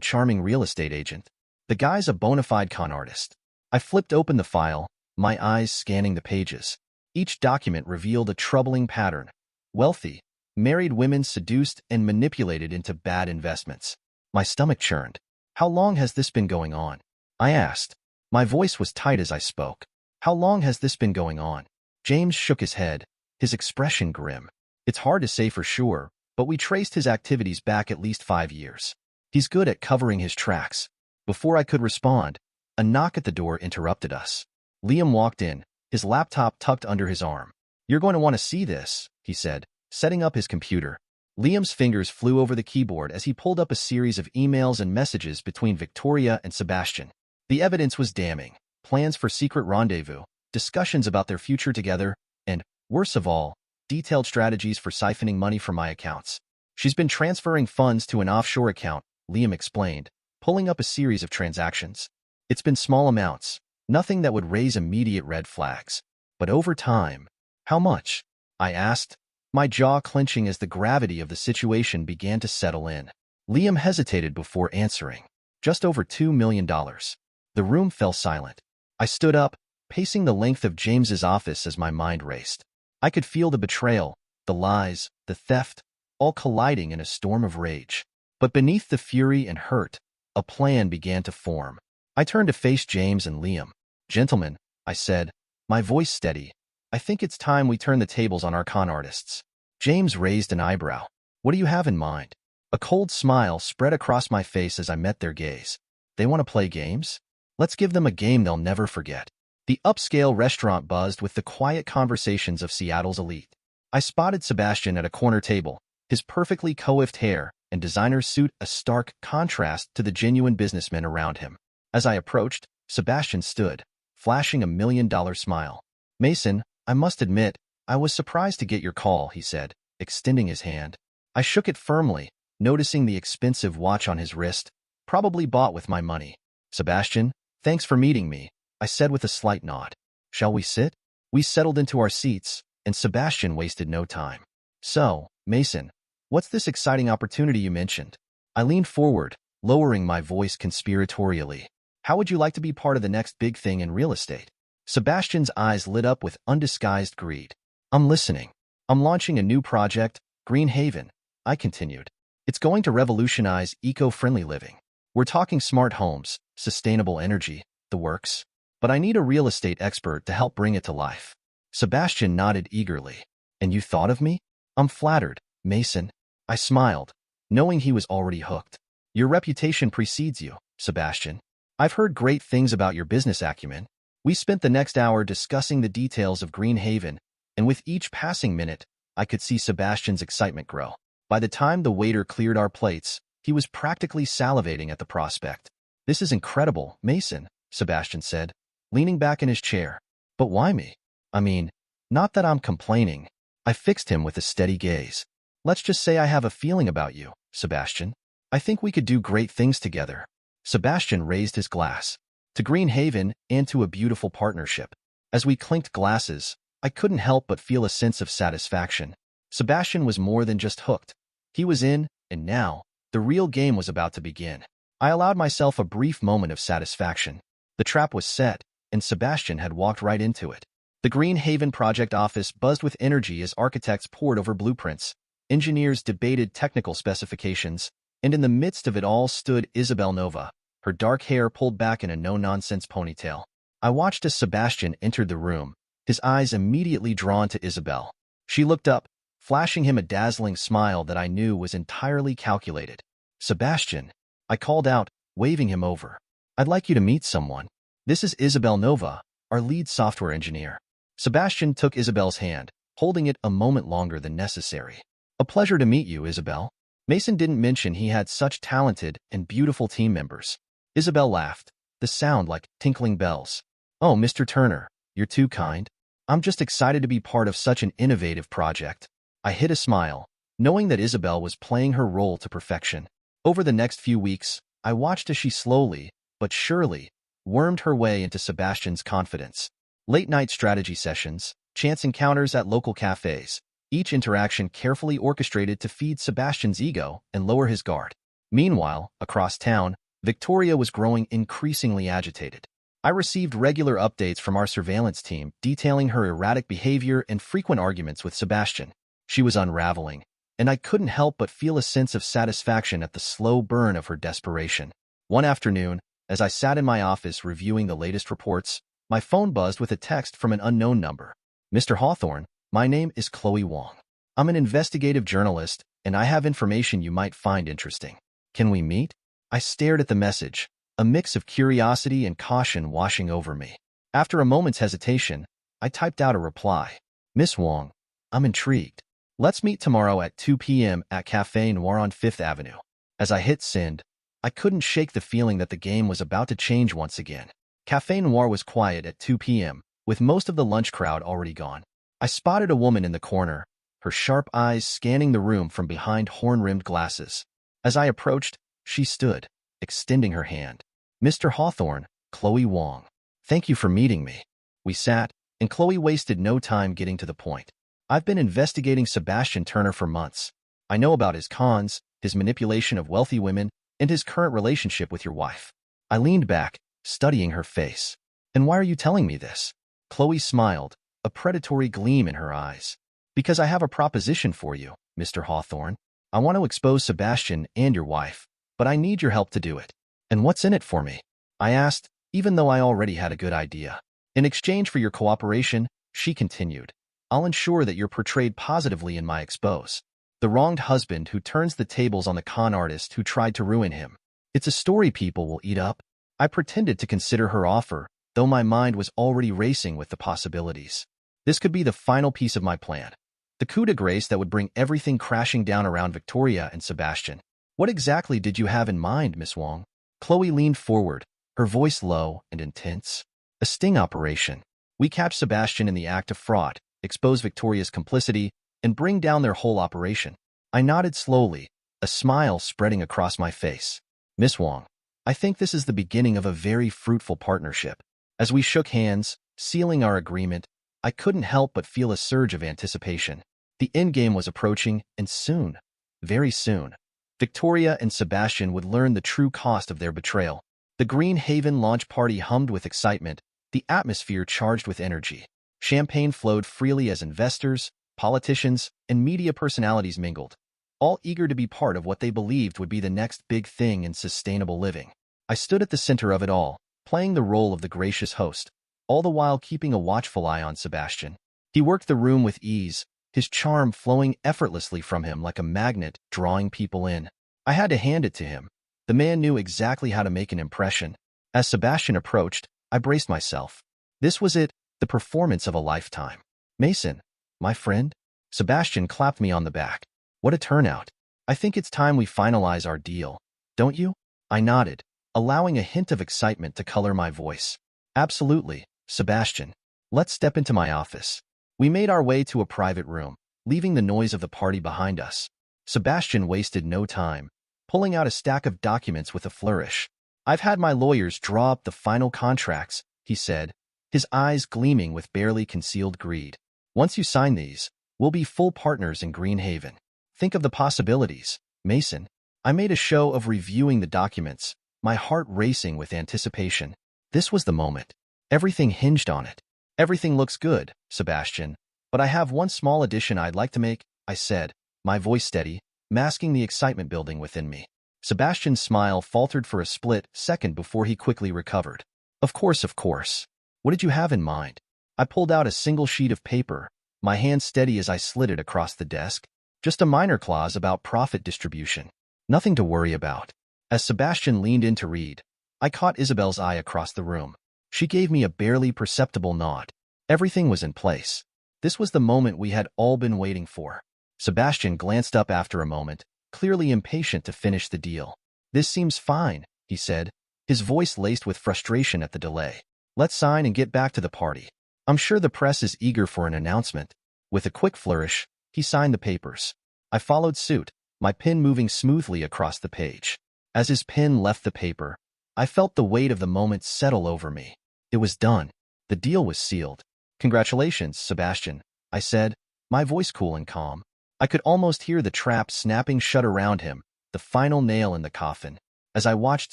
charming real estate agent. The guy's a bona fide con artist. I flipped open the file, my eyes scanning the pages. Each document revealed a troubling pattern. Wealthy, married women seduced and manipulated into bad investments. My stomach churned. How long has this been going on? I asked. My voice was tight as I spoke. How long has this been going on? James shook his head, his expression grim. It's hard to say for sure, but we traced his activities back at least 5 years. He's good at covering his tracks. Before I could respond, a knock at the door interrupted us. Liam walked in, his laptop tucked under his arm. You're going to want to see this, he said, setting up his computer. Liam's fingers flew over the keyboard as he pulled up a series of emails and messages between Victoria and Sebastian. The evidence was damning. Plans for secret rendezvous, discussions about their future together, and, worst of all, detailed strategies for siphoning money from my accounts. She's been transferring funds to an offshore account, Liam explained, pulling up a series of transactions. It's been small amounts, nothing that would raise immediate red flags. But over time, how much? I asked, my jaw clenching as the gravity of the situation began to settle in. Liam hesitated before answering. Just over $2 million. The room fell silent. I stood up, pacing the length of James's office as my mind raced. I could feel the betrayal, the lies, the theft, all colliding in a storm of rage. But beneath the fury and hurt, a plan began to form. I turned to face James and Liam. Gentlemen, I said, my voice steady, I think it's time we turn the tables on our con artists. James raised an eyebrow. What do you have in mind? A cold smile spread across my face as I met their gaze. They want to play games? Let's give them a game they'll never forget. The upscale restaurant buzzed with the quiet conversations of Seattle's elite. I spotted Sebastian at a corner table, his perfectly coiffed hair and designer suit a stark contrast to the genuine businessmen around him. As I approached, Sebastian stood, flashing $1 million smile. Mason, I must admit, I was surprised to get your call, he said, extending his hand. I shook it firmly, noticing the expensive watch on his wrist, probably bought with my money. Sebastian, thanks for meeting me, I said with a slight nod. Shall we sit? We settled into our seats, and Sebastian wasted no time. So, Mason, what's this exciting opportunity you mentioned? I leaned forward, lowering my voice conspiratorially. How would you like to be part of the next big thing in real estate? Sebastian's eyes lit up with undisguised greed. I'm listening. I'm launching a new project, Green Haven, I continued. It's going to revolutionize eco-friendly living. We're talking smart homes, sustainable energy, the works. But I need a real estate expert to help bring it to life. Sebastian nodded eagerly. And you thought of me? I'm flattered, Mason. I smiled, knowing he was already hooked. Your reputation precedes you, Sebastian. I've heard great things about your business acumen. We spent the next hour discussing the details of Green Haven, and with each passing minute, I could see Sebastian's excitement grow. By the time the waiter cleared our plates, he was practically salivating at the prospect. This is incredible, Mason, Sebastian said, leaning back in his chair. But why me? I mean, not that I'm complaining. I fixed him with a steady gaze. Let's just say I have a feeling about you, Sebastian. I think we could do great things together. Sebastian raised his glass. To Green Haven and to a beautiful partnership. As we clinked glasses, I couldn't help but feel a sense of satisfaction. Sebastian was more than just hooked. He was in, and now, the real game was about to begin. I allowed myself a brief moment of satisfaction. The trap was set, and Sebastian had walked right into it. The Green Haven project office buzzed with energy as architects pored over blueprints, engineers debated technical specifications, and in the midst of it all stood Isabel Nova, her dark hair pulled back in a no-nonsense ponytail. I watched as Sebastian entered the room, his eyes immediately drawn to Isabel. She looked up, flashing him a dazzling smile that I knew was entirely calculated. "Sebastian," I called out, waving him over. "I'd like you to meet someone. This is Isabel Nova, our lead software engineer." Sebastian took Isabel's hand, holding it a moment longer than necessary. "A pleasure to meet you, Isabel." Mason didn't mention he had such talented and beautiful team members. Isabel laughed, the sound like tinkling bells. "Oh, Mr. Turner, you're too kind. I'm just excited to be part of such an innovative project." I hid a smile, knowing that Isabel was playing her role to perfection. Over the next few weeks, I watched as she slowly, but surely, wormed her way into Sebastian's confidence. Late-night strategy sessions, chance encounters at local cafes, each interaction carefully orchestrated to feed Sebastian's ego and lower his guard. Meanwhile, across town, Victoria was growing increasingly agitated. I received regular updates from our surveillance team detailing her erratic behavior and frequent arguments with Sebastian. She was unraveling, and I couldn't help but feel a sense of satisfaction at the slow burn of her desperation. One afternoon, as I sat in my office reviewing the latest reports, my phone buzzed with a text from an unknown number. "Mr. Hawthorne, my name is Chloe Wong. I'm an investigative journalist, and I have information you might find interesting. Can we meet?" I stared at the message, a mix of curiosity and caution washing over me. After a moment's hesitation, I typed out a reply. "Miss Wong, I'm intrigued. Let's meet tomorrow at 2 p.m. at Café Noir on 5th Avenue. As I hit send, I couldn't shake the feeling that the game was about to change once again. Café Noir was quiet at 2 p.m., with most of the lunch crowd already gone. I spotted a woman in the corner, her sharp eyes scanning the room from behind horn-rimmed glasses. As I approached, she stood, extending her hand. "Mr. Hawthorne, Chloe Wong. Thank you for meeting me." We sat, and Chloe wasted no time getting to the point. "I've been investigating Sebastian Turner for months. I know about his cons, his manipulation of wealthy women, and his current relationship with your wife." I leaned back, studying her face. "And why are you telling me this?" Chloe smiled, a predatory gleam in her eyes. "Because I have a proposition for you, Mr. Hawthorne. I want to expose Sebastian and your wife, but I need your help to do it." "And what's in it for me?" I asked, even though I already had a good idea. "In exchange for your cooperation," she continued, "I'll ensure that you're portrayed positively in my expose. The wronged husband who turns the tables on the con artist who tried to ruin him. It's a story people will eat up." I pretended to consider her offer, though my mind was already racing with the possibilities. This could be the final piece of my plan. The coup de grace that would bring everything crashing down around Victoria and Sebastian. "What exactly did you have in mind, Miss Wong?" Chloe leaned forward, her voice low and intense. "A sting operation. We catch Sebastian in the act of fraud, expose Victoria's complicity, and bring down their whole operation." I nodded slowly, a smile spreading across my face. "Miss Wong, I think this is the beginning of a very fruitful partnership." As we shook hands, sealing our agreement, I couldn't help but feel a surge of anticipation. The endgame was approaching, and soon, very soon, Victoria and Sebastian would learn the true cost of their betrayal. The Green Haven launch party hummed with excitement, the atmosphere charged with energy. Champagne flowed freely as investors, politicians, and media personalities mingled, all eager to be part of what they believed would be the next big thing in sustainable living. I stood at the center of it all, playing the role of the gracious host, all the while keeping a watchful eye on Sebastian. He worked the room with ease, his charm flowing effortlessly from him like a magnet drawing people in. I had to hand it to him. The man knew exactly how to make an impression. As Sebastian approached, I braced myself. This was it, the performance of a lifetime. "Mason, my friend?" Sebastian clapped me on the back. "What a turnout. I think it's time we finalize our deal, don't you?" I nodded, allowing a hint of excitement to color my voice. "Absolutely, Sebastian. Let's step into my office." We made our way to a private room, leaving the noise of the party behind us. Sebastian wasted no time, pulling out a stack of documents with a flourish. "I've had my lawyers draw up the final contracts," he said, his eyes gleaming with barely concealed greed. "Once you sign these, we'll be full partners in Green Haven. Think of the possibilities, Mason." I made a show of reviewing the documents, my heart racing with anticipation. This was the moment. Everything hinged on it. Everything looks good, Sebastian, but I have one small addition I'd like to make, I said, my voice steady, masking the excitement building within me. Sebastian's smile faltered for a split second before he quickly recovered. Of course, of course. What did you have in mind? I pulled out a single sheet of paper, my hand steady as I slid it across the desk. Just a minor clause about profit distribution. Nothing to worry about. As Sebastian leaned in to read, I caught Isabel's eye across the room. She gave me a barely perceptible nod. Everything was in place. This was the moment we had all been waiting for. Sebastian glanced up after a moment, clearly impatient to finish the deal. This seems fine, he said, his voice laced with frustration at the delay. Let's sign and get back to the party. I'm sure the press is eager for an announcement. With a quick flourish, he signed the papers. I followed suit, my pen moving smoothly across the page. As his pen left the paper, I felt the weight of the moment settle over me. It was done. The deal was sealed. Congratulations, Sebastian, I said, my voice cool and calm. I could almost hear the trap snapping shut around him, the final nail in the coffin. As I watched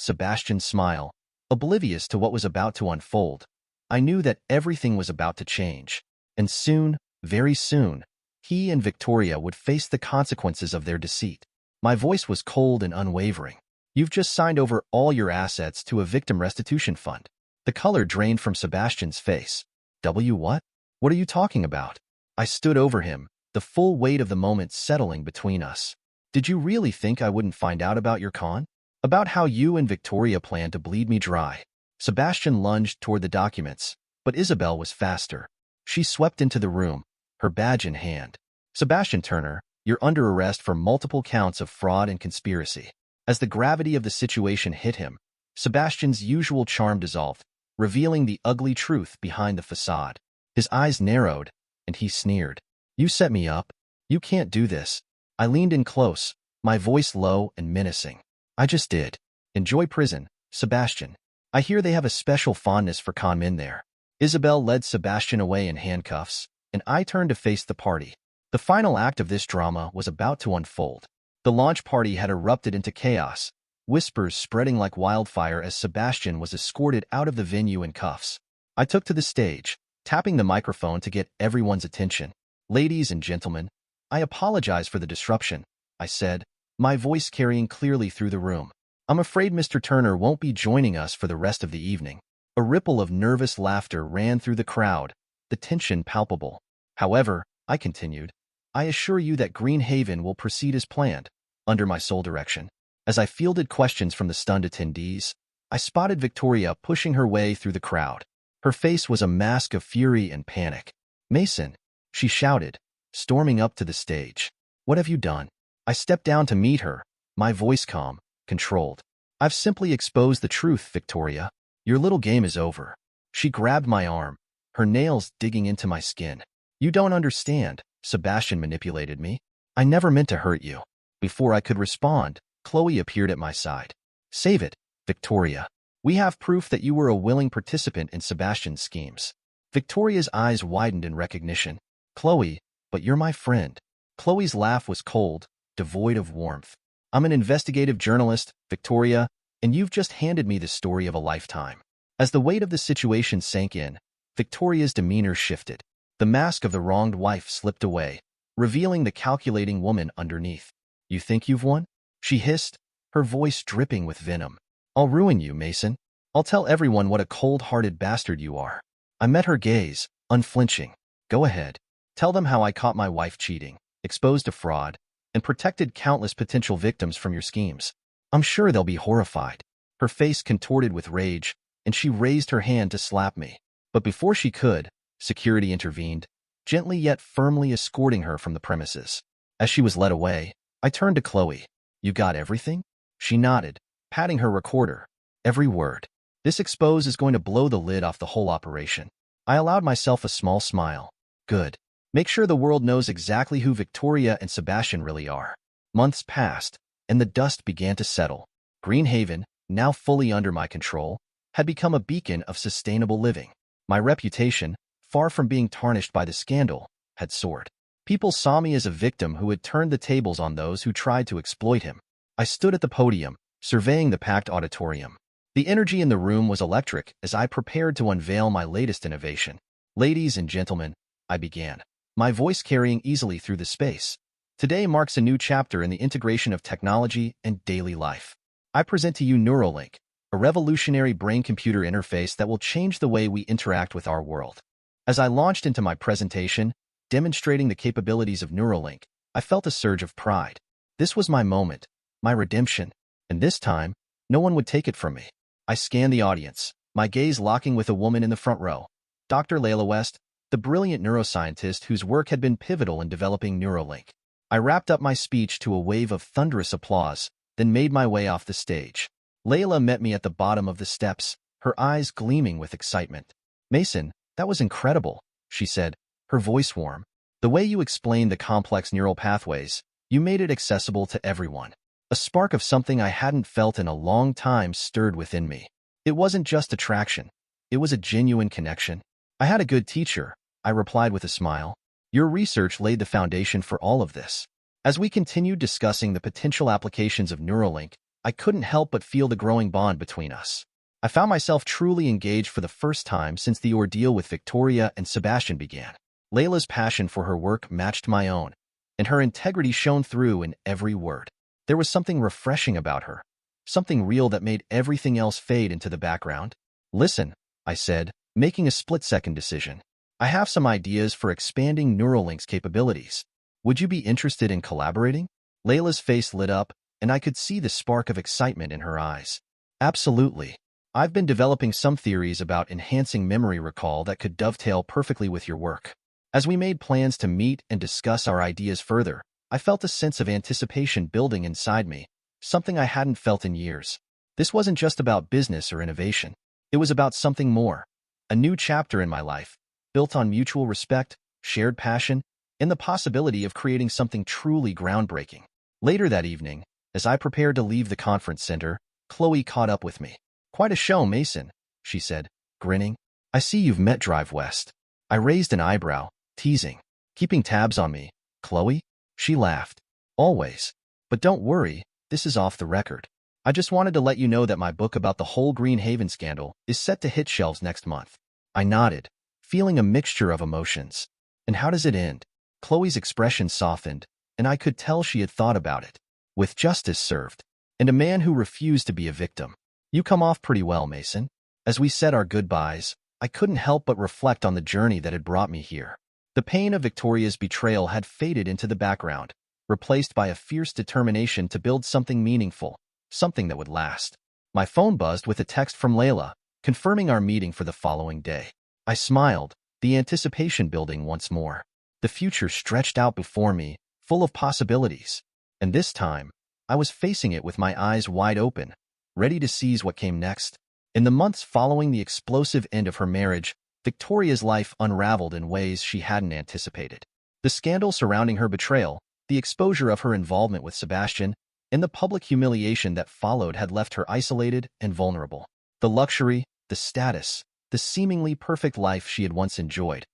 Sebastian smile, oblivious to what was about to unfold, I knew that everything was about to change. And soon, very soon, he and Victoria would face the consequences of their deceit. My voice was cold and unwavering. You've just signed over all your assets to a victim restitution fund. The color drained from Sebastian's face. What? What are you talking about? I stood over him, the full weight of the moment settling between us. Did you really think I wouldn't find out about your con? About how you and Victoria planned to bleed me dry? Sebastian lunged toward the documents, but Isabel was faster. She swept into the room, her badge in hand. Sebastian Turner, you're under arrest for multiple counts of fraud and conspiracy. As the gravity of the situation hit him, Sebastian's usual charm dissolved, revealing the ugly truth behind the facade. His eyes narrowed, and he sneered. You set me up. You can't do this. I leaned in close, my voice low and menacing. I just did. Enjoy prison, Sebastian. I hear they have a special fondness for con men there. Isabel led Sebastian away in handcuffs, and I turned to face the party. The final act of this drama was about to unfold. The launch party had erupted into chaos, whispers spreading like wildfire as Sebastian was escorted out of the venue in cuffs. I took to the stage, tapping the microphone to get everyone's attention. Ladies and gentlemen, I apologize for the disruption, I said, my voice carrying clearly through the room. I'm afraid Mr. Turner won't be joining us for the rest of the evening. A ripple of nervous laughter ran through the crowd, the tension palpable. However, I continued, I assure you that Green Haven will proceed as planned, under my sole direction. As I fielded questions from the stunned attendees, I spotted Victoria pushing her way through the crowd. Her face was a mask of fury and panic. Mason, she shouted, storming up to the stage. What have you done? I stepped down to meet her, my voice calm, controlled. I've simply exposed the truth, Victoria. Your little game is over. She grabbed my arm, her nails digging into my skin. You don't understand, Sebastian manipulated me. I never meant to hurt you. Before I could respond, Chloe appeared at my side. Save it, Victoria. We have proof that you were a willing participant in Sebastian's schemes. Victoria's eyes widened in recognition. Chloe, but you're my friend. Chloe's laugh was cold, devoid of warmth. I'm an investigative journalist, Victoria, and you've just handed me the story of a lifetime. As the weight of the situation sank in, Victoria's demeanor shifted. The mask of the wronged wife slipped away, revealing the calculating woman underneath. You think you've won? She hissed, her voice dripping with venom. I'll ruin you, Mason. I'll tell everyone what a cold-hearted bastard you are. I met her gaze, unflinching. Go ahead. Tell them how I caught my wife cheating, exposed to fraud, and protected countless potential victims from your schemes. I'm sure they'll be horrified. Her face contorted with rage, and she raised her hand to slap me. But before she could, security intervened, gently yet firmly escorting her from the premises. As she was led away, I turned to Chloe. You got everything? She nodded, patting her recorder. Every word. This expose is going to blow the lid off the whole operation. I allowed myself a small smile. Good. Make sure the world knows exactly who Victoria and Sebastian really are. Months passed, and the dust began to settle. Green Haven, now fully under my control, had become a beacon of sustainable living. My reputation, far from being tarnished by the scandal, had soared. People saw me as a victim who had turned the tables on those who tried to exploit him. I stood at the podium, surveying the packed auditorium. The energy in the room was electric as I prepared to unveil my latest innovation. Ladies and gentlemen, I began, my voice carrying easily through the space. Today marks a new chapter in the integration of technology and daily life. I present to you Neuralink, a revolutionary brain-computer interface that will change the way we interact with our world. As I launched into my presentation, demonstrating the capabilities of Neuralink, I felt a surge of pride. This was my moment, my redemption, and this time, no one would take it from me. I scanned the audience, my gaze locking with a woman in the front row, Dr. Layla West, the brilliant neuroscientist whose work had been pivotal in developing Neuralink. I wrapped up my speech to a wave of thunderous applause, then made my way off the stage. Layla met me at the bottom of the steps, her eyes gleaming with excitement. "Mason, that was incredible," she said, her voice warm. "The way you explained the complex neural pathways, you made it accessible to everyone." A spark of something I hadn't felt in a long time stirred within me. It wasn't just attraction. It was a genuine connection. "I had a good teacher," I replied with a smile. "Your research laid the foundation for all of this." As we continued discussing the potential applications of Neuralink, I couldn't help but feel the growing bond between us. I found myself truly engaged for the first time since the ordeal with Victoria and Sebastian began. Layla's passion for her work matched my own, and her integrity shone through in every word. There was something refreshing about her, something real that made everything else fade into the background. "Listen," I said, making a split-second decision. "I have some ideas for expanding Neuralink's capabilities. Would you be interested in collaborating?" Layla's face lit up, and I could see the spark of excitement in her eyes. "Absolutely. I've been developing some theories about enhancing memory recall that could dovetail perfectly with your work." As we made plans to meet and discuss our ideas further, I felt a sense of anticipation building inside me, something I hadn't felt in years. This wasn't just about business or innovation. It was about something more, a new chapter in my life, built on mutual respect, shared passion, and the possibility of creating something truly groundbreaking. Later that evening, as I prepared to leave the conference center, Chloe caught up with me. "Quite a show, Mason," she said, grinning. "I see you've met Drive West." I raised an eyebrow, teasing. "Keeping tabs on me, Chloe?" She laughed. "Always. But don't worry, this is off the record. I just wanted to let you know that my book about the whole Green Haven scandal is set to hit shelves next month." I nodded, feeling a mixture of emotions. "And how does it end?" Chloe's expression softened, and I could tell she had thought about it. "With justice served, and a man who refused to be a victim." "You come off pretty well, Mason." As we said our goodbyes, I couldn't help but reflect on the journey that had brought me here. The pain of Victoria's betrayal had faded into the background, replaced by a fierce determination to build something meaningful, something that would last. My phone buzzed with a text from Layla, confirming our meeting for the following day. I smiled, the anticipation building once more. The future stretched out before me, full of possibilities. And this time, I was facing it with my eyes wide open, ready to seize what came next. In the months following the explosive end of her marriage, Victoria's life unraveled in ways she hadn't anticipated. The scandal surrounding her betrayal, the exposure of her involvement with Sebastian, and the public humiliation that followed had left her isolated and vulnerable. The luxury, the status, the seemingly perfect life she had once enjoyed,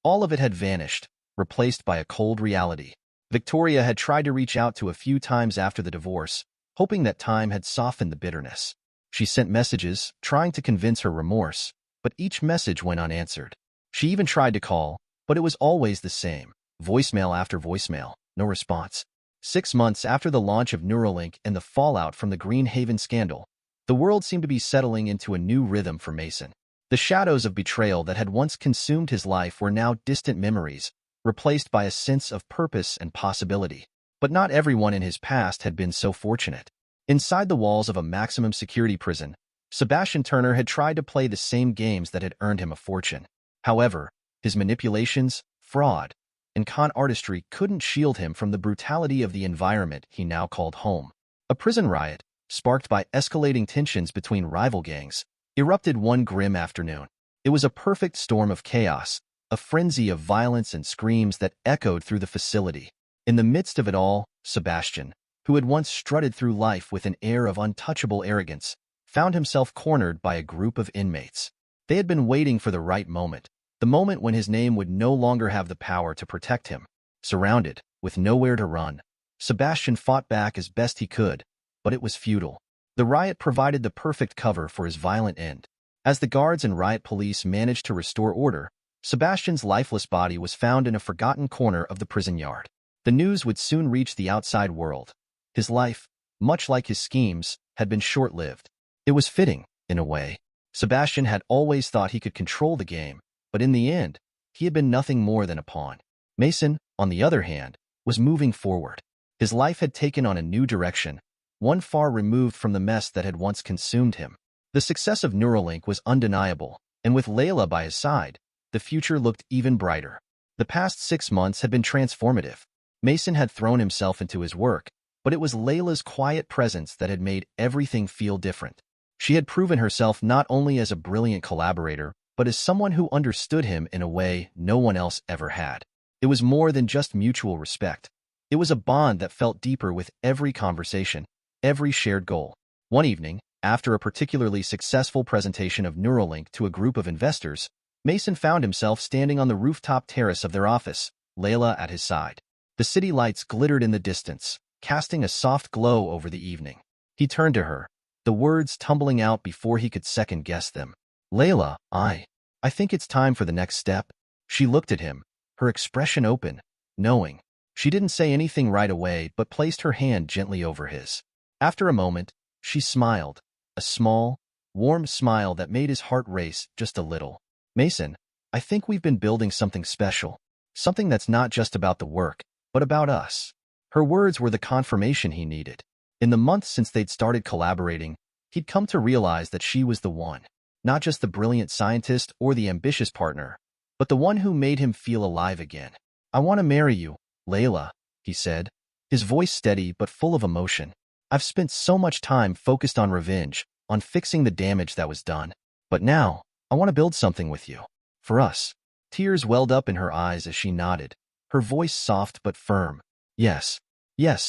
all of it had vanished, replaced by a cold reality. Victoria had tried to reach out to a few times after the divorce, hoping that time had softened the bitterness. She sent messages, trying to convince her remorse, but each message went unanswered. She even tried to call, but it was always the same. Voicemail after voicemail, no response. 6 months after the launch of Neuralink and the fallout from the Green Haven scandal, the world seemed to be settling into a new rhythm for Mason. The shadows of betrayal that had once consumed his life were now distant memories, replaced by a sense of purpose and possibility. But not everyone in his past had been so fortunate. Inside the walls of a maximum security prison, Sebastian Turner had tried to play the same games that had earned him a fortune. However, his manipulations, fraud, and con artistry couldn't shield him from the brutality of the environment he now called home. A prison riot, sparked by escalating tensions between rival gangs, erupted one grim afternoon. It was a perfect storm of chaos, a frenzy of violence and screams that echoed through the facility. In the midst of it all, Sebastian, who had once strutted through life with an air of untouchable arrogance, found himself cornered by a group of inmates. They had been waiting for the right moment, the moment when his name would no longer have the power to protect him. Surrounded, with nowhere to run, Sebastian fought back as best he could, but it was futile. The riot provided the perfect cover for his violent end. As the guards and riot police managed to restore order, Sebastian's lifeless body was found in a forgotten corner of the prison yard. The news would soon reach the outside world. His life, much like his schemes, had been short-lived. It was fitting, in a way. Sebastian had always thought he could control the game, but in the end, he had been nothing more than a pawn. Mason, on the other hand, was moving forward. His life had taken on a new direction, one far removed from the mess that had once consumed him. The success of Neuralink was undeniable, and with Layla by his side, the future looked even brighter. The past 6 months had been transformative. Mason had thrown himself into his work, but it was Layla's quiet presence that had made everything feel different. She had proven herself not only as a brilliant collaborator, but as someone who understood him in a way no one else ever had. It was more than just mutual respect. It was a bond that felt deeper with every conversation, every shared goal. One evening, after a particularly successful presentation of Neuralink to a group of investors, Mason found himself standing on the rooftop terrace of their office, Layla at his side. The city lights glittered in the distance, casting a soft glow over the evening. He turned to her, the words tumbling out before he could second-guess them. "Layla, I think it's time for the next step." She looked at him, her expression open, knowing. She didn't say anything right away but placed her hand gently over his. After a moment, she smiled, a small, warm smile that made his heart race just a little. "Mason, I think we've been building something special, something that's not just about the work, but about us." Her words were the confirmation he needed. In the months since they'd started collaborating, he'd come to realize that she was the one, not just the brilliant scientist or the ambitious partner, but the one who made him feel alive again. "I want to marry you, Layla," he said, his voice steady but full of emotion. "I've spent so much time focused on revenge, on fixing the damage that was done. But now, I want to build something with you. For us." Tears welled up in her eyes as she nodded, her voice soft but firm. Yes,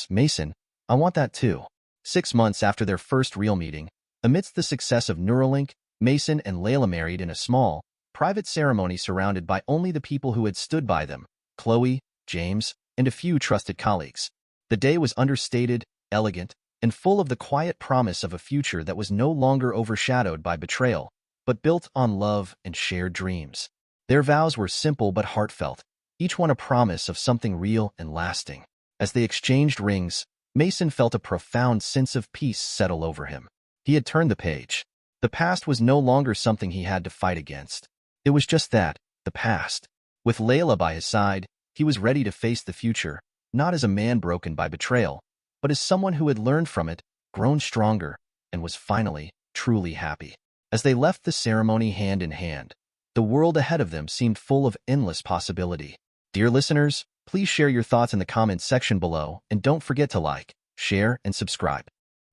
Mason, I want that too." 6 months after their first real meeting, amidst the success of Neuralink, Mason and Layla married in a small, private ceremony surrounded by only the people who had stood by them, Chloe, James, and a few trusted colleagues. The day was understated, elegant, and full of the quiet promise of a future that was no longer overshadowed by betrayal, but built on love and shared dreams. Their vows were simple but heartfelt, each one a promise of something real and lasting. As they exchanged rings, Mason felt a profound sense of peace settle over him. He had turned the page. The past was no longer something he had to fight against. It was just that, the past. With Layla by his side, he was ready to face the future, not as a man broken by betrayal, but as someone who had learned from it, grown stronger, and was finally, truly happy. As they left the ceremony hand in hand, the world ahead of them seemed full of endless possibility. Dear listeners, please share your thoughts in the comments section below, and don't forget to like, share, and subscribe.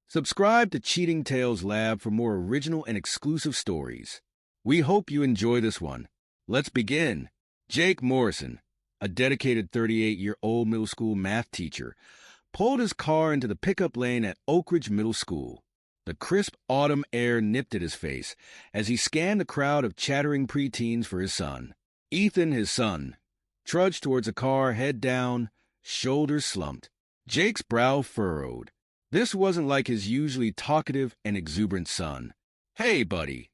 Subscribe to Cheating Tales Lab for more original and exclusive stories. We hope you enjoy this one. Let's begin. Jake Morrison, a dedicated 38-year-old middle school math teacher, pulled his car into the pickup lane at Oak Ridge Middle School. The crisp autumn air nipped at his face as he scanned the crowd of chattering preteens for his son. Ethan, his son, trudged towards the car, head down, shoulders slumped. Jake's brow furrowed. This wasn't like his usually talkative and exuberant son. "Hey, buddy,"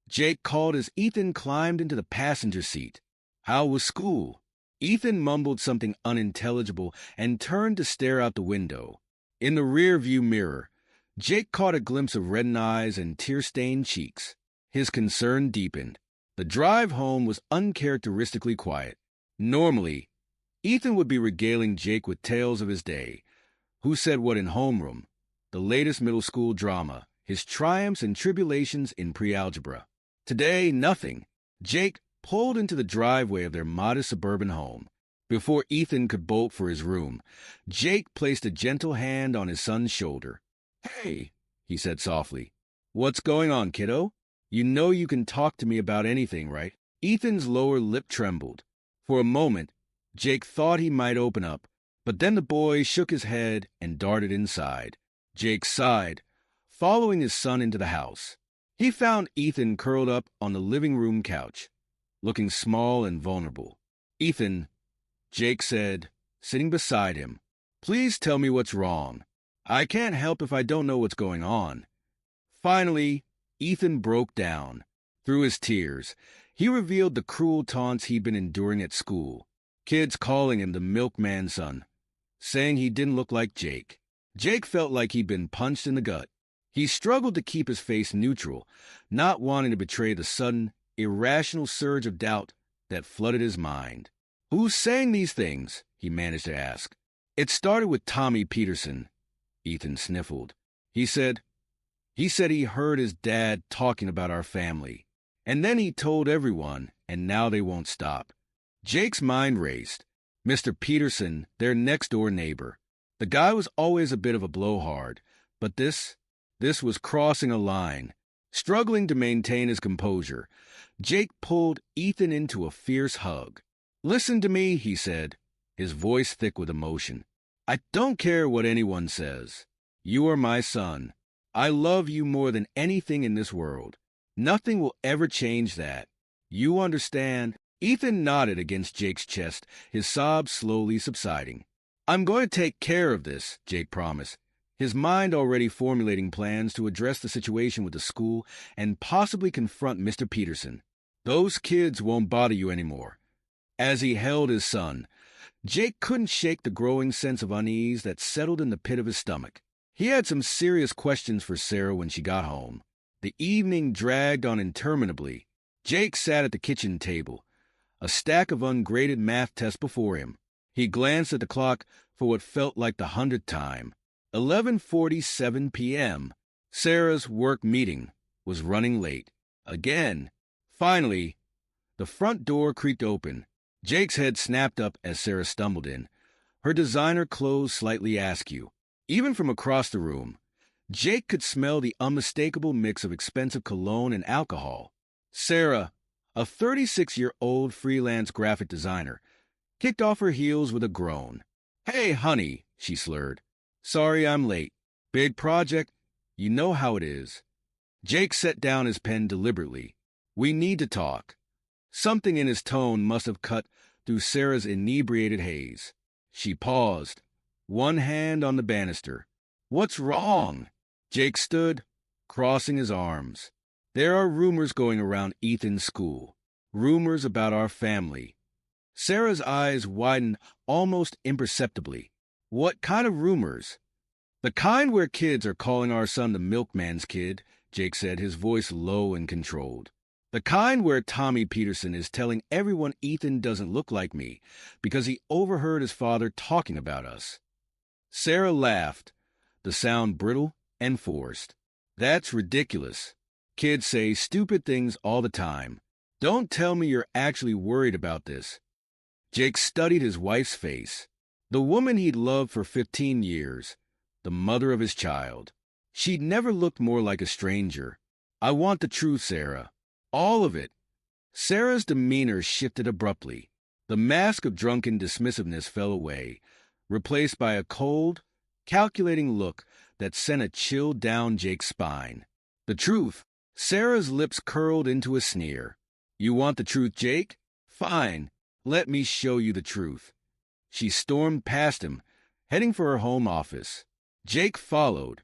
Jake called as Ethan climbed into the passenger seat. "How was school?" Ethan mumbled something unintelligible and turned to stare out the window. In the rear-view mirror, Jake caught a glimpse of reddened eyes and tear-stained cheeks. His concern deepened. The drive home was uncharacteristically quiet. Normally, Ethan would be regaling Jake with tales of his day. Who said what in homeroom, the latest middle school drama, his triumphs and tribulations in pre-algebra. Today, nothing. Jake pulled into the driveway of their modest suburban home. Before Ethan could bolt for his room, Jake placed a gentle hand on his son's shoulder. "Hey," he said softly. "What's going on, kiddo? You know you can talk to me about anything, right?" Ethan's lower lip trembled. For a moment, Jake thought he might open up, but then the boy shook his head and darted inside. Jake sighed, following his son into the house. He found Ethan curled up on the living room couch, looking small and vulnerable. "Ethan," Jake said, sitting beside him, "please tell me what's wrong. I can't help if I don't know what's going on." Finally, Ethan broke down. Through his tears, he revealed the cruel taunts he'd been enduring at school. Kids calling him the milkman's son, saying he didn't look like Jake. Jake felt like he'd been punched in the gut. He struggled to keep his face neutral, not wanting to betray the sudden, irrational surge of doubt that flooded his mind. "Who's saying these things?" he managed to ask. "It started with Tommy Peterson," Ethan sniffled. He said he heard his dad talking about our family. And then he told everyone, and now they won't stop. Jake's mind raced. Mr. Peterson, their next-door neighbor. The guy was always a bit of a blowhard, but this was crossing a line. Struggling to maintain his composure, Jake pulled Ethan into a fierce hug. "Listen to me," he said, his voice thick with emotion. "I don't care what anyone says. You are my son. I love you more than anything in this world. Nothing will ever change that. You understand?" Ethan nodded against Jake's chest, his sobs slowly subsiding. "I'm going to take care of this," Jake promised, his mind already formulating plans to address the situation with the school and possibly confront Mr. Peterson. "Those kids won't bother you anymore." As he held his son, Jake couldn't shake the growing sense of unease that settled in the pit of his stomach. He had some serious questions for Sarah when she got home. The evening dragged on interminably. Jake sat at the kitchen table, a stack of ungraded math tests before him. He glanced at the clock for what felt like the 100th time. 11:47 p.m. Sarah's work meeting was running late. Again. Finally, the front door creaked open. Jake's head snapped up as Sarah stumbled in, her designer clothes slightly askew. Even from across the room, Jake could smell the unmistakable mix of expensive cologne and alcohol. Sarah, a 36-year-old freelance graphic designer, kicked off her heels with a groan. "Hey, honey," she slurred. "Sorry I'm late. Big project? You know how it is." Jake set down his pen deliberately. "We need to talk." Something in his tone must have cut through Sarah's inebriated haze. She paused, one hand on the banister. "What's wrong?" Jake stood, crossing his arms. "There are rumors going around Ethan's school. Rumors about our family." Sarah's eyes widened almost imperceptibly. "What kind of rumors?" "The kind where kids are calling our son the milkman's kid," Jake said, his voice low and controlled. "The kind where Tommy Peterson is telling everyone Ethan doesn't look like me because he overheard his father talking about us." Sarah laughed, the sound brittle and forced. "That's ridiculous. Kids say stupid things all the time. Don't tell me you're actually worried about this." Jake studied his wife's face, the woman he'd loved for 15 years, the mother of his child. She'd never looked more like a stranger. "I want the truth, Sarah. All of it." Sarah's demeanor shifted abruptly. The mask of drunken dismissiveness fell away, replaced by a cold, calculating look that sent a chill down Jake's spine. "The truth." Sarah's lips curled into a sneer. "You want the truth, Jake? Fine. Let me show you the truth." She stormed past him, heading for her home office. Jake followed,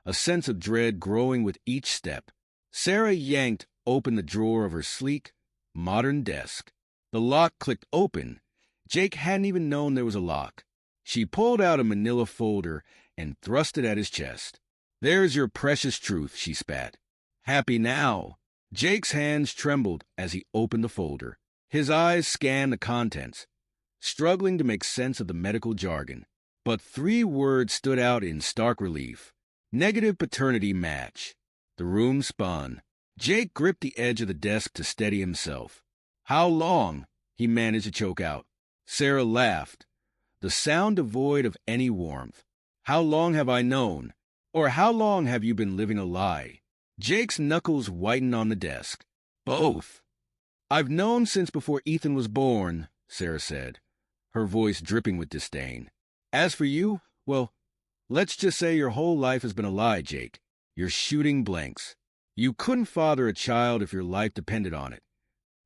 a sense of dread growing with each step. Sarah yanked open the drawer of her sleek, modern desk. The lock clicked open. Jake hadn't even known there was a lock. She pulled out a manila folder and thrust it at his chest. "There's your precious truth," she spat. "Happy now?" Jake's hands trembled as he opened the folder. His eyes scanned the contents, struggling to make sense of the medical jargon. But 3 words stood out in stark relief. Negative paternity match. The room spun. Jake gripped the edge of the desk to steady himself. "How long?" he managed to choke out. Sarah laughed, the sound devoid of any warmth. "How long have I known? Or how long have you been living a lie?" Jake's knuckles whitened on the desk. "Both." "I've known since before Ethan was born," Sarah said, her voice dripping with disdain. "As for you, well, let's just say your whole life has been a lie, Jake. You're shooting blanks. You couldn't father a child if your life depended on it."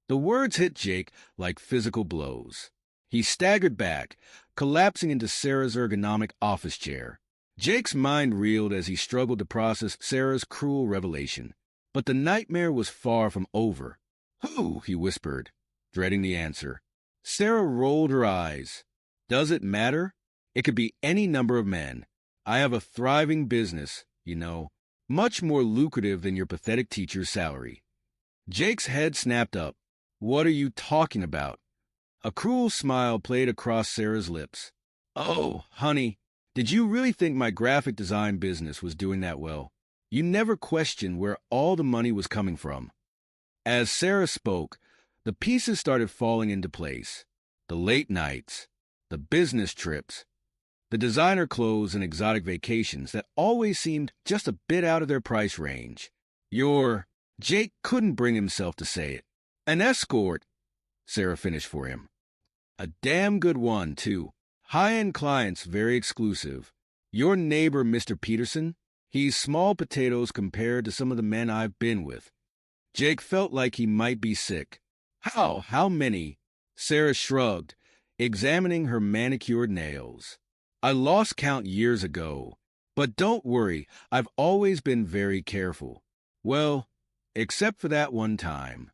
The words hit Jake like physical blows. He staggered back, collapsing into Sarah's ergonomic office chair. Jake's mind reeled as he struggled to process Sarah's cruel revelation. But the nightmare was far from over. "Who?" he whispered, dreading the answer. Sarah rolled her eyes. "Does it matter? It could be any number of men. I have a thriving business, you know, much more lucrative than your pathetic teacher's salary." Jake's head snapped up. "What are you talking about?" A cruel smile played across Sarah's lips. "Oh, honey, did you really think my graphic design business was doing that well? You never questioned where all the money was coming from." As Sarah spoke, the pieces started falling into place. The late nights, the business trips, the designer clothes and exotic vacations that always seemed just a bit out of their price range. Jake couldn't bring himself to say it. "An escort," Sarah finished for him. "A damn good one, too. High-end clients, very exclusive. Your neighbor, Mr. Peterson, he's small potatoes compared to some of the men I've been with." Jake felt like he might be sick. How many?" Sarah shrugged, examining her manicured nails. "I lost count years ago. But don't worry, I've always been very careful. Well, except for that one time."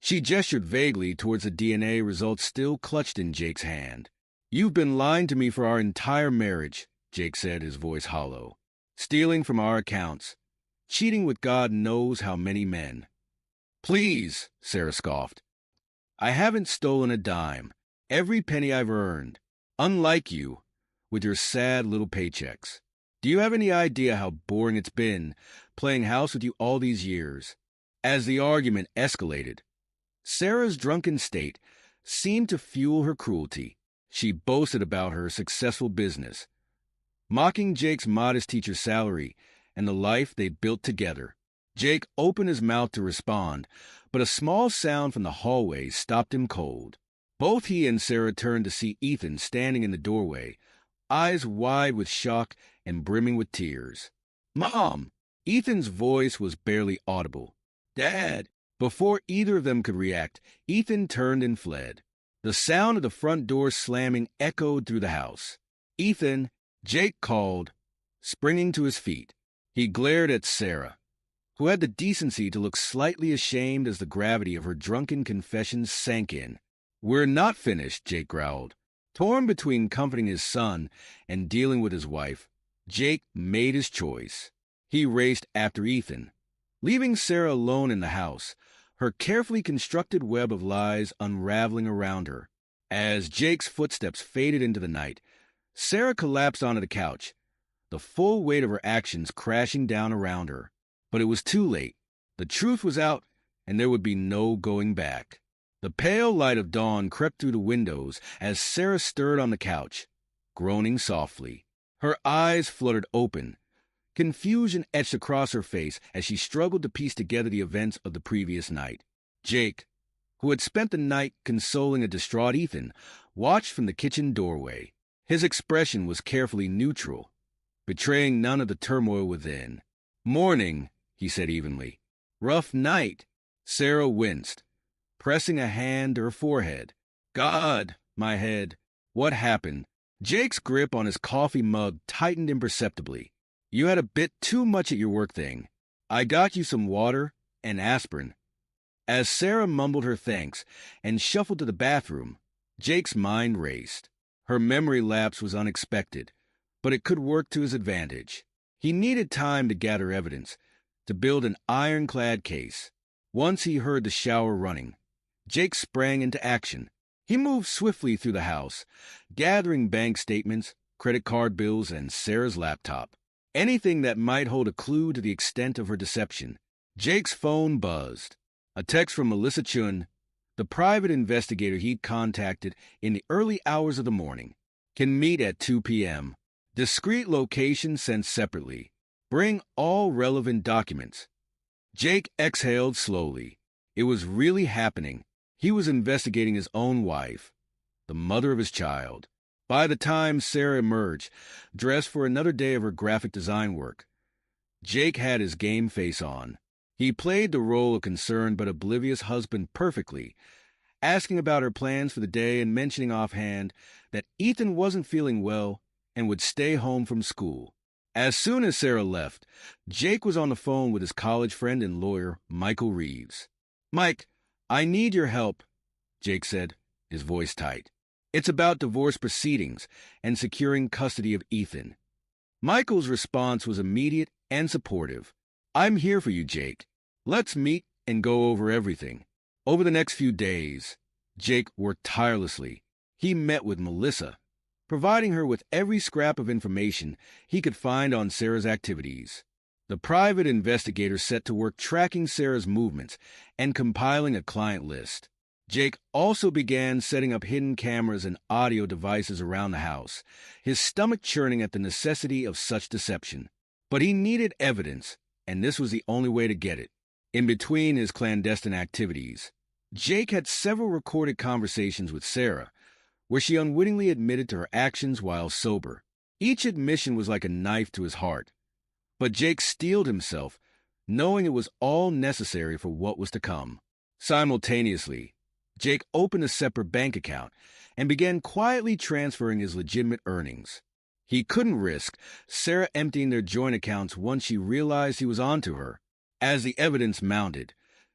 She gestured vaguely towards the DNA results still clutched in Jake's hand. "You've been lying to me for our entire marriage," Jake said, his voice hollow. "Stealing from our accounts. Cheating with God knows how many men." "Please," Sarah scoffed. "I haven't stolen a dime. Every penny I've earned. Unlike you, with your sad little paychecks. Do you have any idea how boring it's been playing house with you all these years?" As the argument escalated, Sarah's drunken state seemed to fuel her cruelty. She boasted about her successful business, mocking Jake's modest teacher's salary and the life they built together. Jake opened his mouth to respond, but a small sound from the hallway stopped him cold. Both he and Sarah turned to see Ethan standing in the doorway, eyes wide with shock and brimming with tears. "Mom!" Ethan's voice was barely audible. "Dad!" Before either of them could react, Ethan turned and fled. The sound of the front door slamming echoed through the house. "Ethan!" Jake called, springing to his feet. He glared at Sarah, who had the decency to look slightly ashamed as the gravity of her drunken confessions sank in. "We're not finished," Jake growled. Torn between comforting his son and dealing with his wife, Jake made his choice. He raced after Ethan, leaving Sarah alone in the house, her carefully constructed web of lies unraveling around her. As Jake's footsteps faded into the night, Sarah collapsed onto the couch, the full weight of her actions crashing down around her. But it was too late. The truth was out, and there would be no going back. The pale light of dawn crept through the windows as Sarah stirred on the couch, groaning softly. Her eyes fluttered open. Confusion etched across her face as she struggled to piece together the events of the previous night. Jake, who had spent the night consoling a distraught Ethan, watched from the kitchen doorway. His expression was carefully neutral, betraying none of the turmoil within. "Morning," he said evenly. "Rough night." Sarah winced, pressing a hand to her forehead. "God, my head. What happened?" Jake's grip on his coffee mug tightened imperceptibly. "You had a bit too much at your work thing. I got you some water and aspirin." As Sarah mumbled her thanks and shuffled to the bathroom, Jake's mind raced. Her memory lapse was unexpected, but it could work to his advantage. He needed time to gather evidence, to build an ironclad case. Once he heard the shower running, Jake sprang into action. He moved swiftly through the house, gathering bank statements, credit card bills, and Sarah's laptop. Anything that might hold a clue to the extent of her deception. Jake's phone buzzed. A text from Melissa Chun, the private investigator he'd contacted in the early hours of the morning. "Can meet at 2 p.m. Discrete location sent separately. Bring all relevant documents." Jake exhaled slowly. It was really happening. He was investigating his own wife, the mother of his child. By the time Sarah emerged, dressed for another day of her graphic design work, Jake had his game face on. He played the role of concerned but oblivious husband perfectly, asking about her plans for the day and mentioning offhand that Ethan wasn't feeling well and would stay home from school. As soon as Sarah left, Jake was on the phone with his college friend and lawyer, Michael Reeves. "Mike, I need your help," Jake said, his voice tight. "It's about divorce proceedings and securing custody of Ethan." Michael's response was immediate and supportive. "I'm here for you, Jake. Let's meet and go over everything." Over the next few days, Jake worked tirelessly. He met with Melissa, providing her with every scrap of information he could find on Sarah's activities. The private investigator set to work tracking Sarah's movements and compiling a client list. Jake also began setting up hidden cameras and audio devices around the house, his stomach churning at the necessity of such deception. But he needed evidence, and this was the only way to get it. In between his clandestine activities, Jake had several recorded conversations with Sarah, where she unwittingly admitted to her actions while sober. Each admission was like a knife to his heart. But Jake steeled himself, knowing it was all necessary for what was to come. Simultaneously, Jake opened a separate bank account and began quietly transferring his legitimate earnings. He couldn't risk Sarah emptying their joint accounts once she realized he was onto her. As the evidence mounted,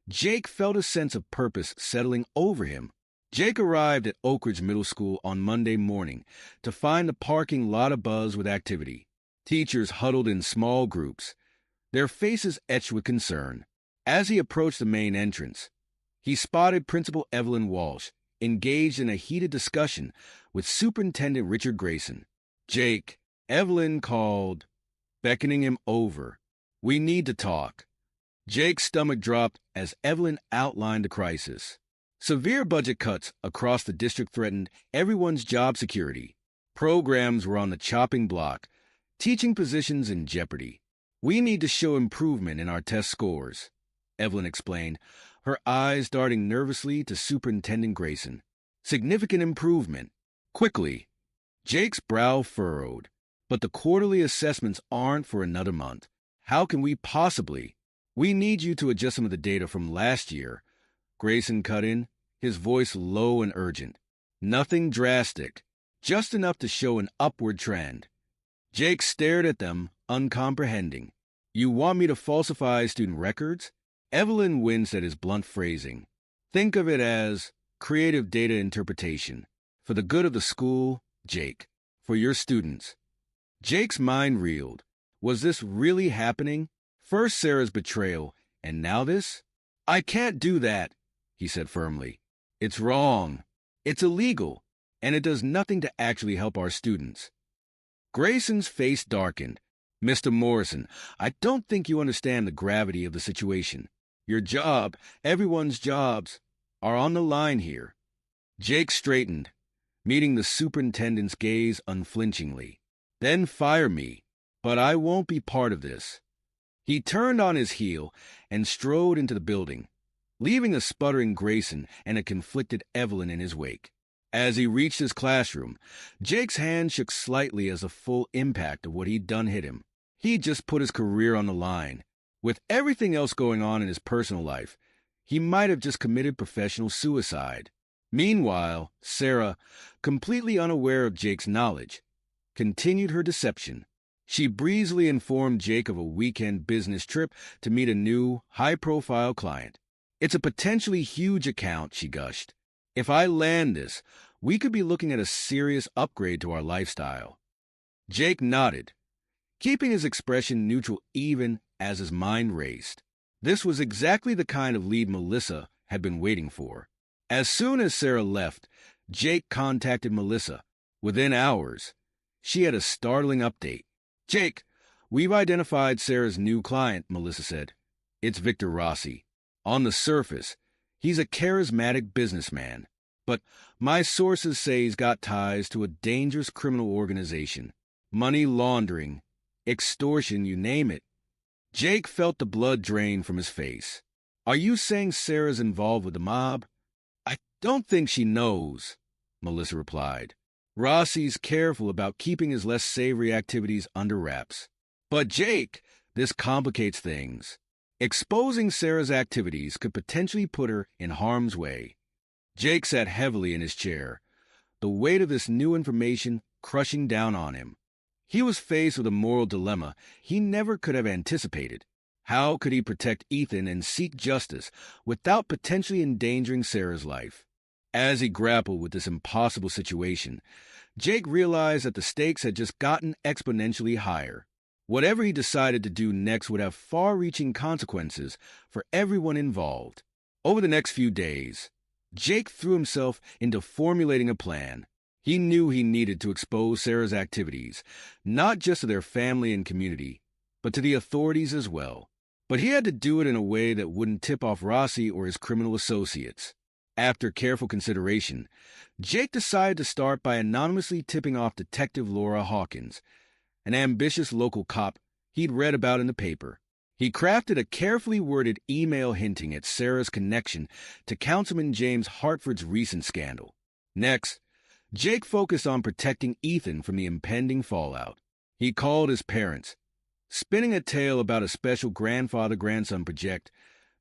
Jake felt a sense of purpose settling over him. Jake arrived at Oak Ridge Middle School on Monday morning to find the parking lot abuzz with activity. Teachers huddled in small groups, their faces etched with concern. As he approached the main entrance, he spotted Principal Evelyn Walsh, engaged in a heated discussion with Superintendent Richard Grayson. "Jake," Evelyn called, beckoning him over. "We need to talk." Jake's stomach dropped as Evelyn outlined the crisis. Severe budget cuts across the district threatened everyone's job security. Programs were on the chopping block, teaching positions in jeopardy. "We need to show improvement in our test scores," Evelyn explained, her eyes darting nervously to Superintendent Grayson. "Significant improvement. Quickly." Jake's brow furrowed. "But the quarterly assessments aren't for another month. How can we possibly?" "We need you to adjust some of the data from last year," Grayson cut in, his voice low and urgent. "Nothing drastic, just enough to show an upward trend." Jake stared at them, uncomprehending. "You want me to falsify student records?" Evelyn winced at his blunt phrasing. "Think of it as creative data interpretation. For the good of the school, Jake. For your students." Jake's mind reeled. Was this really happening? First Sarah's betrayal, and now this? "I can't do that," he said firmly. "It's wrong. It's illegal, and it does nothing to actually help our students." Grayson's face darkened. "Mr. Morrison, I don't think you understand the gravity of the situation. Your job, everyone's jobs, are on the line here." Jake straightened, meeting the superintendent's gaze unflinchingly. "Then fire me, but I won't be part of this." He turned on his heel and strode into the building, leaving a sputtering Grayson and a conflicted Evelyn in his wake. As he reached his classroom, Jake's hand shook slightly as the full impact of what he'd done hit him. He'd just put his career on the line. With everything else going on in his personal life, he might have just committed professional suicide. Meanwhile, Sarah, completely unaware of Jake's knowledge, continued her deception. She breezily informed Jake of a weekend business trip to meet a new, high-profile client. "It's a potentially huge account," she gushed. "If I land this, we could be looking at a serious upgrade to our lifestyle." Jake nodded, keeping his expression neutral even as his mind raced. This was exactly the kind of lead Melissa had been waiting for. As soon as Sarah left, Jake contacted Melissa. Within hours, she had a startling update. "Jake, we've identified Sarah's new client," Melissa said. "It's Victor Rossi. On the surface, he's a charismatic businessman, but my sources say he's got ties to a dangerous criminal organization. Money laundering, extortion, you name it." Jake felt the blood drain from his face. "Are you saying Sarah's involved with the mob?" "I don't think she knows," Melissa replied. "Rossi's careful about keeping his less savory activities under wraps." "But Jake, this complicates things. Exposing Sarah's activities could potentially put her in harm's way." Jake sat heavily in his chair, the weight of this new information crushing down on him. He was faced with a moral dilemma he never could have anticipated. How could he protect Ethan and seek justice without potentially endangering Sarah's life? As he grappled with this impossible situation, Jake realized that the stakes had just gotten exponentially higher. Whatever he decided to do next would have far-reaching consequences for everyone involved. Over the next few days, Jake threw himself into formulating a plan. He knew he needed to expose Sarah's activities, not just to their family and community, but to the authorities as well. But he had to do it in a way that wouldn't tip off Rossi or his criminal associates. After careful consideration, Jake decided to start by anonymously tipping off Detective Laura Hawkins, an ambitious local cop he'd read about in the paper. He crafted a carefully worded email hinting at Sarah's connection to Councilman James Hartford's recent scandal. Next, Jake focused on protecting Ethan from the impending fallout. He called his parents, spinning a tale about a special grandfather-grandson project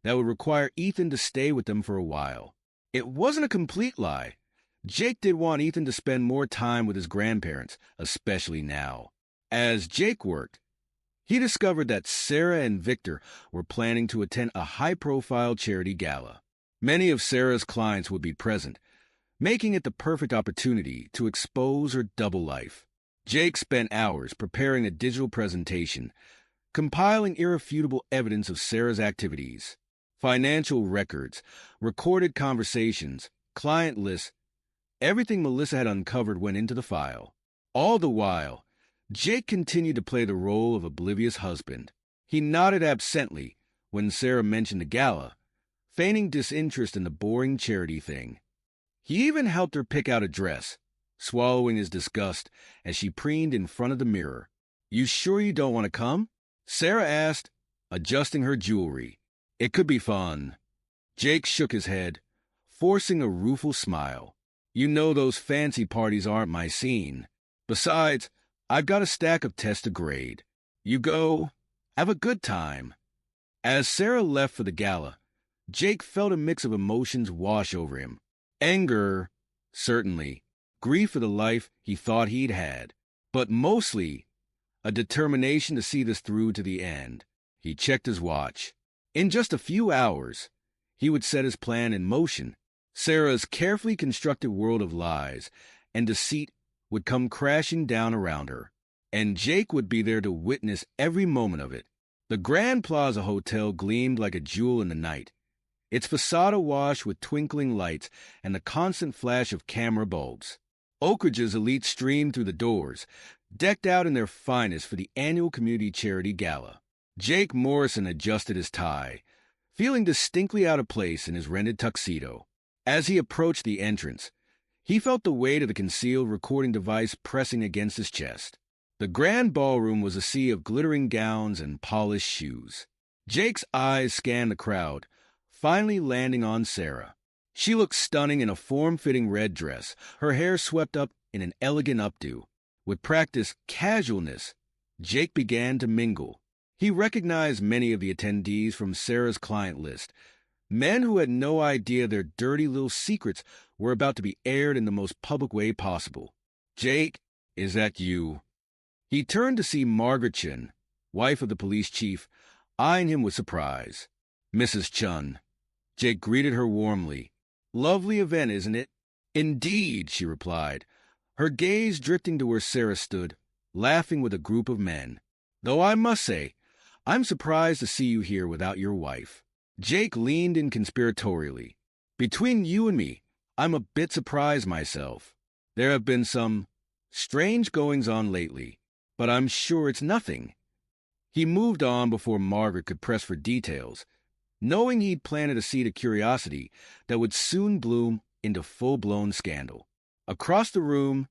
that would require Ethan to stay with them for a while. It wasn't a complete lie. Jake did want Ethan to spend more time with his grandparents, especially now. As Jake worked, he discovered that Sarah and Victor were planning to attend a high-profile charity gala. Many of Sarah's clients would be present, making it the perfect opportunity to expose her double life. Jake spent hours preparing a digital presentation, compiling irrefutable evidence of Sarah's activities. Financial records, recorded conversations, client lists, everything Melissa had uncovered went into the file. All the while, Jake continued to play the role of oblivious husband. He nodded absently when Sarah mentioned the gala, feigning disinterest in the boring charity thing. He even helped her pick out a dress, swallowing his disgust as she preened in front of the mirror. "You sure you don't want to come?" Sarah asked, adjusting her jewelry. "It could be fun." Jake shook his head, forcing a rueful smile. "You know those fancy parties aren't my scene. Besides, I've got a stack of tests to grade. You go, have a good time." As Sarah left for the gala, Jake felt a mix of emotions wash over him. Anger, certainly, grief for the life he thought he'd had, but mostly a determination to see this through to the end. He checked his watch. In just a few hours, he would set his plan in motion. Sarah's carefully constructed world of lies and deceit would come crashing down around her, and Jake would be there to witness every moment of it. The Grand Plaza Hotel gleamed like a jewel in the night, its facade awash with twinkling lights and the constant flash of camera bulbs. Oak Ridge's elite streamed through the doors, decked out in their finest for the annual community charity gala. Jake Morrison adjusted his tie, feeling distinctly out of place in his rented tuxedo. As he approached the entrance, he felt the weight of the concealed recording device pressing against his chest. The grand ballroom was a sea of glittering gowns and polished shoes. Jake's eyes scanned the crowd, finally landing on Sarah. She looked stunning in a form-fitting red dress, her hair swept up in an elegant updo. With practiced casualness, Jake began to mingle. He recognized many of the attendees from Sarah's client list, men who had no idea their dirty little secrets were about to be aired in the most public way possible. "Jake, is that you?" He turned to see Margaret Chun, wife of the police chief, eyeing him with surprise. "Mrs. Chun." Jake greeted her warmly. "Lovely event, isn't it?" "Indeed," she replied, her gaze drifting to where Sarah stood, laughing with a group of men. "Though I must say, I'm surprised to see you here without your wife." Jake leaned in conspiratorially. "Between you and me, I'm a bit surprised myself. There have been some strange goings-on lately, but I'm sure it's nothing." He moved on before Margaret could press for details, knowing he'd planted a seed of curiosity that would soon bloom into full-blown scandal. Across the room,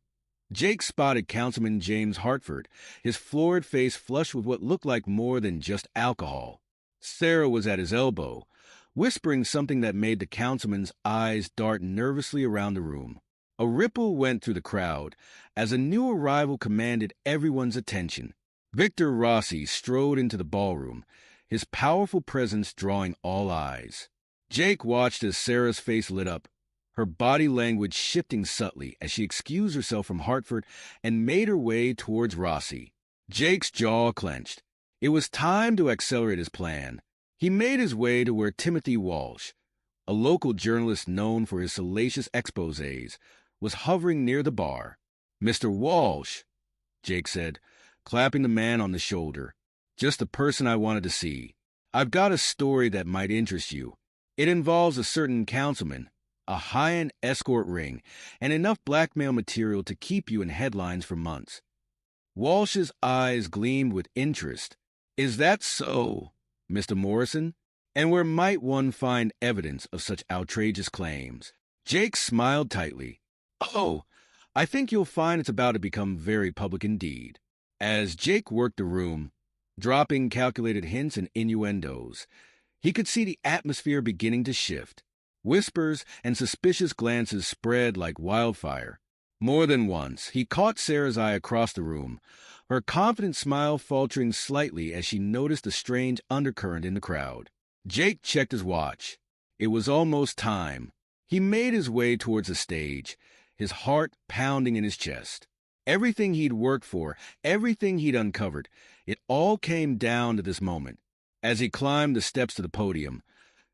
Jake spotted Councilman James Hartford, his florid face flushed with what looked like more than just alcohol. Sarah was at his elbow, whispering something that made the councilman's eyes dart nervously around the room. A ripple went through the crowd as a new arrival commanded everyone's attention. Victor Rossi strode into the ballroom, his powerful presence drawing all eyes. Jake watched as Sarah's face lit up, her body language shifting subtly as she excused herself from Hartford and made her way towards Rossi. Jake's jaw clenched. It was time to accelerate his plan. He made his way to where Timothy Walsh, a local journalist known for his salacious exposés, was hovering near the bar. "Mr. Walsh," Jake said, clapping the man on the shoulder. "Just the person I wanted to see. I've got a story that might interest you. It involves a certain councilman, a high-end escort ring, and enough blackmail material to keep you in headlines for months." Walsh's eyes gleamed with interest. "Is that so, Mr. Morrison? And where might one find evidence of such outrageous claims?" Jake smiled tightly. "Oh, I think you'll find it's about to become very public indeed." As Jake worked the room, dropping calculated hints and innuendos, he could see the atmosphere beginning to shift. Whispers and suspicious glances spread like wildfire. More than once, he caught Sarah's eye across the room, her confident smile faltering slightly as she noticed the strange undercurrent in the crowd. Jake checked his watch. It was almost time. He made his way towards the stage, his heart pounding in his chest. Everything he'd worked for, everything he'd uncovered, it all came down to this moment. As he climbed the steps to the podium,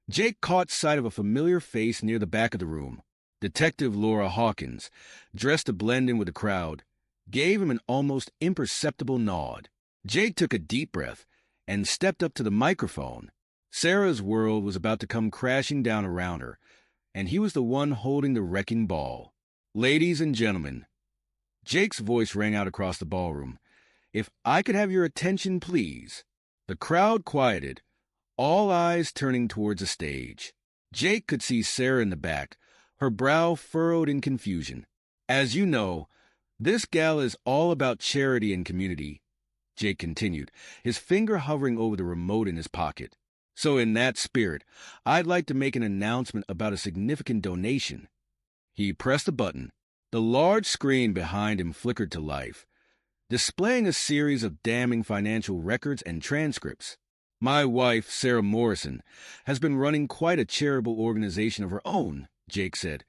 Jake caught sight of a familiar face near the back of the room. Detective Laura Hawkins, dressed to blend in with the crowd, gave him an almost imperceptible nod. Jake took a deep breath and stepped up to the microphone. Sarah's world was about to come crashing down around her, and he was the one holding the wrecking ball. "Ladies and gentlemen," Jake's voice rang out across the ballroom, "if I could have your attention, please." The crowd quieted, all eyes turning towards the stage. Jake could see Sarah in the back, her brow furrowed in confusion. "As you know, this gala is all about charity and community," Jake continued, his finger hovering over the remote in his pocket. "So in that spirit, I'd like to make an announcement about a significant donation." He pressed a button. The large screen behind him flickered to life, displaying a series of damning financial records and transcripts. "My wife, Sarah Morrison, has been running quite a charitable organization of her own," Jake said,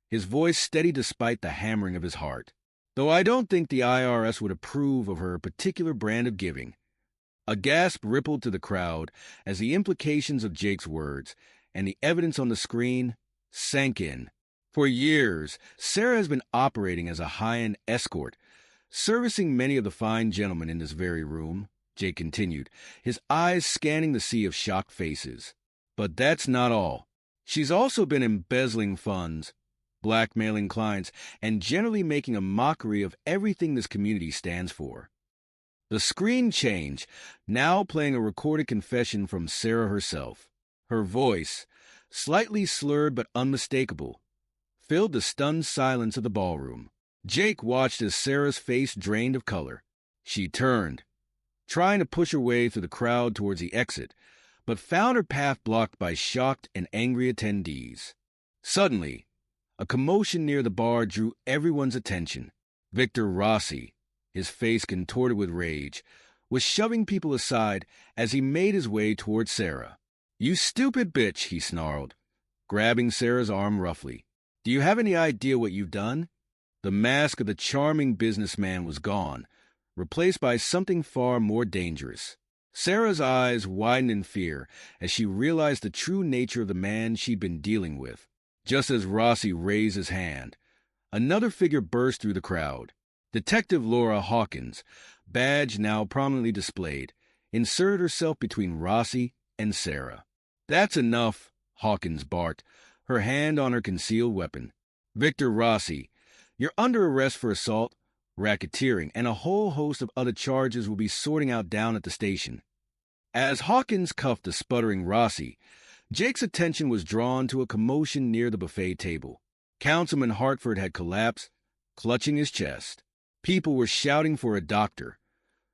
his voice steady despite the hammering of his heart. "Though I don't think the IRS would approve of her particular brand of giving." A gasp rippled to the crowd as the implications of Jake's words and the evidence on the screen sank in. For years, Sarah has been operating as a high-end escort, servicing many of the fine gentlemen in this very room, Jake continued, his eyes scanning the sea of shocked faces. "But that's not all. She's also been embezzling funds, blackmailing clients, and generally making a mockery of everything this community stands for." The screen changed, now playing a recorded confession from Sarah herself. Her voice, slightly slurred but unmistakable, filled the stunned silence of the ballroom. Jake watched as Sarah's face drained of color. She turned, trying to push her way through the crowd towards the exit, but found her path blocked by shocked and angry attendees. Suddenly, a commotion near the bar drew everyone's attention. Victor Rossi, his face contorted with rage, was shoving people aside as he made his way towards Sarah. "You stupid bitch," he snarled, grabbing Sarah's arm roughly. "Do you have any idea what you've done?" The mask of the charming businessman was gone, replaced by something far more dangerous. Sarah's eyes widened in fear as she realized the true nature of the man she'd been dealing with. Just as Rossi raised his hand, another figure burst through the crowd. Detective Laura Hawkins, badge now prominently displayed, inserted herself between Rossi and Sarah. "That's enough," Hawkins barked, her hand on her concealed weapon. "Victor Rossi, you're under arrest for assault, racketeering, and a whole host of other charges will be sorting out down at the station." As Hawkins cuffed the sputtering Rossi, Jake's attention was drawn to a commotion near the buffet table. Councilman Hartford had collapsed, clutching his chest. People were shouting for a doctor,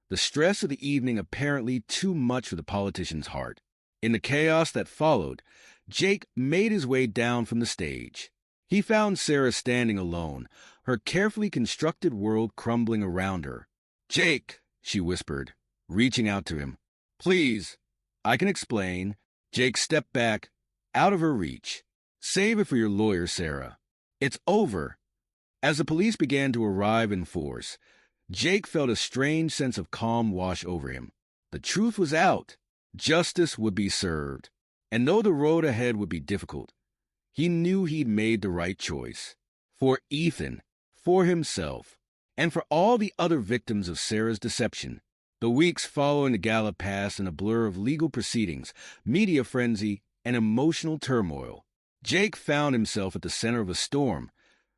the stress of the evening apparently too much for the politician's heart. In the chaos that followed, Jake made his way down from the stage. He found Sarah standing alone, her carefully constructed world crumbling around her. "Jake," she whispered, reaching out to him. "Please, I can explain." Jake stepped back, out of her reach. "Save it for your lawyer, Sarah. It's over. As the police began to arrive in force, Jake felt a strange sense of calm wash over him. The truth was out. Justice would be served. And though the road ahead would be difficult, he knew he'd made the right choice. For Ethan, for himself, and for all the other victims of Sarah's deception. The weeks following the gala passed in a blur of legal proceedings, media frenzy, and emotional turmoil. Jake found himself at the center of a storm,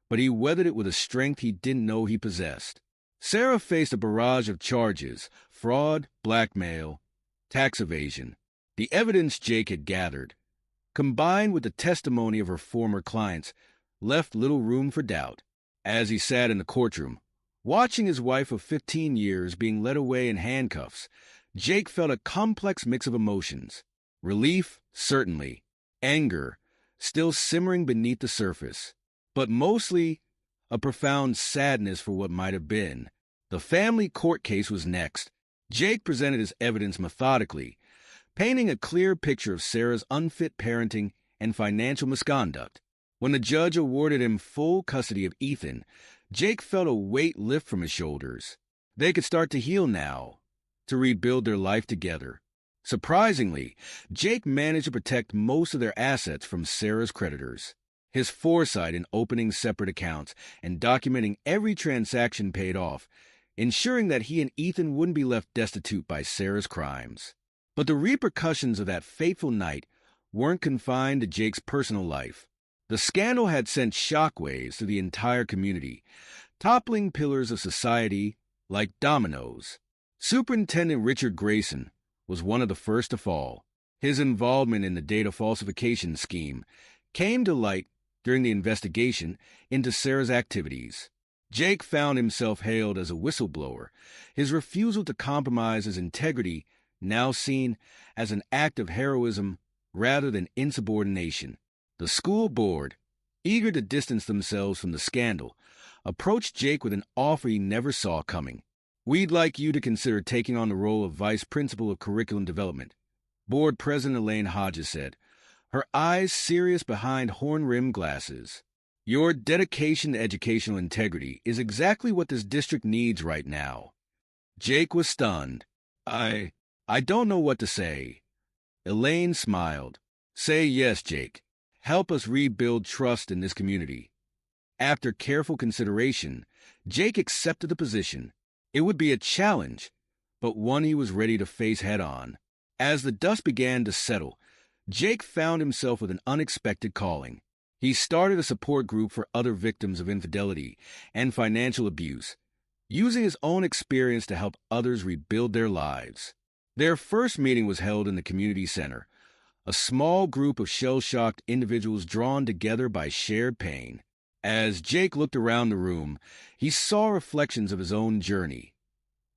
but he weathered it with a strength he didn't know he possessed. Sarah faced a barrage of charges: fraud, blackmail, tax evasion. The evidence Jake had gathered, combined with the testimony of her former clients, left little room for doubt. As he sat in the courtroom, watching his wife of 15 years being led away in handcuffs, Jake felt a complex mix of emotions. Relief, certainly. Anger, still simmering beneath the surface. But mostly a profound sadness for what might have been. The family court case was next. Jake presented his evidence methodically, painting a clear picture of Sarah's unfit parenting and financial misconduct. When the judge awarded him full custody of Ethan, Jake felt a weight lift from his shoulders. They could start to heal now, to rebuild their life together. Surprisingly, Jake managed to protect most of their assets from Sarah's creditors. His foresight in opening separate accounts and documenting every transaction paid off, ensuring that he and Ethan wouldn't be left destitute by Sarah's crimes. But the repercussions of that fateful night weren't confined to Jake's personal life. The scandal had sent shockwaves through the entire community, toppling pillars of society like dominoes. Superintendent Richard Grayson was one of the first to fall. His involvement in the data falsification scheme came to light during the investigation into Sarah's activities. Jake found himself hailed as a whistleblower, his refusal to compromise his integrity now seen as an act of heroism rather than insubordination. The school board, eager to distance themselves from the scandal, approached Jake with an offer he never saw coming. "We'd like you to consider taking on the role of Vice Principal of Curriculum Development," Board President Elaine Hodges said, her eyes serious behind horn-rimmed glasses. "Your dedication to educational integrity is exactly what this district needs right now." Jake was stunned. I don't know what to say." Elaine smiled. "Say yes, Jake. Help us rebuild trust in this community." After careful consideration, Jake accepted the position. It would be a challenge, but one he was ready to face head-on. As the dust began to settle, Jake found himself with an unexpected calling. He started a support group for other victims of infidelity and financial abuse, using his own experience to help others rebuild their lives. Their first meeting was held in the community center, a small group of shell-shocked individuals drawn together by shared pain. As Jake looked around the room, he saw reflections of his own journey.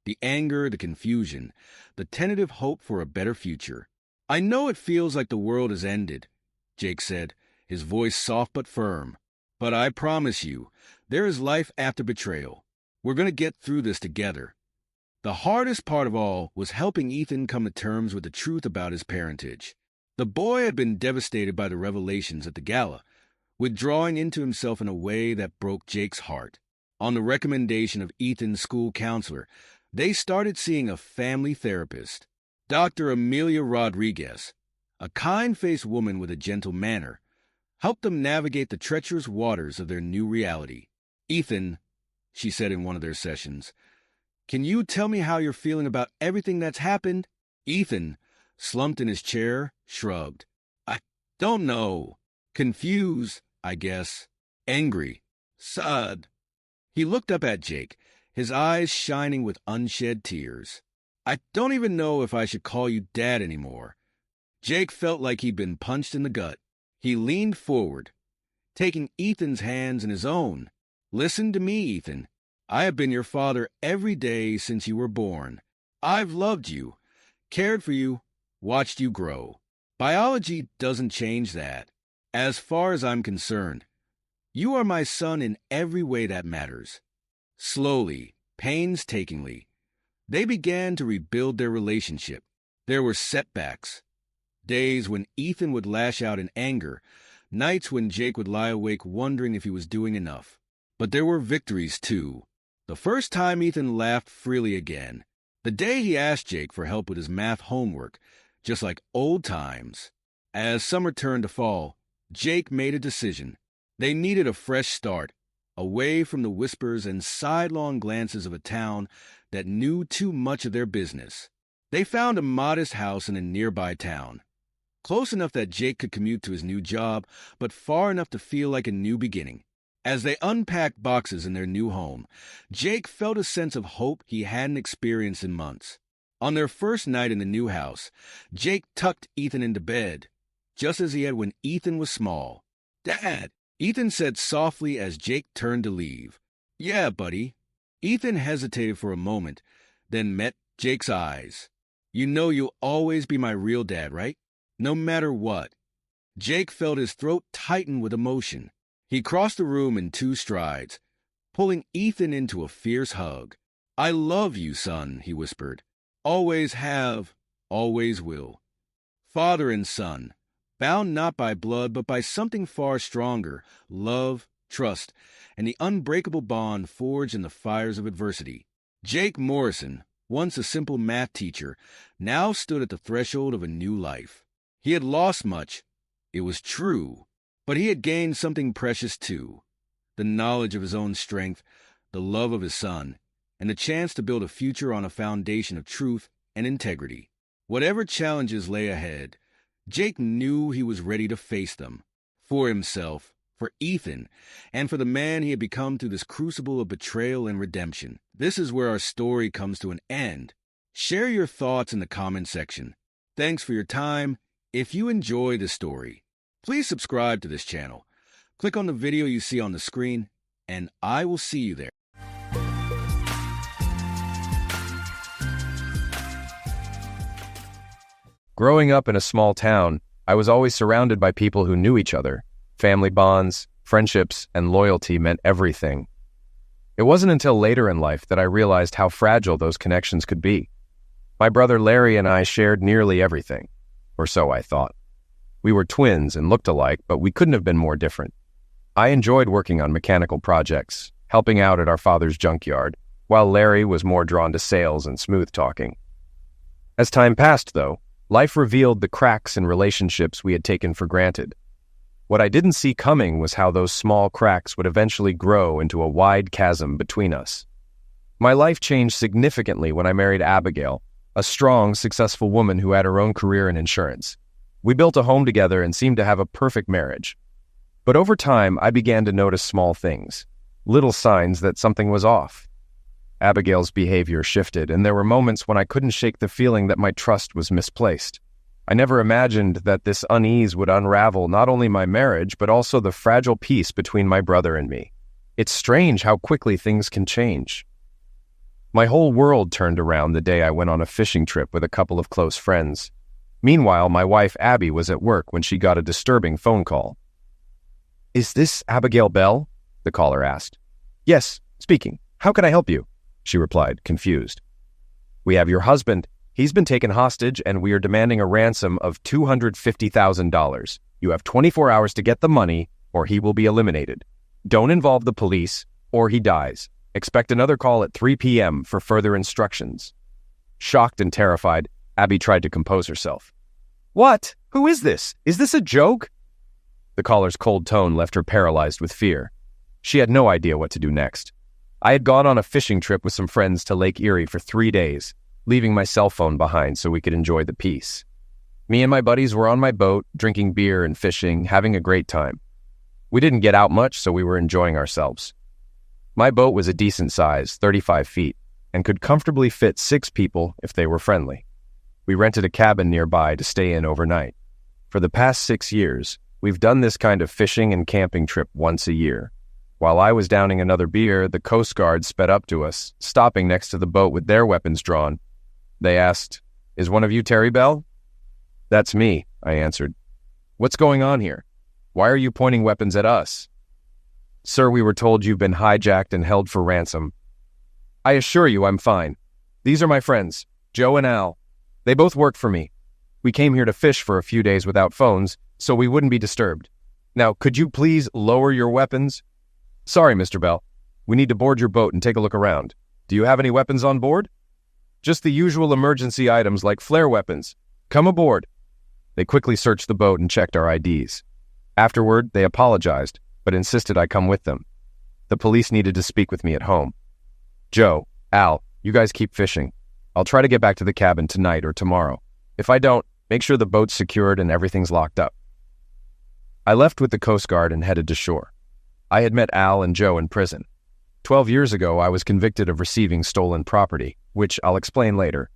The anger, the confusion, the tentative hope for a better future. "I know it feels like the world has ended," Jake said, his voice soft but firm. "But I promise you, there is life after betrayal. We're going to get through this together." The hardest part of all was helping Ethan come to terms with the truth about his parentage. The boy had been devastated by the revelations at the gala, withdrawing into himself in a way that broke Jake's heart. On the recommendation of Ethan's school counselor, they started seeing a family therapist, Dr. Amelia Rodriguez, a kind-faced woman with a gentle manner, helped them navigate the treacherous waters of their new reality. "Ethan," she said in one of their sessions, "can you tell me how you're feeling about everything that's happened?" Ethan, slumped in his chair, shrugged. "I don't know. Confused, I guess. Angry. Sad." He looked up at Jake, his eyes shining with unshed tears. "I don't even know if I should call you Dad anymore." Jake felt like he'd been punched in the gut. He leaned forward, taking Ethan's hands in his own. "Listen to me, Ethan. I have been your father every day since you were born. I've loved you, cared for you, watched you grow. Biology doesn't change that. As far as I'm concerned, you are my son in every way that matters." Slowly, painstakingly, they began to rebuild their relationship. There were setbacks. Days when Ethan would lash out in anger, nights when Jake would lie awake wondering if he was doing enough. But there were victories, too. The first time Ethan laughed freely again. The day he asked Jake for help with his math homework, just like old times. As summer turned to fall, Jake made a decision. They needed a fresh start, away from the whispers and sidelong glances of a town that knew too much of their business. They found a modest house in a nearby town, close enough that Jake could commute to his new job, but far enough to feel like a new beginning. As they unpacked boxes in their new home, Jake felt a sense of hope he hadn't experienced in months. On their first night in the new house, Jake tucked Ethan into bed, just as he had when Ethan was small. "Dad," Ethan said softly as Jake turned to leave. "Yeah, buddy." Ethan hesitated for a moment, then met Jake's eyes. "You know you'll always be my real dad, right? No matter what." Jake felt his throat tighten with emotion. He crossed the room in 2 strides, pulling Ethan into a fierce hug. "I love you, son," he whispered. "Always have, always will." Father and son, bound not by blood but by something far stronger, love, trust, and the unbreakable bond forged in the fires of adversity. Jake Morrison, once a simple math teacher, now stood at the threshold of a new life. He had lost much, it was true, but he had gained something precious too: the knowledge of his own strength, the love of his son, and the chance to build a future on a foundation of truth and integrity. Whatever challenges lay ahead, Jake knew he was ready to face them. For himself, for Ethan, and for the man he had become through this crucible of betrayal and redemption. This is where our story comes to an end. Share your thoughts in the comment section. Thanks for your time. If you enjoy the story, please subscribe to this channel. Click on the video you see on the screen, and I will see you there. Growing up in a small town, I was always surrounded by people who knew each other. Family bonds, friendships, and loyalty meant everything. It wasn't until later in life that I realized how fragile those connections could be. My brother Larry and I shared nearly everything, or so I thought. We were twins and looked alike, but we couldn't have been more different. I enjoyed working on mechanical projects, helping out at our father's junkyard, while Larry was more drawn to sales and smooth talking. As time passed, though, life revealed the cracks in relationships we had taken for granted. What I didn't see coming was how those small cracks would eventually grow into a wide chasm between us. My life changed significantly when I married Abigail, a strong, successful woman who had her own career in insurance. We built a home together and seemed to have a perfect marriage. But over time, I began to notice small things, little signs that something was off. Abigail's behavior shifted, and there were moments when I couldn't shake the feeling that my trust was misplaced. I never imagined that this unease would unravel not only my marriage, but also the fragile peace between my brother and me. It's strange how quickly things can change. My whole world turned around the day I went on a fishing trip with a couple of close friends. Meanwhile, my wife Abby was at work when she got a disturbing phone call. "Is this Abigail Bell?" the caller asked. "Yes, speaking. How can I help you?" she replied, confused. "We have your husband. He's been taken hostage and we are demanding a ransom of $250,000. You have 24 hours to get the money or he will be eliminated. Don't involve the police or he dies. Expect another call at 3 p.m. for further instructions." Shocked and terrified, Abby tried to compose herself. "What? Who is this? Is this a joke?" The caller's cold tone left her paralyzed with fear. She had no idea what to do next. I had gone on a fishing trip with some friends to Lake Erie for 3 days, leaving my cell phone behind so we could enjoy the peace. Me and my buddies were on my boat, drinking beer and fishing, having a great time. We didn't get out much, so we were enjoying ourselves. My boat was a decent size, 35 feet, and could comfortably fit 6 people if they were friendly. We rented a cabin nearby to stay in overnight. For the past 6 years, we've done this kind of fishing and camping trip once a year. While I was downing another beer, the Coast Guard sped up to us, stopping next to the boat with their weapons drawn. They asked, "Is one of you Terry Bell?" "That's me," I answered. "What's going on here? Why are you pointing weapons at us?" "Sir, we were told you've been hijacked and held for ransom." "I assure you I'm fine. These are my friends, Joe and Al. They both work for me. We came here to fish for a few days without phones, so we wouldn't be disturbed. Now, could you please lower your weapons? Sorry, Mr. Bell. We need to board your boat and take a look around. Do you have any weapons on board? Just the usual emergency items like flare weapons. Come aboard. They quickly searched the boat and checked our IDs. Afterward, they apologized, but insisted I come with them. The police needed to speak with me at home. Joe, Al, you guys keep fishing. I'll try to get back to the cabin tonight or tomorrow. If I don't, make sure the boat's secured and everything's locked up. I left with the Coast Guard and headed to shore. I had met Al and Joe in prison. 12 years ago, I was convicted of receiving stolen property, which I'll explain later.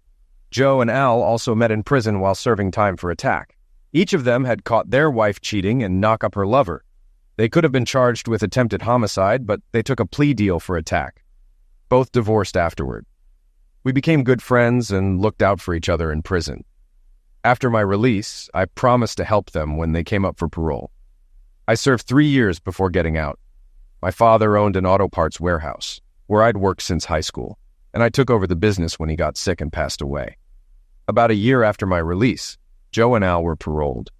Joe and Al also met in prison while serving time for attack. Each of them had caught their wife cheating and knock up her lover. They could have been charged with attempted homicide, but they took a plea deal for attack. Both divorced afterward. We became good friends and looked out for each other in prison. After my release, I promised to help them when they came up for parole. I served 3 years before getting out. My father owned an auto parts warehouse, where I'd worked since high school, and I took over the business when he got sick and passed away. About a year after my release, Joe and Al were paroled.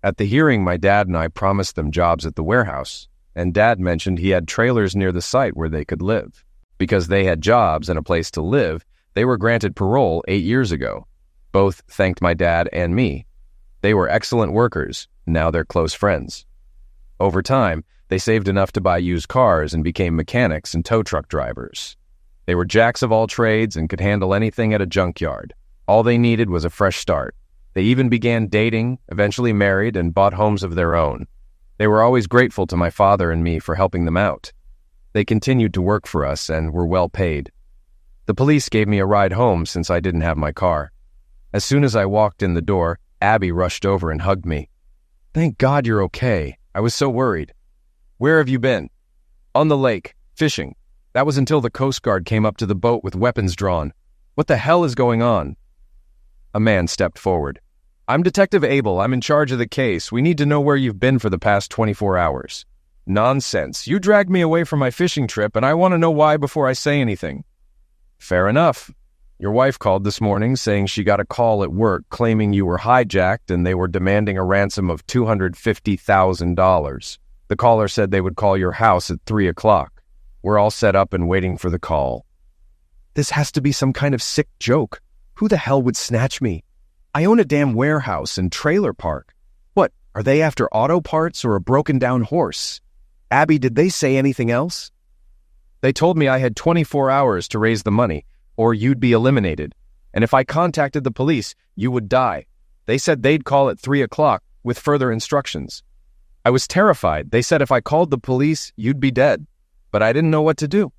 At the hearing, my dad and I promised them jobs at the warehouse, and Dad mentioned he had trailers near the site where they could live. Because they had jobs and a place to live, they were granted parole 8 years ago. Both thanked my dad and me. They were excellent workers, now they're close friends. Over time, they saved enough to buy used cars and became mechanics and tow truck drivers. They were jacks of all trades and could handle anything at a junkyard. All they needed was a fresh start. They even began dating, eventually married, and bought homes of their own. They were always grateful to my father and me for helping them out. They continued to work for us and were well paid. The police gave me a ride home since I didn't have my car. As soon as I walked in the door, Abby rushed over and hugged me. "Thank God you're okay. I was so worried." "Where have you been?" "On the lake, fishing. That was until the Coast Guard came up to the boat with weapons drawn. What the hell is going on?" A man stepped forward. "I'm Detective Abel. I'm in charge of the case. We need to know where you've been for the past 24 hours. "Nonsense. You dragged me away from my fishing trip, and I want to know why before I say anything." "Fair enough. Your wife called this morning saying she got a call at work claiming you were hijacked and they were demanding a ransom of $250,000. The caller said they would call your house at 3 o'clock. We're all set up and waiting for the call." "This has to be some kind of sick joke. Who the hell would snatch me? I own a damn warehouse and trailer park. What, are they after auto parts or a broken-down horse? Abby, did they say anything else?" "They told me I had 24 hours to raise the money, or you'd be eliminated. And if I contacted the police, you would die. They said they'd call at 3 o'clock with further instructions. I was terrified. They said if I called the police, you'd be dead. But I didn't know what to do.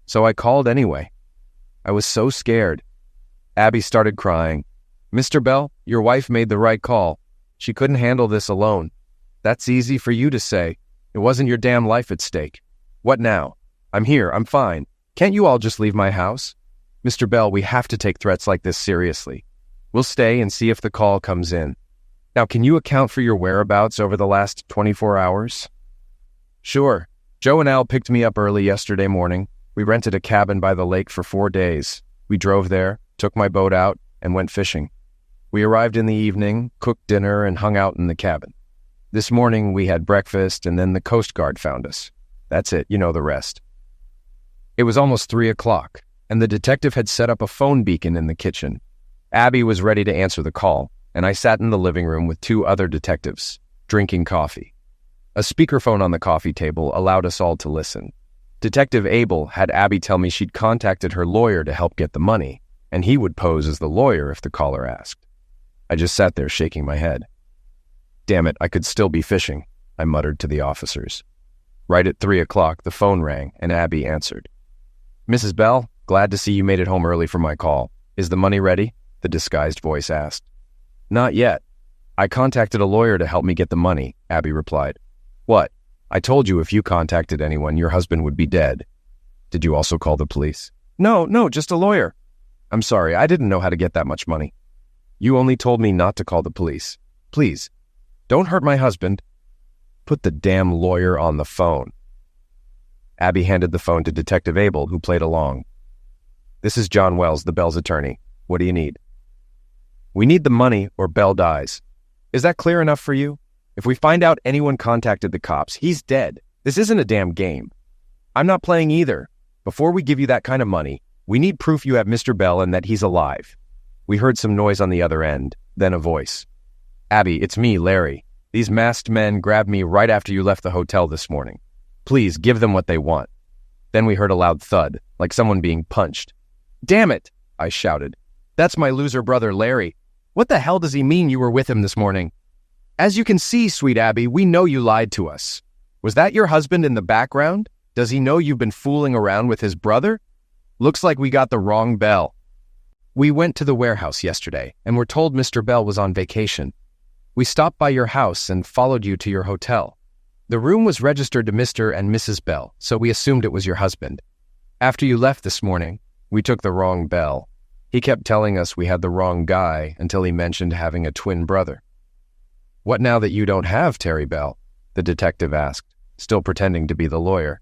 So I called anyway. I was so scared." Abby started crying. "Mr. Bell, your wife made the right call. She couldn't handle this alone. That's easy for you to say. It wasn't your damn life at stake. What now? I'm here. I'm fine. Can't you all just leave my house? Mr. Bell, we have to take threats like this seriously. We'll stay and see if the call comes in. Now, can you account for your whereabouts over the last 24 hours? "Sure. Joe and Al picked me up early yesterday morning. We rented a cabin by the lake for 4 days. We drove there, took my boat out, and went fishing. We arrived in the evening, cooked dinner, and hung out in the cabin. This morning we had breakfast, and then the Coast Guard found us. That's it, you know the rest." It was almost 3 o'clock, and the detective had set up a phone beacon in the kitchen. Abby was ready to answer the call, and I sat in the living room with 2 other detectives, drinking coffee. A speakerphone on the coffee table allowed us all to listen. Detective Abel had Abby tell me she'd contacted her lawyer to help get the money, and he would pose as the lawyer if the caller asked. I just sat there shaking my head. "Damn it, I could still be fishing," I muttered to the officers. Right at 3 o'clock, the phone rang, and Abby answered. "Mrs. Bell, glad to see you made it home early for my call. Is the money ready?" the disguised voice asked. "Not yet. I contacted a lawyer to help me get the money," Abby replied. "What? I told you if you contacted anyone, your husband would be dead. Did you also call the police?" No, just a lawyer." "I'm sorry, I didn't know how to get that much money." "You only told me not to call the police. Please, don't hurt my husband." "Put the damn lawyer on the phone." Abby handed the phone to Detective Abel, who played along. "This is John Wells, the Bell's attorney. What do you need?" "We need the money or Bell dies. Is that clear enough for you?" If we find out anyone contacted the cops, he's dead. This isn't a damn game. I'm not playing either. Before we give you that kind of money, we need proof you have Mr. Bell and that he's alive. We heard some noise on the other end, then a voice. Abby, it's me, Larry. These masked men grabbed me right after you left the hotel this morning. Please, give them what they want. Then we heard a loud thud, like someone being punched. Damn it, I shouted. That's my loser brother, Larry. What the hell does he mean you were with him this morning? As you can see, sweet Abby, we know you lied to us. Was that your husband in the background? Does he know you've been fooling around with his brother? Looks like we got the wrong Bell. We went to the warehouse yesterday and were told Mr. Bell was on vacation. We stopped by your house and followed you to your hotel. The room was registered to Mr. and Mrs. Bell, so we assumed it was your husband. After you left this morning, we took the wrong Bell. He kept telling us we had the wrong guy until he mentioned having a twin brother. What now that you don't have Terry Bell? The detective asked, still pretending to be the lawyer.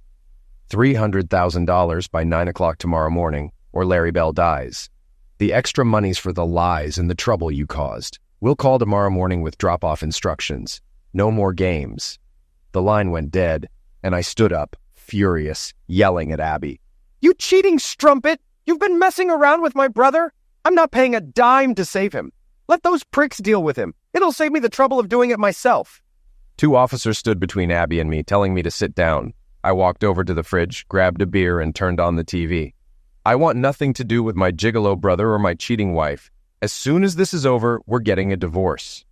$300,000 by 9 o'clock tomorrow morning, or Larry Bell dies. The extra money's for the lies and the trouble you caused. We'll call tomorrow morning with drop-off instructions. No more games. The line went dead, and I stood up, furious, yelling at Abby. You cheating strumpet! You've been messing around with my brother? I'm not paying a dime to save him. Let those pricks deal with him. It'll save me the trouble of doing it myself. 2 officers stood between Abby and me, telling me to sit down. I walked over to the fridge, grabbed a beer, and turned on the TV. I want nothing to do with my gigolo brother or my cheating wife. As soon as this is over, we're getting a divorce.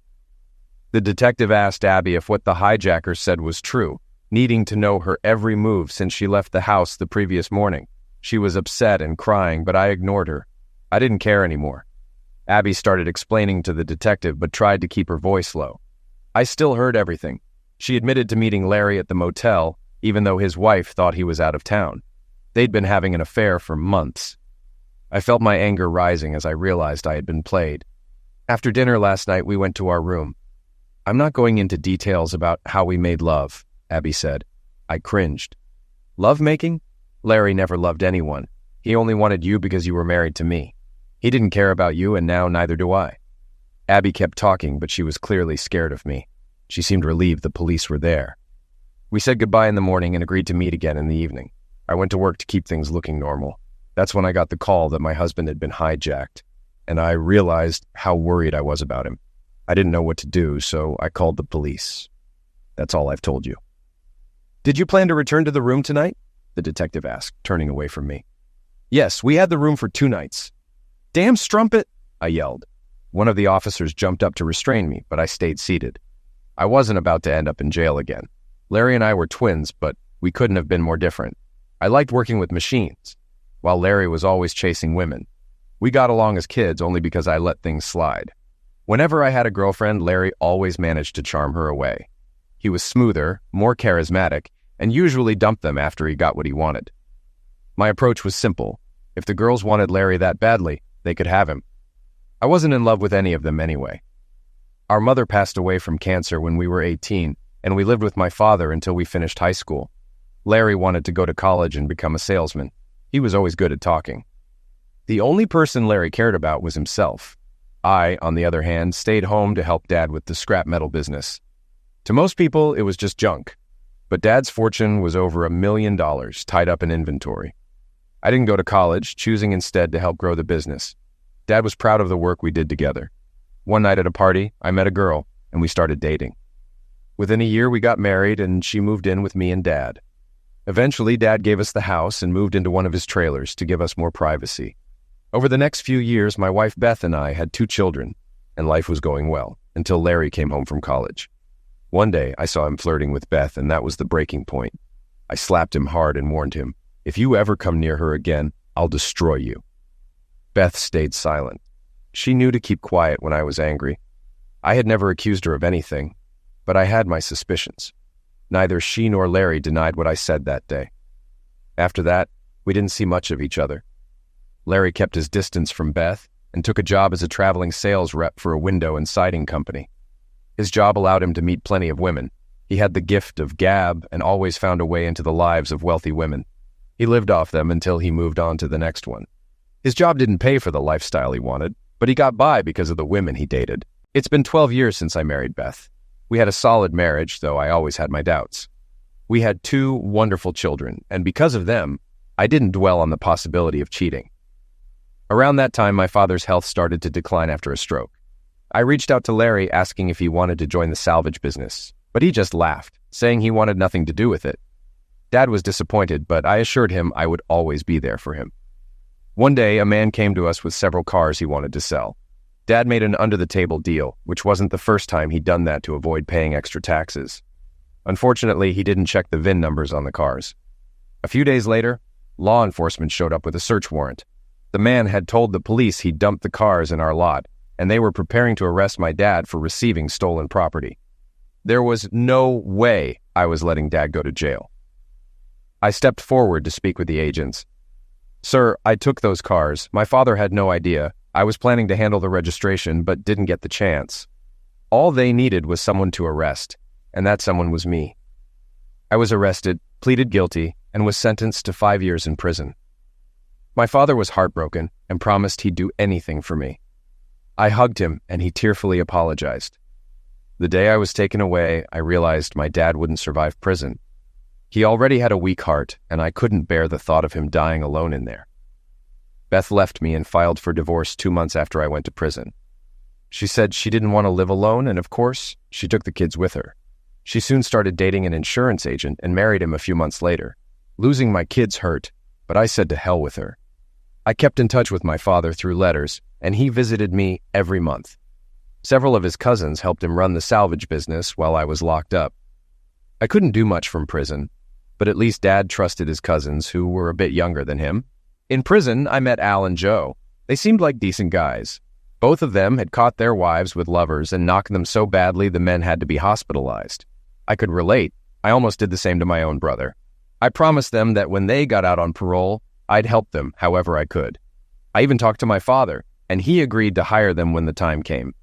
The detective asked Abby if what the hijacker said was true, needing to know her every move since she left the house the previous morning. She was upset and crying, but I ignored her. I didn't care anymore. Abby started explaining to the detective, but tried to keep her voice low. I still heard everything. She admitted to meeting Larry at the motel, even though his wife thought he was out of town. They'd been having an affair for months. I felt my anger rising as I realized I had been played. After dinner last night, we went to our room. I'm not going into details about how we made love, Abby said. I cringed. Love-making? Larry never loved anyone. He only wanted you because you were married to me. He didn't care about you, and now neither do I. Abby kept talking, but she was clearly scared of me. She seemed relieved the police were there. We said goodbye in the morning and agreed to meet again in the evening. I went to work to keep things looking normal. That's when I got the call that my husband had been hijacked, and I realized how worried I was about him. I didn't know what to do, so I called the police. That's all I've told you. Did you plan to return to the room tonight? The detective asked, turning away from me. Yes, we had the room for 2 nights. Damn strumpet, I yelled. One of the officers jumped up to restrain me, but I stayed seated. I wasn't about to end up in jail again. Larry and I were twins, but we couldn't have been more different. I liked working with machines, while Larry was always chasing women. We got along as kids only because I let things slide. Whenever I had a girlfriend, Larry always managed to charm her away. He was smoother, more charismatic, and usually dumped them after he got what he wanted. My approach was simple. If the girls wanted Larry that badly, they could have him. I wasn't in love with any of them anyway. Our mother passed away from cancer when we were 18, and we lived with my father until we finished high school. Larry wanted to go to college and become a salesman. He was always good at talking. The only person Larry cared about was himself. I, on the other hand, stayed home to help Dad with the scrap metal business. To most people, it was just junk. But Dad's fortune was over $1 million tied up in inventory. I didn't go to college, choosing instead to help grow the business. Dad was proud of the work we did together. One night at a party, I met a girl, and we started dating. Within a year, we got married, and she moved in with me and Dad. Eventually, Dad gave us the house and moved into one of his trailers to give us more privacy. Over the next few years, my wife Beth and I had 2 children, and life was going well, until Larry came home from college. One day, I saw him flirting with Beth, and that was the breaking point. I slapped him hard and warned him, if you ever come near her again, I'll destroy you. Beth stayed silent. She knew to keep quiet when I was angry. I had never accused her of anything, but I had my suspicions. Neither she nor Larry denied what I said that day. After that, we didn't see much of each other. Larry kept his distance from Beth and took a job as a traveling sales rep for a window and siding company. His job allowed him to meet plenty of women. He had the gift of gab and always found a way into the lives of wealthy women. He lived off them until he moved on to the next one. His job didn't pay for the lifestyle he wanted, but he got by because of the women he dated. It's been 12 years since I married Beth. We had a solid marriage, though I always had my doubts. We had 2 wonderful children, and because of them, I didn't dwell on the possibility of cheating. Around that time, my father's health started to decline after a stroke. I reached out to Larry asking if he wanted to join the salvage business, but he just laughed, saying he wanted nothing to do with it. Dad was disappointed, but I assured him I would always be there for him. One day, a man came to us with several cars he wanted to sell. Dad made an under-the-table deal, which wasn't the first time he'd done that to avoid paying extra taxes. Unfortunately, he didn't check the VIN numbers on the cars. A few days later, law enforcement showed up with a search warrant. The man had told the police he'd dumped the cars in our lot, and they were preparing to arrest my dad for receiving stolen property. There was no way I was letting Dad go to jail. I stepped forward to speak with the agents. "Sir, I took those cars. My father had no idea. I was planning to handle the registration, but didn't get the chance. All they needed was someone to arrest, and that someone was me. I was arrested, pleaded guilty, and was sentenced to 5 years in prison. My father was heartbroken and promised he'd do anything for me. I hugged him, and he tearfully apologized. The day I was taken away, I realized my dad wouldn't survive prison. He already had a weak heart, and I couldn't bear the thought of him dying alone in there. Beth left me and filed for divorce 2 months after I went to prison. She said she didn't want to live alone, and of course, she took the kids with her. She soon started dating an insurance agent and married him a few months later. Losing my kids hurt, but I said to hell with her. I kept in touch with my father through letters, and he visited me every month. Several of his cousins helped him run the salvage business while I was locked up. I couldn't do much from prison, but at least Dad trusted his cousins, who were a bit younger than him. In prison, I met Al and Joe. They seemed like decent guys. Both of them had caught their wives with lovers and knocked them so badly the men had to be hospitalized. I could relate. I almost did the same to my own brother. I promised them that when they got out on parole, I'd help them however I could. I even talked to my father, and he agreed to hire them when the time came.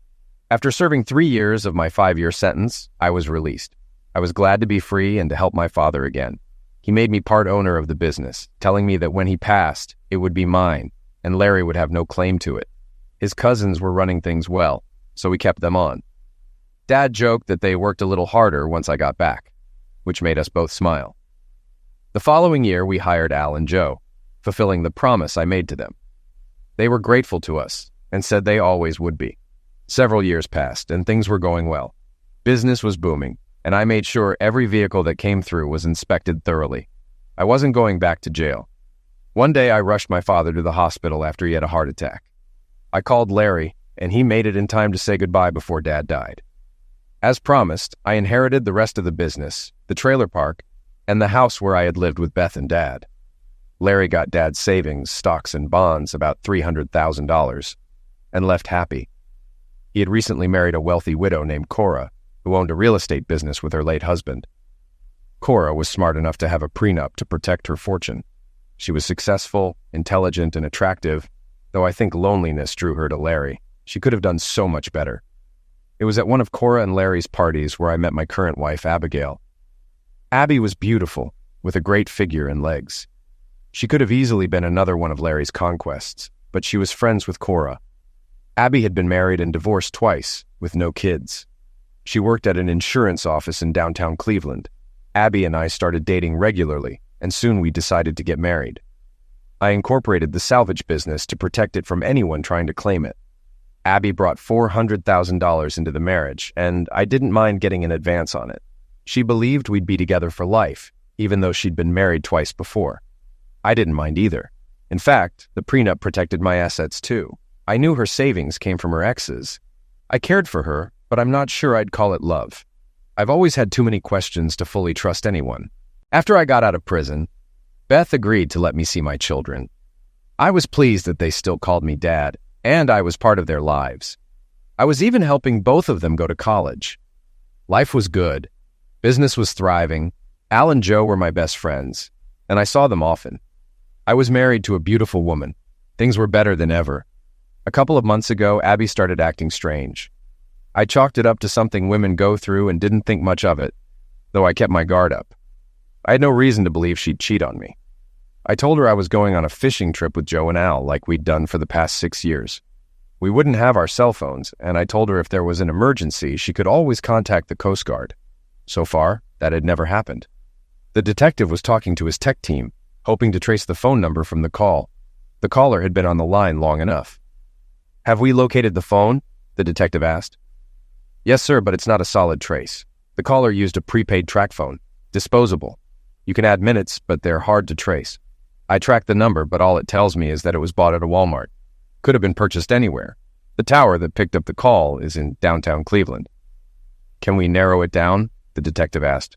After serving 3 years of my 5-year sentence, I was released. I was glad to be free and to help my father again. He made me part owner of the business, telling me that when he passed, it would be mine, and Larry would have no claim to it. His cousins were running things well, so we kept them on. Dad joked that they worked a little harder once I got back, which made us both smile. The following year, we hired Al and Joe, fulfilling the promise I made to them. They were grateful to us and said they always would be. Several years passed, and things were going well. Business was booming, and I made sure every vehicle that came through was inspected thoroughly. I wasn't going back to jail. One day, I rushed my father to the hospital after he had a heart attack. I called Larry, and he made it in time to say goodbye before Dad died. As promised, I inherited the rest of the business, the trailer park, and the house where I had lived with Beth and Dad. Larry got Dad's savings, stocks, and bonds, about $300,000, and left happy. He had recently married a wealthy widow named Cora, who owned a real estate business with her late husband. Cora was smart enough to have a prenup to protect her fortune. She was successful, intelligent, and attractive, though I think loneliness drew her to Larry. She could have done so much better. It was at one of Cora and Larry's parties where I met my current wife, Abigail. Abby was beautiful, with a great figure and legs. She could have easily been another one of Larry's conquests, but she was friends with Cora. Abby had been married and divorced twice, with no kids. She worked at an insurance office in downtown Cleveland. Abby and I started dating regularly, and soon we decided to get married. I incorporated the salvage business to protect it from anyone trying to claim it. Abby brought $400,000 into the marriage, and I didn't mind getting an advance on it. She believed we'd be together for life, even though she'd been married twice before. I didn't mind either. In fact, the prenup protected my assets too. I knew her savings came from her exes. I cared for her, but I'm not sure I'd call it love. I've always had too many questions to fully trust anyone. After I got out of prison, Beth agreed to let me see my children. I was pleased that they still called me Dad, and I was part of their lives. I was even helping both of them go to college. Life was good. Business was thriving. Al and Joe were my best friends, and I saw them often. I was married to a beautiful woman. Things were better than ever. A couple of months ago, Abby started acting strange. I chalked it up to something women go through and didn't think much of it, though I kept my guard up. I had no reason to believe she'd cheat on me. I told her I was going on a fishing trip with Joe and Al like we'd done for the past 6 years. We wouldn't have our cell phones, and I told her if there was an emergency, she could always contact the Coast Guard. So far, that had never happened. The detective was talking to his tech team, hoping to trace the phone number from the call. The caller had been on the line long enough. "Have we located the phone?" the detective asked. "Yes, sir, but it's not a solid trace. The caller used a prepaid track phone, disposable. You can add minutes, but they're hard to trace. I tracked the number, but all it tells me is that it was bought at a Walmart. Could have been purchased anywhere. The tower that picked up the call is in downtown Cleveland." "Can we narrow it down?" the detective asked.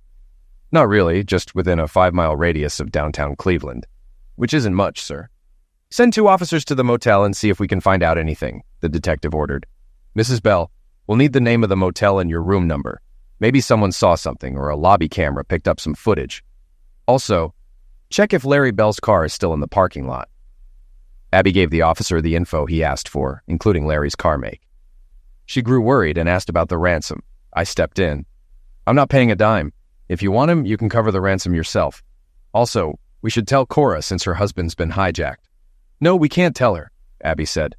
"Not really, just within a 5-mile radius of downtown Cleveland." "Which isn't much, sir." "Send 2 officers to the motel and see if we can find out anything," the detective ordered. "Mrs. Bell, we'll need the name of the motel and your room number. Maybe someone saw something or a lobby camera picked up some footage. Also, check if Larry Bell's car is still in the parking lot." Abby gave the officer the info he asked for, including Larry's car make. She grew worried and asked about the ransom. I stepped in. "I'm not paying a dime. If you want him, you can cover the ransom yourself. Also, we should tell Cora since her husband's been hijacked." "No, we can't tell her," Abby said.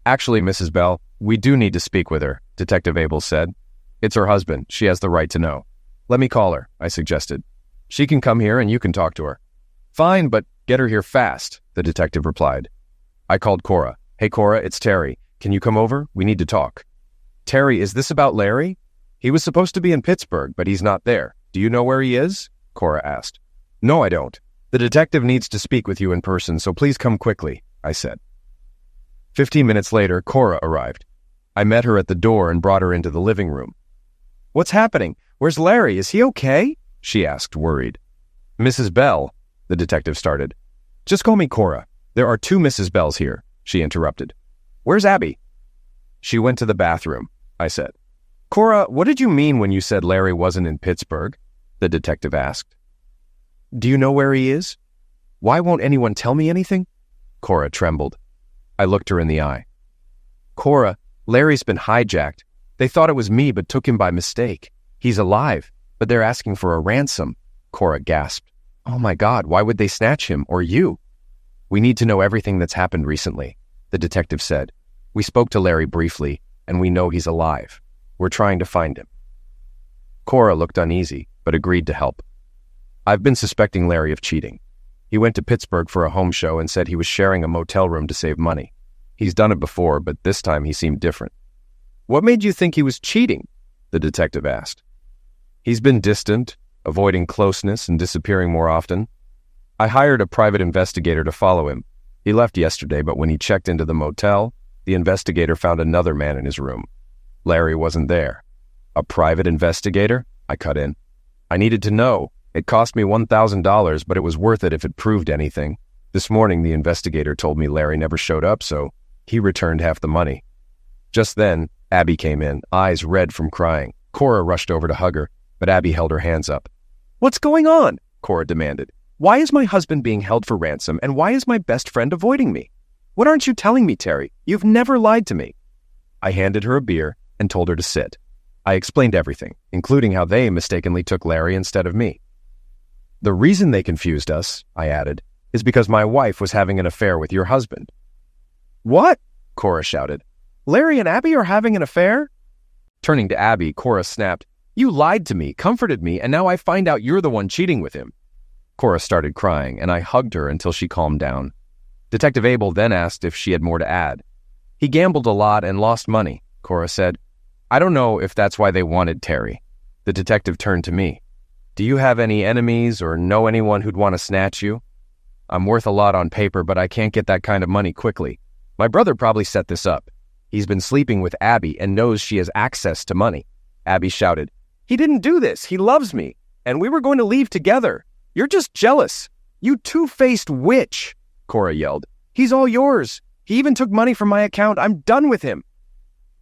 "Actually, Mrs. Bell, we do need to speak with her," Detective Abel said. "It's her husband. She has the right to know." "Let me call her," I suggested. "She can come here and you can talk to her." "Fine, but get her here fast," the detective replied. I called Cora. "Hey, Cora, it's Terry. Can you come over? We need to talk." "Terry, is this about Larry? He was supposed to be in Pittsburgh, but he's not there. Do you know where he is?" Cora asked. "No, I don't. The detective needs to speak with you in person, so please come quickly," I said. 15 minutes later, Cora arrived. I met her at the door and brought her into the living room. "What's happening? Where's Larry? Is he okay?" she asked, worried. "Mrs. Bell," the detective started. "Just call me Cora. There are 2 Mrs. Bells here," she interrupted. "Where's Abby?" "She went to the bathroom," I said. "Cora, what did you mean when you said Larry wasn't in Pittsburgh?" the detective asked. "Do you know where he is? Why won't anyone tell me anything?" Cora trembled. I looked her in the eye. "Cora, Larry's been hijacked. They thought it was me but took him by mistake. He's alive, but they're asking for a ransom." Cora gasped. "Oh my God, why would they snatch him, or you?" "We need to know everything that's happened recently," the detective said. "We spoke to Larry briefly, and we know he's alive. We're trying to find him." Cora looked uneasy, but agreed to help. "I've been suspecting Larry of cheating. He went to Pittsburgh for a home show and said he was sharing a motel room to save money. He's done it before, but this time he seemed different." "What made you think he was cheating?" the detective asked. "He's been distant, avoiding closeness and disappearing more often. I hired a private investigator to follow him. He left yesterday, but when he checked into the motel, the investigator found another man in his room. Larry wasn't there." "A private investigator?" I cut in. "I needed to know. It cost me $1,000, but it was worth it if it proved anything. This morning, the investigator told me Larry never showed up, so he returned half the money." Just then, Abby came in, eyes red from crying. Cora rushed over to hug her, but Abby held her hands up. "What's going on?" Cora demanded. "Why is my husband being held for ransom, and why is my best friend avoiding me? What aren't you telling me, Terry? You've never lied to me." I handed her a beer and told her to sit. I explained everything, including how they mistakenly took Larry instead of me. "The reason they confused us," I added, "is because my wife was having an affair with your husband." "What?" Cora shouted. "Larry and Abby are having an affair?" Turning to Abby, Cora snapped, "You lied to me, comforted me, and now I find out you're the one cheating with him." Cora started crying, and I hugged her until she calmed down. Detective Abel then asked if she had more to add. "He gambled a lot and lost money," Cora said. "I don't know if that's why they wanted Terry." The detective turned to me. "Do you have any enemies or know anyone who'd want to snatch you? I'm worth a lot on paper, but I can't get that kind of money quickly. My brother probably set this up. He's been sleeping with Abby and knows she has access to money." Abby shouted, "He didn't do this. He loves me. And we were going to leave together. You're just jealous. You two-faced witch," Cora yelled. "He's all yours. He even took money from my account. I'm done with him."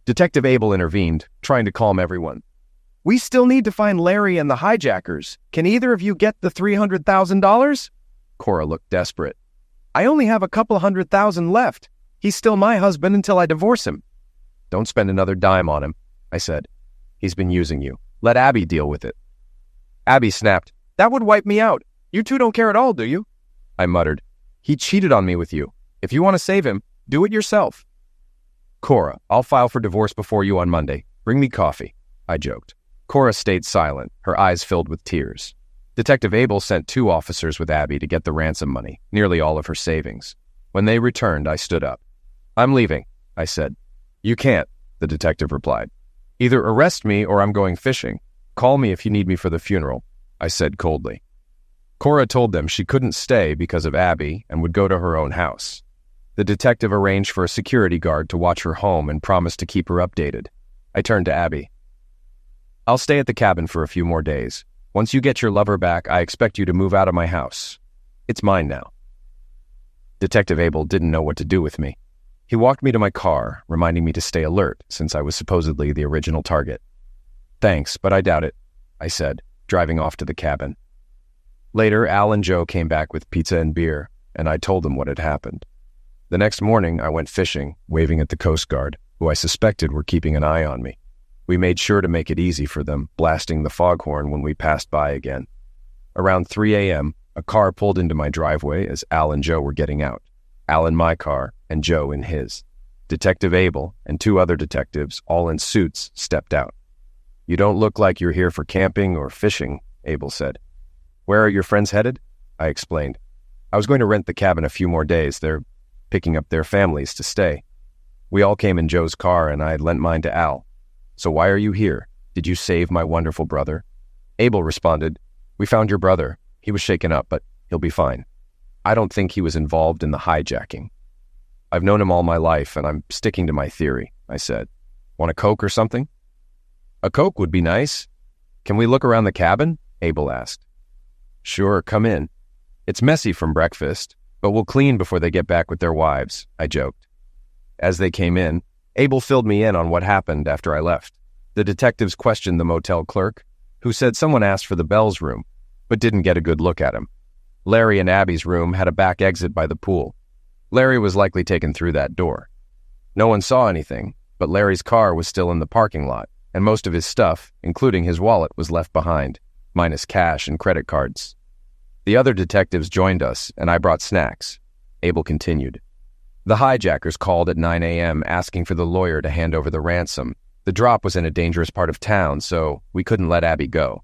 Detective Abel intervened, trying to calm everyone. "We still need to find Larry and the hijackers. Can either of you get the $300,000? Cora looked desperate. "I only have a couple $100,000 left. He's still my husband until I divorce him." "Don't spend another dime on him," I said. "He's been using you. Let Abby deal with it." Abby snapped, "That would wipe me out. You two don't care at all, do you?" I muttered, "He cheated on me with you. If you want to save him, do it yourself." Cora, I'll file for divorce before you on Monday. Bring me coffee, I joked. Cora stayed silent, her eyes filled with tears. Detective Abel sent 2 officers with Abby to get the ransom money, nearly all of her savings. When they returned, I stood up. I'm leaving, I said. You can't, the detective replied. Either arrest me or I'm going fishing. Call me if you need me for the funeral, I said coldly. Cora told them she couldn't stay because of Abby and would go to her own house. The detective arranged for a security guard to watch her home and promised to keep her updated. I turned to Abby. I'll stay at the cabin for a few more days. Once you get your lover back, I expect you to move out of my house. It's mine now. Detective Abel didn't know what to do with me. He walked me to my car, reminding me to stay alert since I was supposedly the original target. Thanks, but I doubt it, I said, driving off to the cabin. Later, Al and Joe came back with pizza and beer, and I told them what had happened. The next morning, I went fishing, waving at the Coast Guard, who I suspected were keeping an eye on me. We made sure to make it easy for them, blasting the foghorn when we passed by again. Around 3 a.m., a car pulled into my driveway as Al and Joe were getting out. Al in my car and Joe in his. Detective Abel and 2 other detectives, all in suits, stepped out. You don't look like you're here for camping or fishing, Abel said. Where are your friends headed? I explained. I was going to rent the cabin a few more days. They're picking up their families to stay. We all came in Joe's car and I had lent mine to Al. So why are you here? Did you save my wonderful brother? Abel responded, We found your brother. He was shaken up, but he'll be fine. I don't think he was involved in the hijacking. I've known him all my life, and I'm sticking to my theory, I said. Want a Coke or something? A Coke would be nice. Can we look around the cabin? Abel asked. Sure, come in. It's messy from breakfast, but we'll clean before they get back with their wives, I joked. As they came in, Abel filled me in on what happened after I left. The detectives questioned the motel clerk, who said someone asked for the Bell's room, but didn't get a good look at him. Larry and Abby's room had a back exit by the pool. Larry was likely taken through that door. No one saw anything, but Larry's car was still in the parking lot, and most of his stuff, including his wallet, was left behind, minus cash and credit cards. The other detectives joined us, and I brought snacks. Abel continued. The hijackers called at 9 a.m. asking for the lawyer to hand over the ransom. The drop was in a dangerous part of town, so we couldn't let Abby go.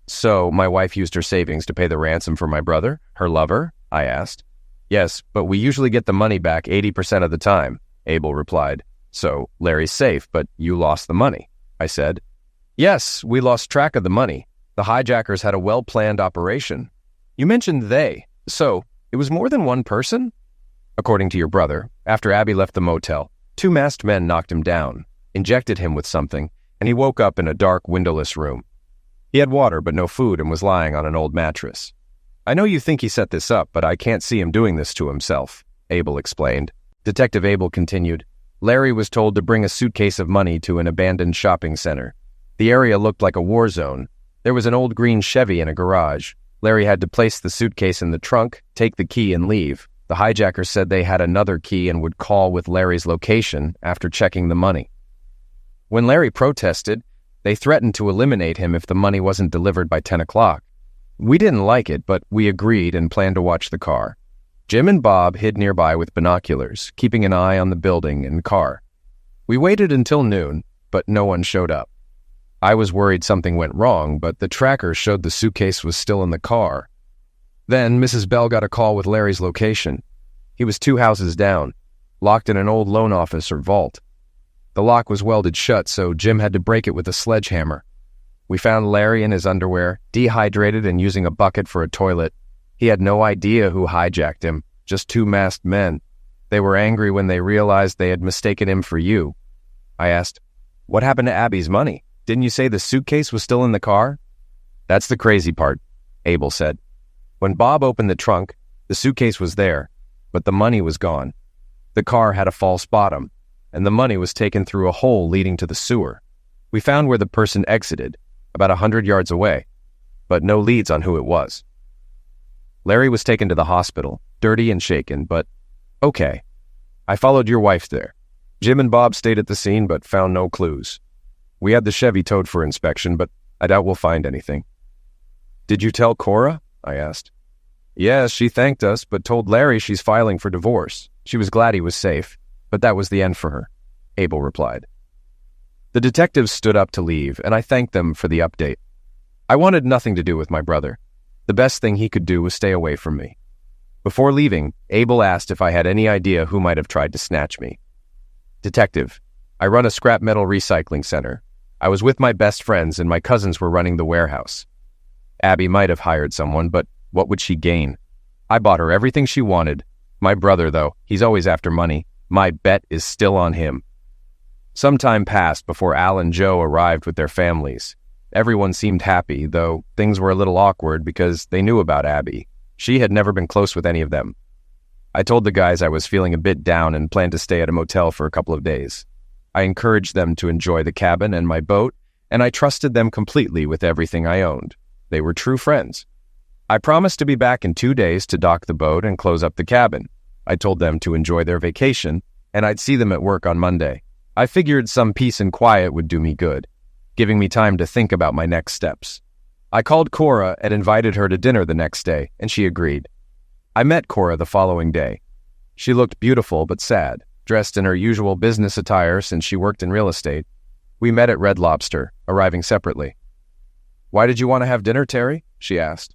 So, my wife used her savings to pay the ransom for my brother, her lover? I asked. Yes, but we usually get the money back 80% of the time, Abel replied. So, Larry's safe, but you lost the money, I said. Yes, we lost track of the money. The hijackers had a well-planned operation. You mentioned they, so it was more than one person? According to your brother, after Abby left the motel, 2 masked men knocked him down, injected him with something, and he woke up in a dark, windowless room. He had water but no food and was lying on an old mattress. I know you think he set this up, but I can't see him doing this to himself, Abel explained. Detective Abel continued. Larry was told to bring a suitcase of money to an abandoned shopping center. The area looked like a war zone. There was an old green Chevy in a garage. Larry had to place the suitcase in the trunk, take the key, and leave. The hijackers said they had another key and would call with Larry's location after checking the money. When Larry protested, they threatened to eliminate him if the money wasn't delivered by 10 o'clock. We didn't like it, but we agreed and planned to watch the car. Jim and Bob hid nearby with binoculars, keeping an eye on the building and car. We waited until noon, but no one showed up. I was worried something went wrong, but the tracker showed the suitcase was still in the car. Then Mrs. Bell got a call with Larry's location. He was 2 houses down, locked in an old loan office or vault. The lock was welded shut, so Jim had to break it with a sledgehammer. We found Larry in his underwear, dehydrated and using a bucket for a toilet. He had no idea who hijacked him, just 2 masked men. They were angry when they realized they had mistaken him for you. I asked, "What happened to Abby's money? Didn't you say the suitcase was still in the car?" "That's the crazy part," Abel said. When Bob opened the trunk, the suitcase was there, but the money was gone. The car had a false bottom, and the money was taken through a hole leading to the sewer. We found where the person exited, about 100 yards away, but no leads on who it was. Larry was taken to the hospital, dirty and shaken, but okay. I followed your wife there. Jim and Bob stayed at the scene but found no clues. We had the Chevy towed for inspection, but I doubt we'll find anything. Did you tell Cora? I asked. Yes, she thanked us, but told Larry she's filing for divorce. She was glad he was safe, but that was the end for her, Abel replied. The detectives stood up to leave, and I thanked them for the update. I wanted nothing to do with my brother. The best thing he could do was stay away from me. Before leaving, Abel asked if I had any idea who might have tried to snatch me. Detective, I run a scrap metal recycling center. I was with my best friends and my cousins were running the warehouse. Abby might have hired someone, but what would she gain? I bought her everything she wanted. My brother, though, he's always after money. My bet is still on him. Some time passed before Al and Joe arrived with their families. Everyone seemed happy, though things were a little awkward because they knew about Abby. She had never been close with any of them. I told the guys I was feeling a bit down and planned to stay at a motel for a couple of days. I encouraged them to enjoy the cabin and my boat, and I trusted them completely with everything I owned. They were true friends. I promised to be back in 2 days to dock the boat and close up the cabin. I told them to enjoy their vacation, and I'd see them at work on Monday. I figured some peace and quiet would do me good, giving me time to think about my next steps. I called Cora and invited her to dinner the next day, and she agreed. I met Cora the following day. She looked beautiful but sad, dressed in her usual business attire since she worked in real estate. We met at Red Lobster, arriving separately. "Why did you want to have dinner, Terry?" she asked.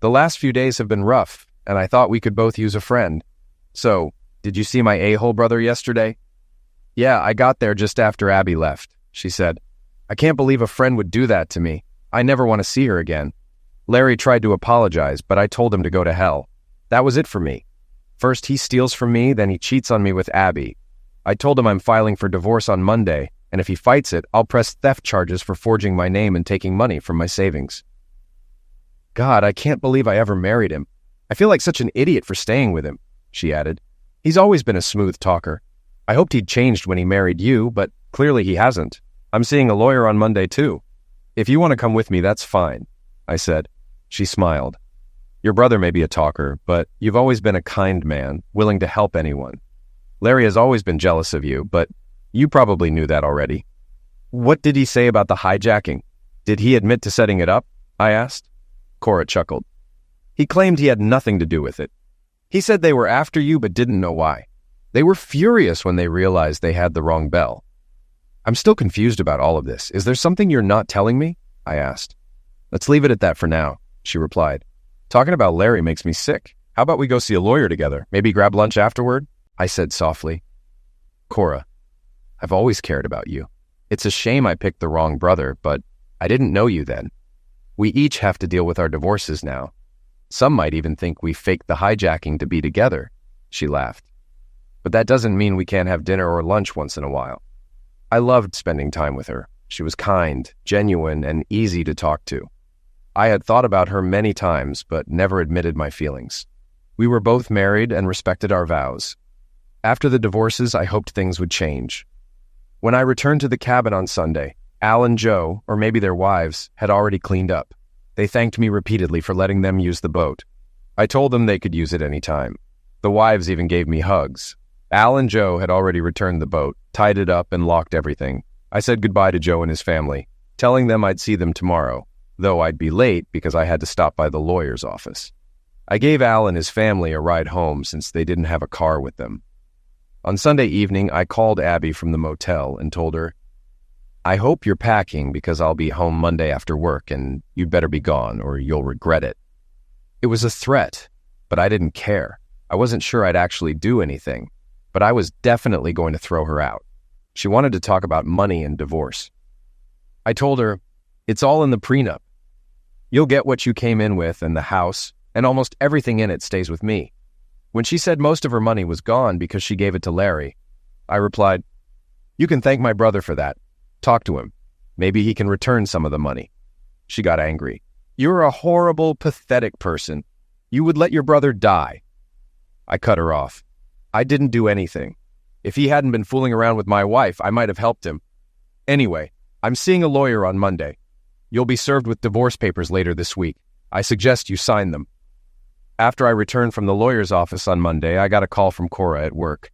"The last few days have been rough, and I thought we could both use a friend. So, did you see my a-hole brother yesterday?" "Yeah, I got there just after Abby left," she said. "I can't believe a friend would do that to me. I never want to see her again. Larry tried to apologize, but I told him to go to hell. That was it for me. First he steals from me, then he cheats on me with Abby. I told him I'm filing for divorce on Monday, and if he fights it, I'll press theft charges for forging my name and taking money from my savings." "God, I can't believe I ever married him. I feel like such an idiot for staying with him," she added. "He's always been a smooth talker. I hoped he'd changed when he married you, but clearly he hasn't. I'm seeing a lawyer on Monday, too. If you want to come with me, that's fine," I said. She smiled. "Your brother may be a talker, but you've always been a kind man, willing to help anyone. Larry has always been jealous of you, but you probably knew that already." "What did he say about the hijacking? Did he admit to setting it up?" I asked. Cora chuckled. "He claimed he had nothing to do with it. He said they were after you but didn't know why. They were furious when they realized they had the wrong bell." "I'm still confused about all of this. Is there something you're not telling me?" I asked. "Let's leave it at that for now," she replied. "Talking about Larry makes me sick. How about we go see a lawyer together? Maybe grab lunch afterward?" I said softly. "Cora, I've always cared about you. It's a shame I picked the wrong brother, but I didn't know you then. We each have to deal with our divorces now. Some might even think we faked the hijacking to be together," she laughed. "But that doesn't mean we can't have dinner or lunch once in a while." I loved spending time with her. She was kind, genuine, and easy to talk to. I had thought about her many times, but never admitted my feelings. We were both married and respected our vows. After the divorces, I hoped things would change. When I returned to the cabin on Sunday, Al and Joe, or maybe their wives, had already cleaned up. They thanked me repeatedly for letting them use the boat. I told them they could use it any time. The wives even gave me hugs. Al and Joe had already returned the boat, tied it up, and locked everything. I said goodbye to Joe and his family, telling them I'd see them tomorrow, though I'd be late because I had to stop by the lawyer's office. I gave Al and his family a ride home since they didn't have a car with them. On Sunday evening, I called Abby from the motel and told her, "I hope you're packing because I'll be home Monday after work and you'd better be gone or you'll regret it." It was a threat, but I didn't care. I wasn't sure I'd actually do anything, but I was definitely going to throw her out. She wanted to talk about money and divorce. I told her, "It's all in the prenup. You'll get what you came in with and the house, and almost everything in it stays with me." When she said most of her money was gone because she gave it to Larry, I replied, "You can thank my brother for that. Talk to him. Maybe he can return some of the money." She got angry. "You're a horrible, pathetic person. You would let your brother die." I cut her off. "I didn't do anything. If he hadn't been fooling around with my wife, I might have helped him. Anyway, I'm seeing a lawyer on Monday. You'll be served with divorce papers later this week. I suggest you sign them." After I returned from the lawyer's office on Monday, I got a call from Cora at work.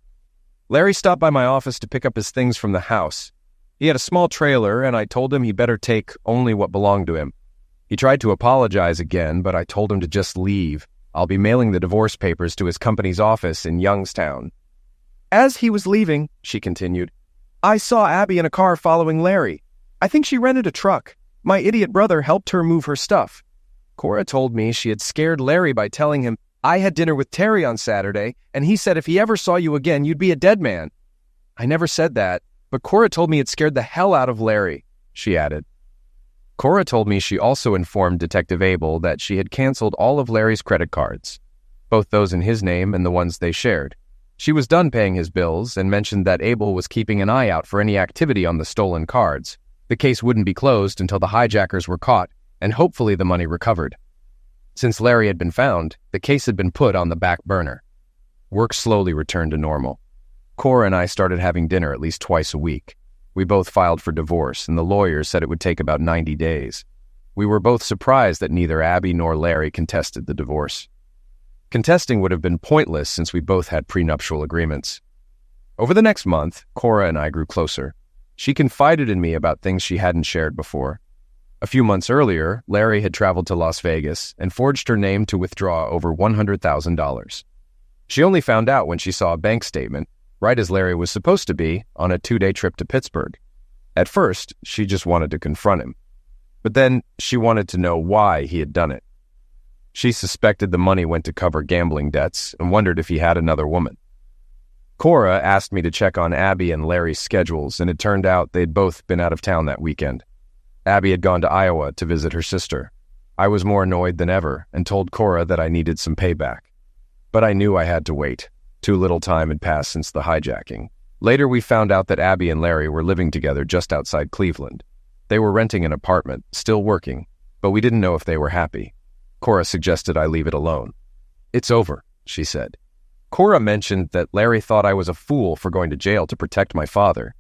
"Larry stopped by my office to pick up his things from the house. He had a small trailer, and I told him he better take only what belonged to him. He tried to apologize again, but I told him to just leave. I'll be mailing the divorce papers to his company's office in Youngstown." As he was leaving, she continued, I saw Abby in a car following Larry. I think she rented a truck. My idiot brother helped her move her stuff. Cora told me she had scared Larry by telling him, I had dinner with Terry on Saturday, and he said if he ever saw you again, you'd be a dead man. I never said that, but Cora told me it scared the hell out of Larry, she added. Cora told me she also informed Detective Abel that she had canceled all of Larry's credit cards, both those in his name and the ones they shared. She was done paying his bills and mentioned that Abel was keeping an eye out for any activity on the stolen cards. The case wouldn't be closed until the hijackers were caught and hopefully the money recovered. Since Larry had been found, the case had been put on the back burner. Work slowly returned to normal. Cora and I started having dinner at least twice a week. We both filed for divorce, and the lawyers said it would take about 90 days. We were both surprised that neither Abby nor Larry contested the divorce. Contesting would have been pointless since we both had prenuptial agreements. Over the next month, Cora and I grew closer. She confided in me about things she hadn't shared before. A few months earlier, Larry had traveled to Las Vegas and forged her name to withdraw over $100,000. She only found out when she saw a bank statement, right as Larry was supposed to be on a 2-day trip to Pittsburgh. At first, she just wanted to confront him. But then she wanted to know why he had done it. She suspected the money went to cover gambling debts and wondered if he had another woman. Cora asked me to check on Abby and Larry's schedules, and it turned out they'd both been out of town that weekend. Abby had gone to Iowa to visit her sister. I was more annoyed than ever and told Cora that I needed some payback. But I knew I had to wait. Too little time had passed since the hijacking. Later, we found out that Abby and Larry were living together just outside Cleveland. They were renting an apartment, still working, but we didn't know if they were happy. Cora suggested I leave it alone. It's over, she said. Cora mentioned that Larry thought I was a fool for going to jail to protect my father.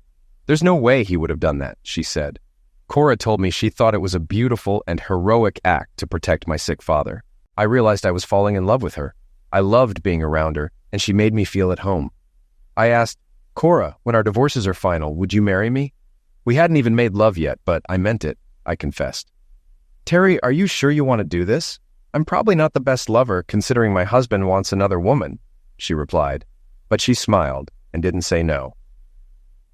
There's no way he would have done that, she said. Cora told me she thought it was a beautiful and heroic act to protect my sick father. I realized I was falling in love with her. I loved being around her, and she made me feel at home. I asked, Cora, when our divorces are final, would you marry me? We hadn't even made love yet, but I meant it, I confessed. Terry, are you sure you want to do this? I'm probably not the best lover, considering my husband wants another woman, she replied, but she smiled and didn't say no.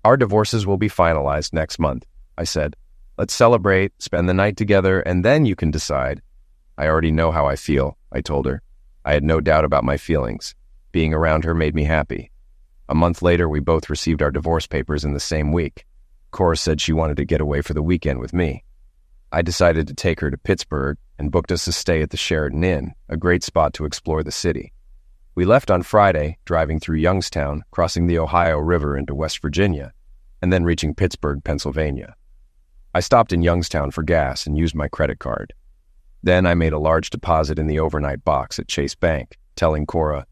Our divorces will be finalized next month, I said. Let's celebrate, spend the night together, and then you can decide. I already know how I feel, I told her. I had no doubt about my feelings. Being around her made me happy. A month later, we both received our divorce papers in the same week. Cora said she wanted to get away for the weekend with me. I decided to take her to Pittsburgh and booked us a stay at the Sheraton Inn, a great spot to explore the city. We left on Friday, driving through Youngstown, crossing the Ohio River into West Virginia, and then reaching Pittsburgh, Pennsylvania. I stopped in Youngstown for gas and used my credit card. Then I made a large deposit in the overnight box at Chase Bank, telling Cora,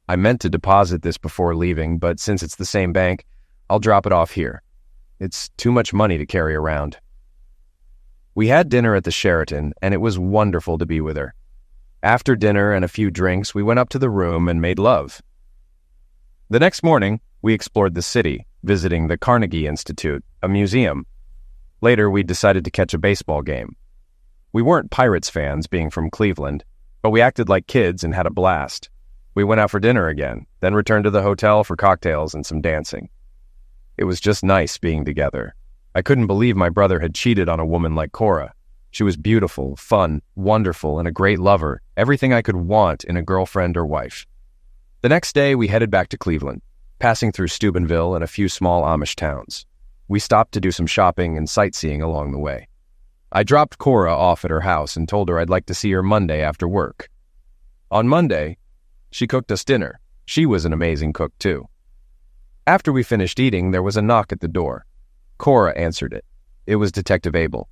I meant to deposit this before leaving, but since it's the same bank, I'll drop it off here. It's too much money to carry around. We had dinner at the Sheraton, and it was wonderful to be with her. After dinner and a few drinks, we went up to the room and made love. The next morning, we explored the city, visiting the Carnegie Institute, a museum. Later, we decided to catch a baseball game. We weren't Pirates fans, being from Cleveland, but we acted like kids and had a blast. We went out for dinner again, then returned to the hotel for cocktails and some dancing. It was just nice being together. I couldn't believe my brother had cheated on a woman like Cora. She was beautiful, fun, wonderful, and a great lover, everything I could want in a girlfriend or wife. The next day, we headed back to Cleveland, passing through Steubenville and a few small Amish towns. We stopped to do some shopping and sightseeing along the way. I dropped Cora off at her house and told her I'd like to see her Monday after work. On Monday, she cooked us dinner. She was an amazing cook, too. After we finished eating, there was a knock at the door. Cora answered it. It was Detective Abel.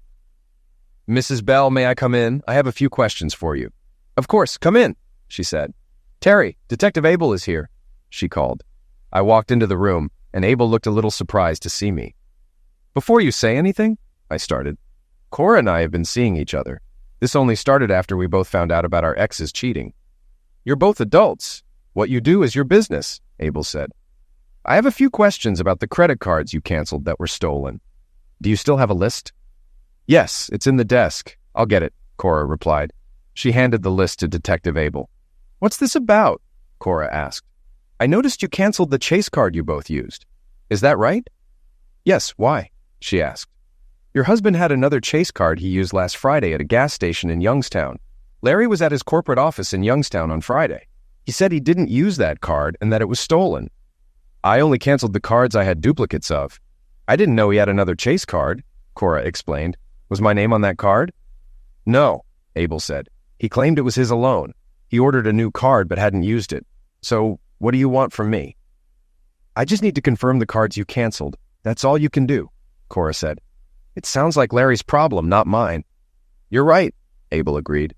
Mrs. Bell, may I come in? I have a few questions for you. Of course, come in, she said. Terry, Detective Abel is here, she called. I walked into the room, and Abel looked a little surprised to see me. Before you say anything, I started. Cora and I have been seeing each other. This only started after we both found out about our exes cheating. You're both adults. What you do is your business, Abel said. I have a few questions about the credit cards you canceled that were stolen. Do you still have a list? Yes, it's in the desk. I'll get it, Cora replied. She handed the list to Detective Abel. What's this about? Cora asked. I noticed you canceled the Chase card you both used. Is that right? Yes, why? She asked. Your husband had another Chase card he used last Friday at a gas station in Youngstown. Larry was at his corporate office in Youngstown on Friday. He said he didn't use that card and that it was stolen. I only canceled the cards I had duplicates of. I didn't know he had another Chase card, Cora explained. Was my name on that card? No, Abel said. He claimed it was his alone. He ordered a new card but hadn't used it. So, what do you want from me? I just need to confirm the cards you canceled. That's all you can do, Cora said. It sounds like Larry's problem, not mine. You're right, Abel agreed.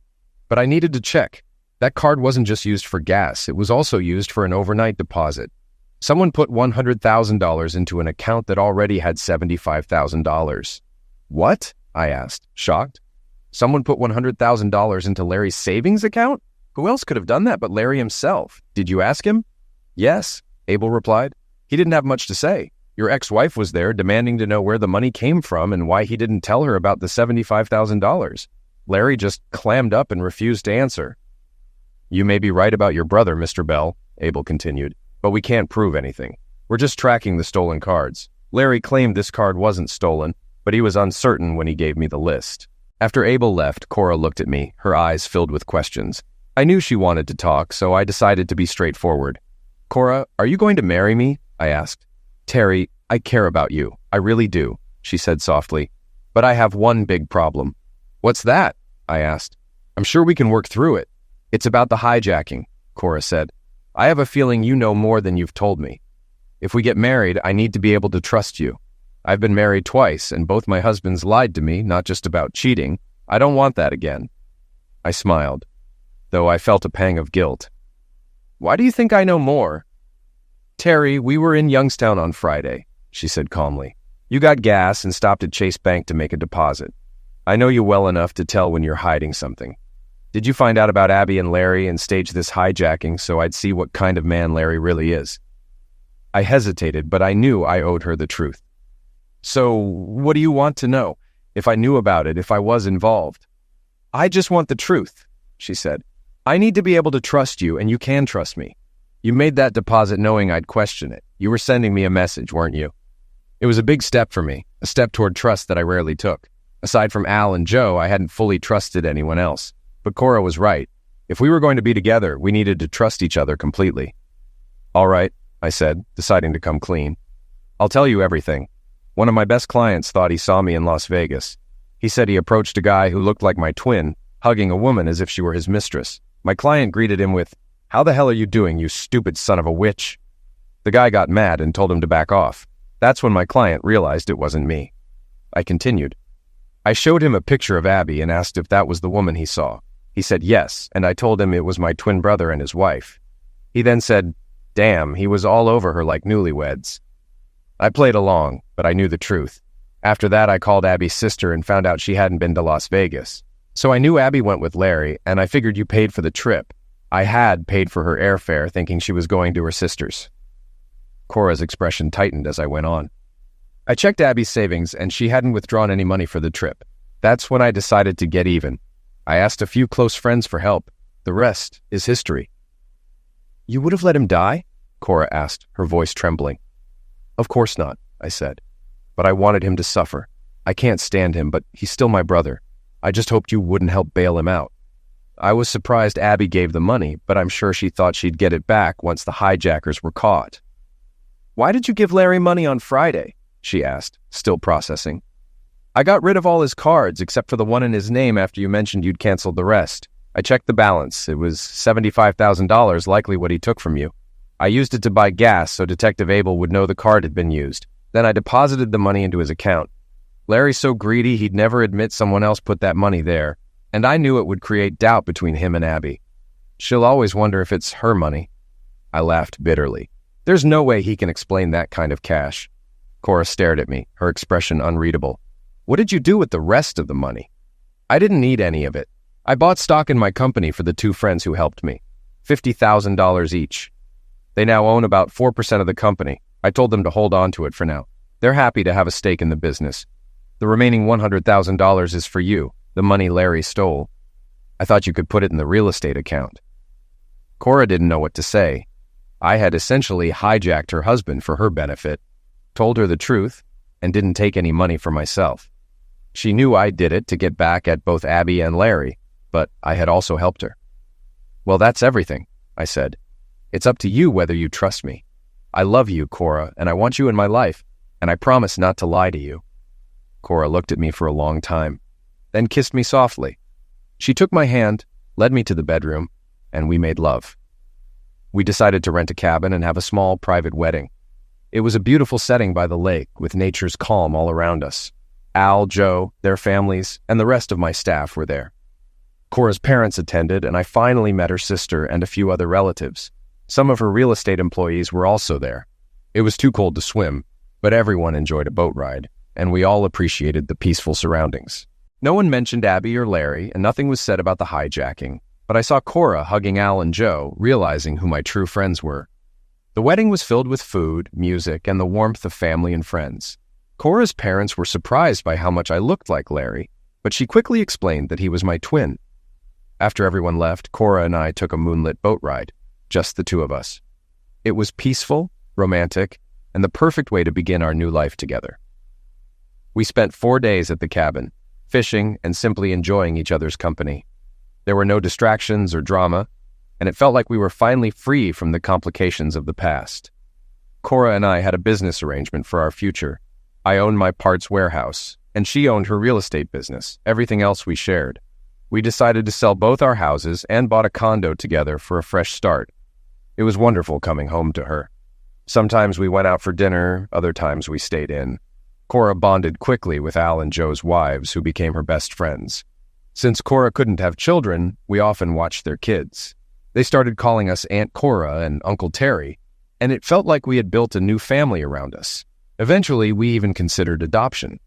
But I needed to check. That card wasn't just used for gas. It was also used for an overnight deposit. Someone put $100,000 into an account that already had $75,000. What? I asked, shocked. Someone put $100,000 into Larry's savings account? Who else could have done that but Larry himself? Did you ask him? Yes, Abel replied. He didn't have much to say. Your ex-wife was there demanding to know where the money came from and why he didn't tell her about the $75,000. Larry just clammed up and refused to answer. You may be right about your brother, Mr. Bell, Abel continued, but we can't prove anything. We're just tracking the stolen cards. Larry claimed this card wasn't stolen, but he was uncertain when he gave me the list. After Abel left, Cora looked at me, her eyes filled with questions. I knew she wanted to talk, so I decided to be straightforward. Cora, are you going to marry me? I asked. Terry, I care about you. I really do, she said softly. But I have one big problem. What's that? I asked. I'm sure we can work through it. It's about the hijacking, Cora said. I have a feeling you know more than you've told me. If we get married, I need to be able to trust you. I've been married twice, and both my husbands lied to me, not just about cheating. I don't want that again. I smiled, though I felt a pang of guilt. Why do you think I know more? Terry, we were in Youngstown on Friday, she said calmly. You got gas and stopped at Chase Bank to make a deposit. I know you well enough to tell when you're hiding something. Did you find out about Abby and Larry and stage this hijacking so I'd see what kind of man Larry really is? I hesitated, but I knew I owed her the truth. So, what do you want to know? If I knew about it, if I was involved? I just want the truth, she said. I need to be able to trust you, and you can trust me. You made that deposit knowing I'd question it. You were sending me a message, weren't you? It was a big step for me, a step toward trust that I rarely took. Aside from Al and Joe, I hadn't fully trusted anyone else. But Cora was right. If we were going to be together, we needed to trust each other completely. All right, I said, deciding to come clean. I'll tell you everything. One of my best clients thought he saw me in Las Vegas. He said he approached a guy who looked like my twin, hugging a woman as if she were his mistress. My client greeted him with, "How the hell are you doing, you stupid son of a witch?" The guy got mad and told him to back off. That's when my client realized it wasn't me. I continued. I showed him a picture of Abby and asked if that was the woman he saw. He said yes, and I told him it was my twin brother and his wife. He then said, damn, he was all over her like newlyweds. I played along, but I knew the truth. After that, I called Abby's sister and found out she hadn't been to Las Vegas. So I knew Abby went with Larry, and I figured you paid for the trip. I had paid for her airfare, thinking she was going to her sister's. Cora's expression tightened as I went on. I checked Abby's savings, and she hadn't withdrawn any money for the trip. That's when I decided to get even. I asked a few close friends for help. The rest is history. You would have let him die? Cora asked, her voice trembling. Of course not, I said. But I wanted him to suffer. I can't stand him, but he's still my brother. I just hoped you wouldn't help bail him out. I was surprised Abby gave the money, but I'm sure she thought she'd get it back once the hijackers were caught. Why did you give Larry money on Friday? She asked, still processing. I got rid of all his cards except for the one in his name after you mentioned you'd canceled the rest. I checked the balance. It was $75,000, likely what he took from you. I used it to buy gas so Detective Abel would know the card had been used. Then I deposited the money into his account. Larry's so greedy he'd never admit someone else put that money there, and I knew it would create doubt between him and Abby. She'll always wonder if it's her money. I laughed bitterly. There's no way he can explain that kind of cash. Cora stared at me, her expression unreadable. What did you do with the rest of the money? I didn't need any of it. I bought stock in my company for the two friends who helped me. $50,000 each. They now own about 4% of the company. I told them to hold on to it for now. They're happy to have a stake in the business. The remaining $100,000 is for you, the money Larry stole. I thought you could put it in the real estate account. Cora didn't know what to say. I had essentially hijacked her husband for her benefit, told her the truth, and didn't take any money for myself. She knew I did it to get back at both Abby and Larry, but I had also helped her. "Well, that's everything," I said. "It's up to you whether you trust me. I love you, Cora, and I want you in my life, and I promise not to lie to you." Cora looked at me for a long time, then kissed me softly. She took my hand, led me to the bedroom, and we made love. We decided to rent a cabin and have a small private wedding. It was a beautiful setting by the lake with nature's calm all around us. Al, Joe, their families, and the rest of my staff were there. Cora's parents attended, and I finally met her sister and a few other relatives. Some of her real estate employees were also there. It was too cold to swim, but everyone enjoyed a boat ride, and we all appreciated the peaceful surroundings. No one mentioned Abby or Larry, and nothing was said about the hijacking, but I saw Cora hugging Al and Joe, realizing who my true friends were. The wedding was filled with food, music, and the warmth of family and friends. Cora's parents were surprised by how much I looked like Larry, but she quickly explained that he was my twin. After everyone left, Cora and I took a moonlit boat ride, just the two of us. It was peaceful, romantic, and the perfect way to begin our new life together. We spent 4 days at the cabin, fishing and simply enjoying each other's company. There were no distractions or drama, and it felt like we were finally free from the complications of the past. Cora and I had a business arrangement for our future. I owned my parts warehouse, and she owned her real estate business. Everything else we shared. We decided to sell both our houses and bought a condo together for a fresh start. It was wonderful coming home to her. Sometimes we went out for dinner, other times we stayed in. Cora bonded quickly with Al and Joe's wives, who became her best friends. Since Cora couldn't have children, we often watched their kids. They started calling us Aunt Cora and Uncle Terry, and it felt like we had built a new family around us. Eventually, we even considered adoption.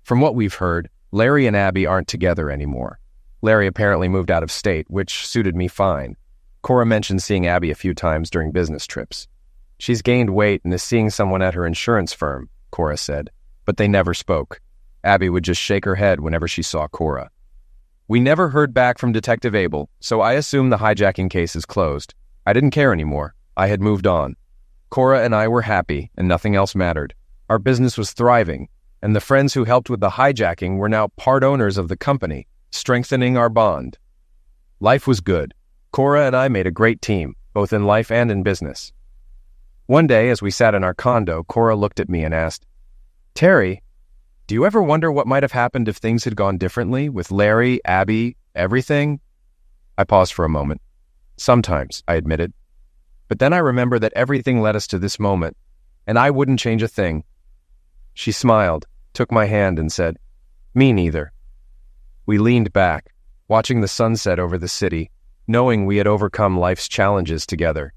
From what we've heard, Larry and Abby aren't together anymore. Larry apparently moved out of state, which suited me fine. Cora mentioned seeing Abby a few times during business trips. "She's gained weight and is seeing someone at her insurance firm," Cora said, but they never spoke. Abby would just shake her head whenever she saw Cora. We never heard back from Detective Abel, so I assumed the hijacking case is closed. I didn't care anymore. I had moved on. Cora and I were happy, and nothing else mattered. Our business was thriving, and the friends who helped with the hijacking were now part owners of the company, strengthening our bond. Life was good. Cora and I made a great team, both in life and in business. One day, as we sat in our condo, Cora looked at me and asked, "Terry, do you ever wonder what might have happened if things had gone differently with Larry, Abby, everything?" I paused for a moment. "Sometimes," I admitted. But then I remember that everything led us to this moment, and I wouldn't change a thing. She smiled, took my hand, and said, "Me neither." We leaned back, watching the sunset over the city, knowing we had overcome life's challenges together.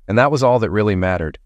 And that was all that really mattered.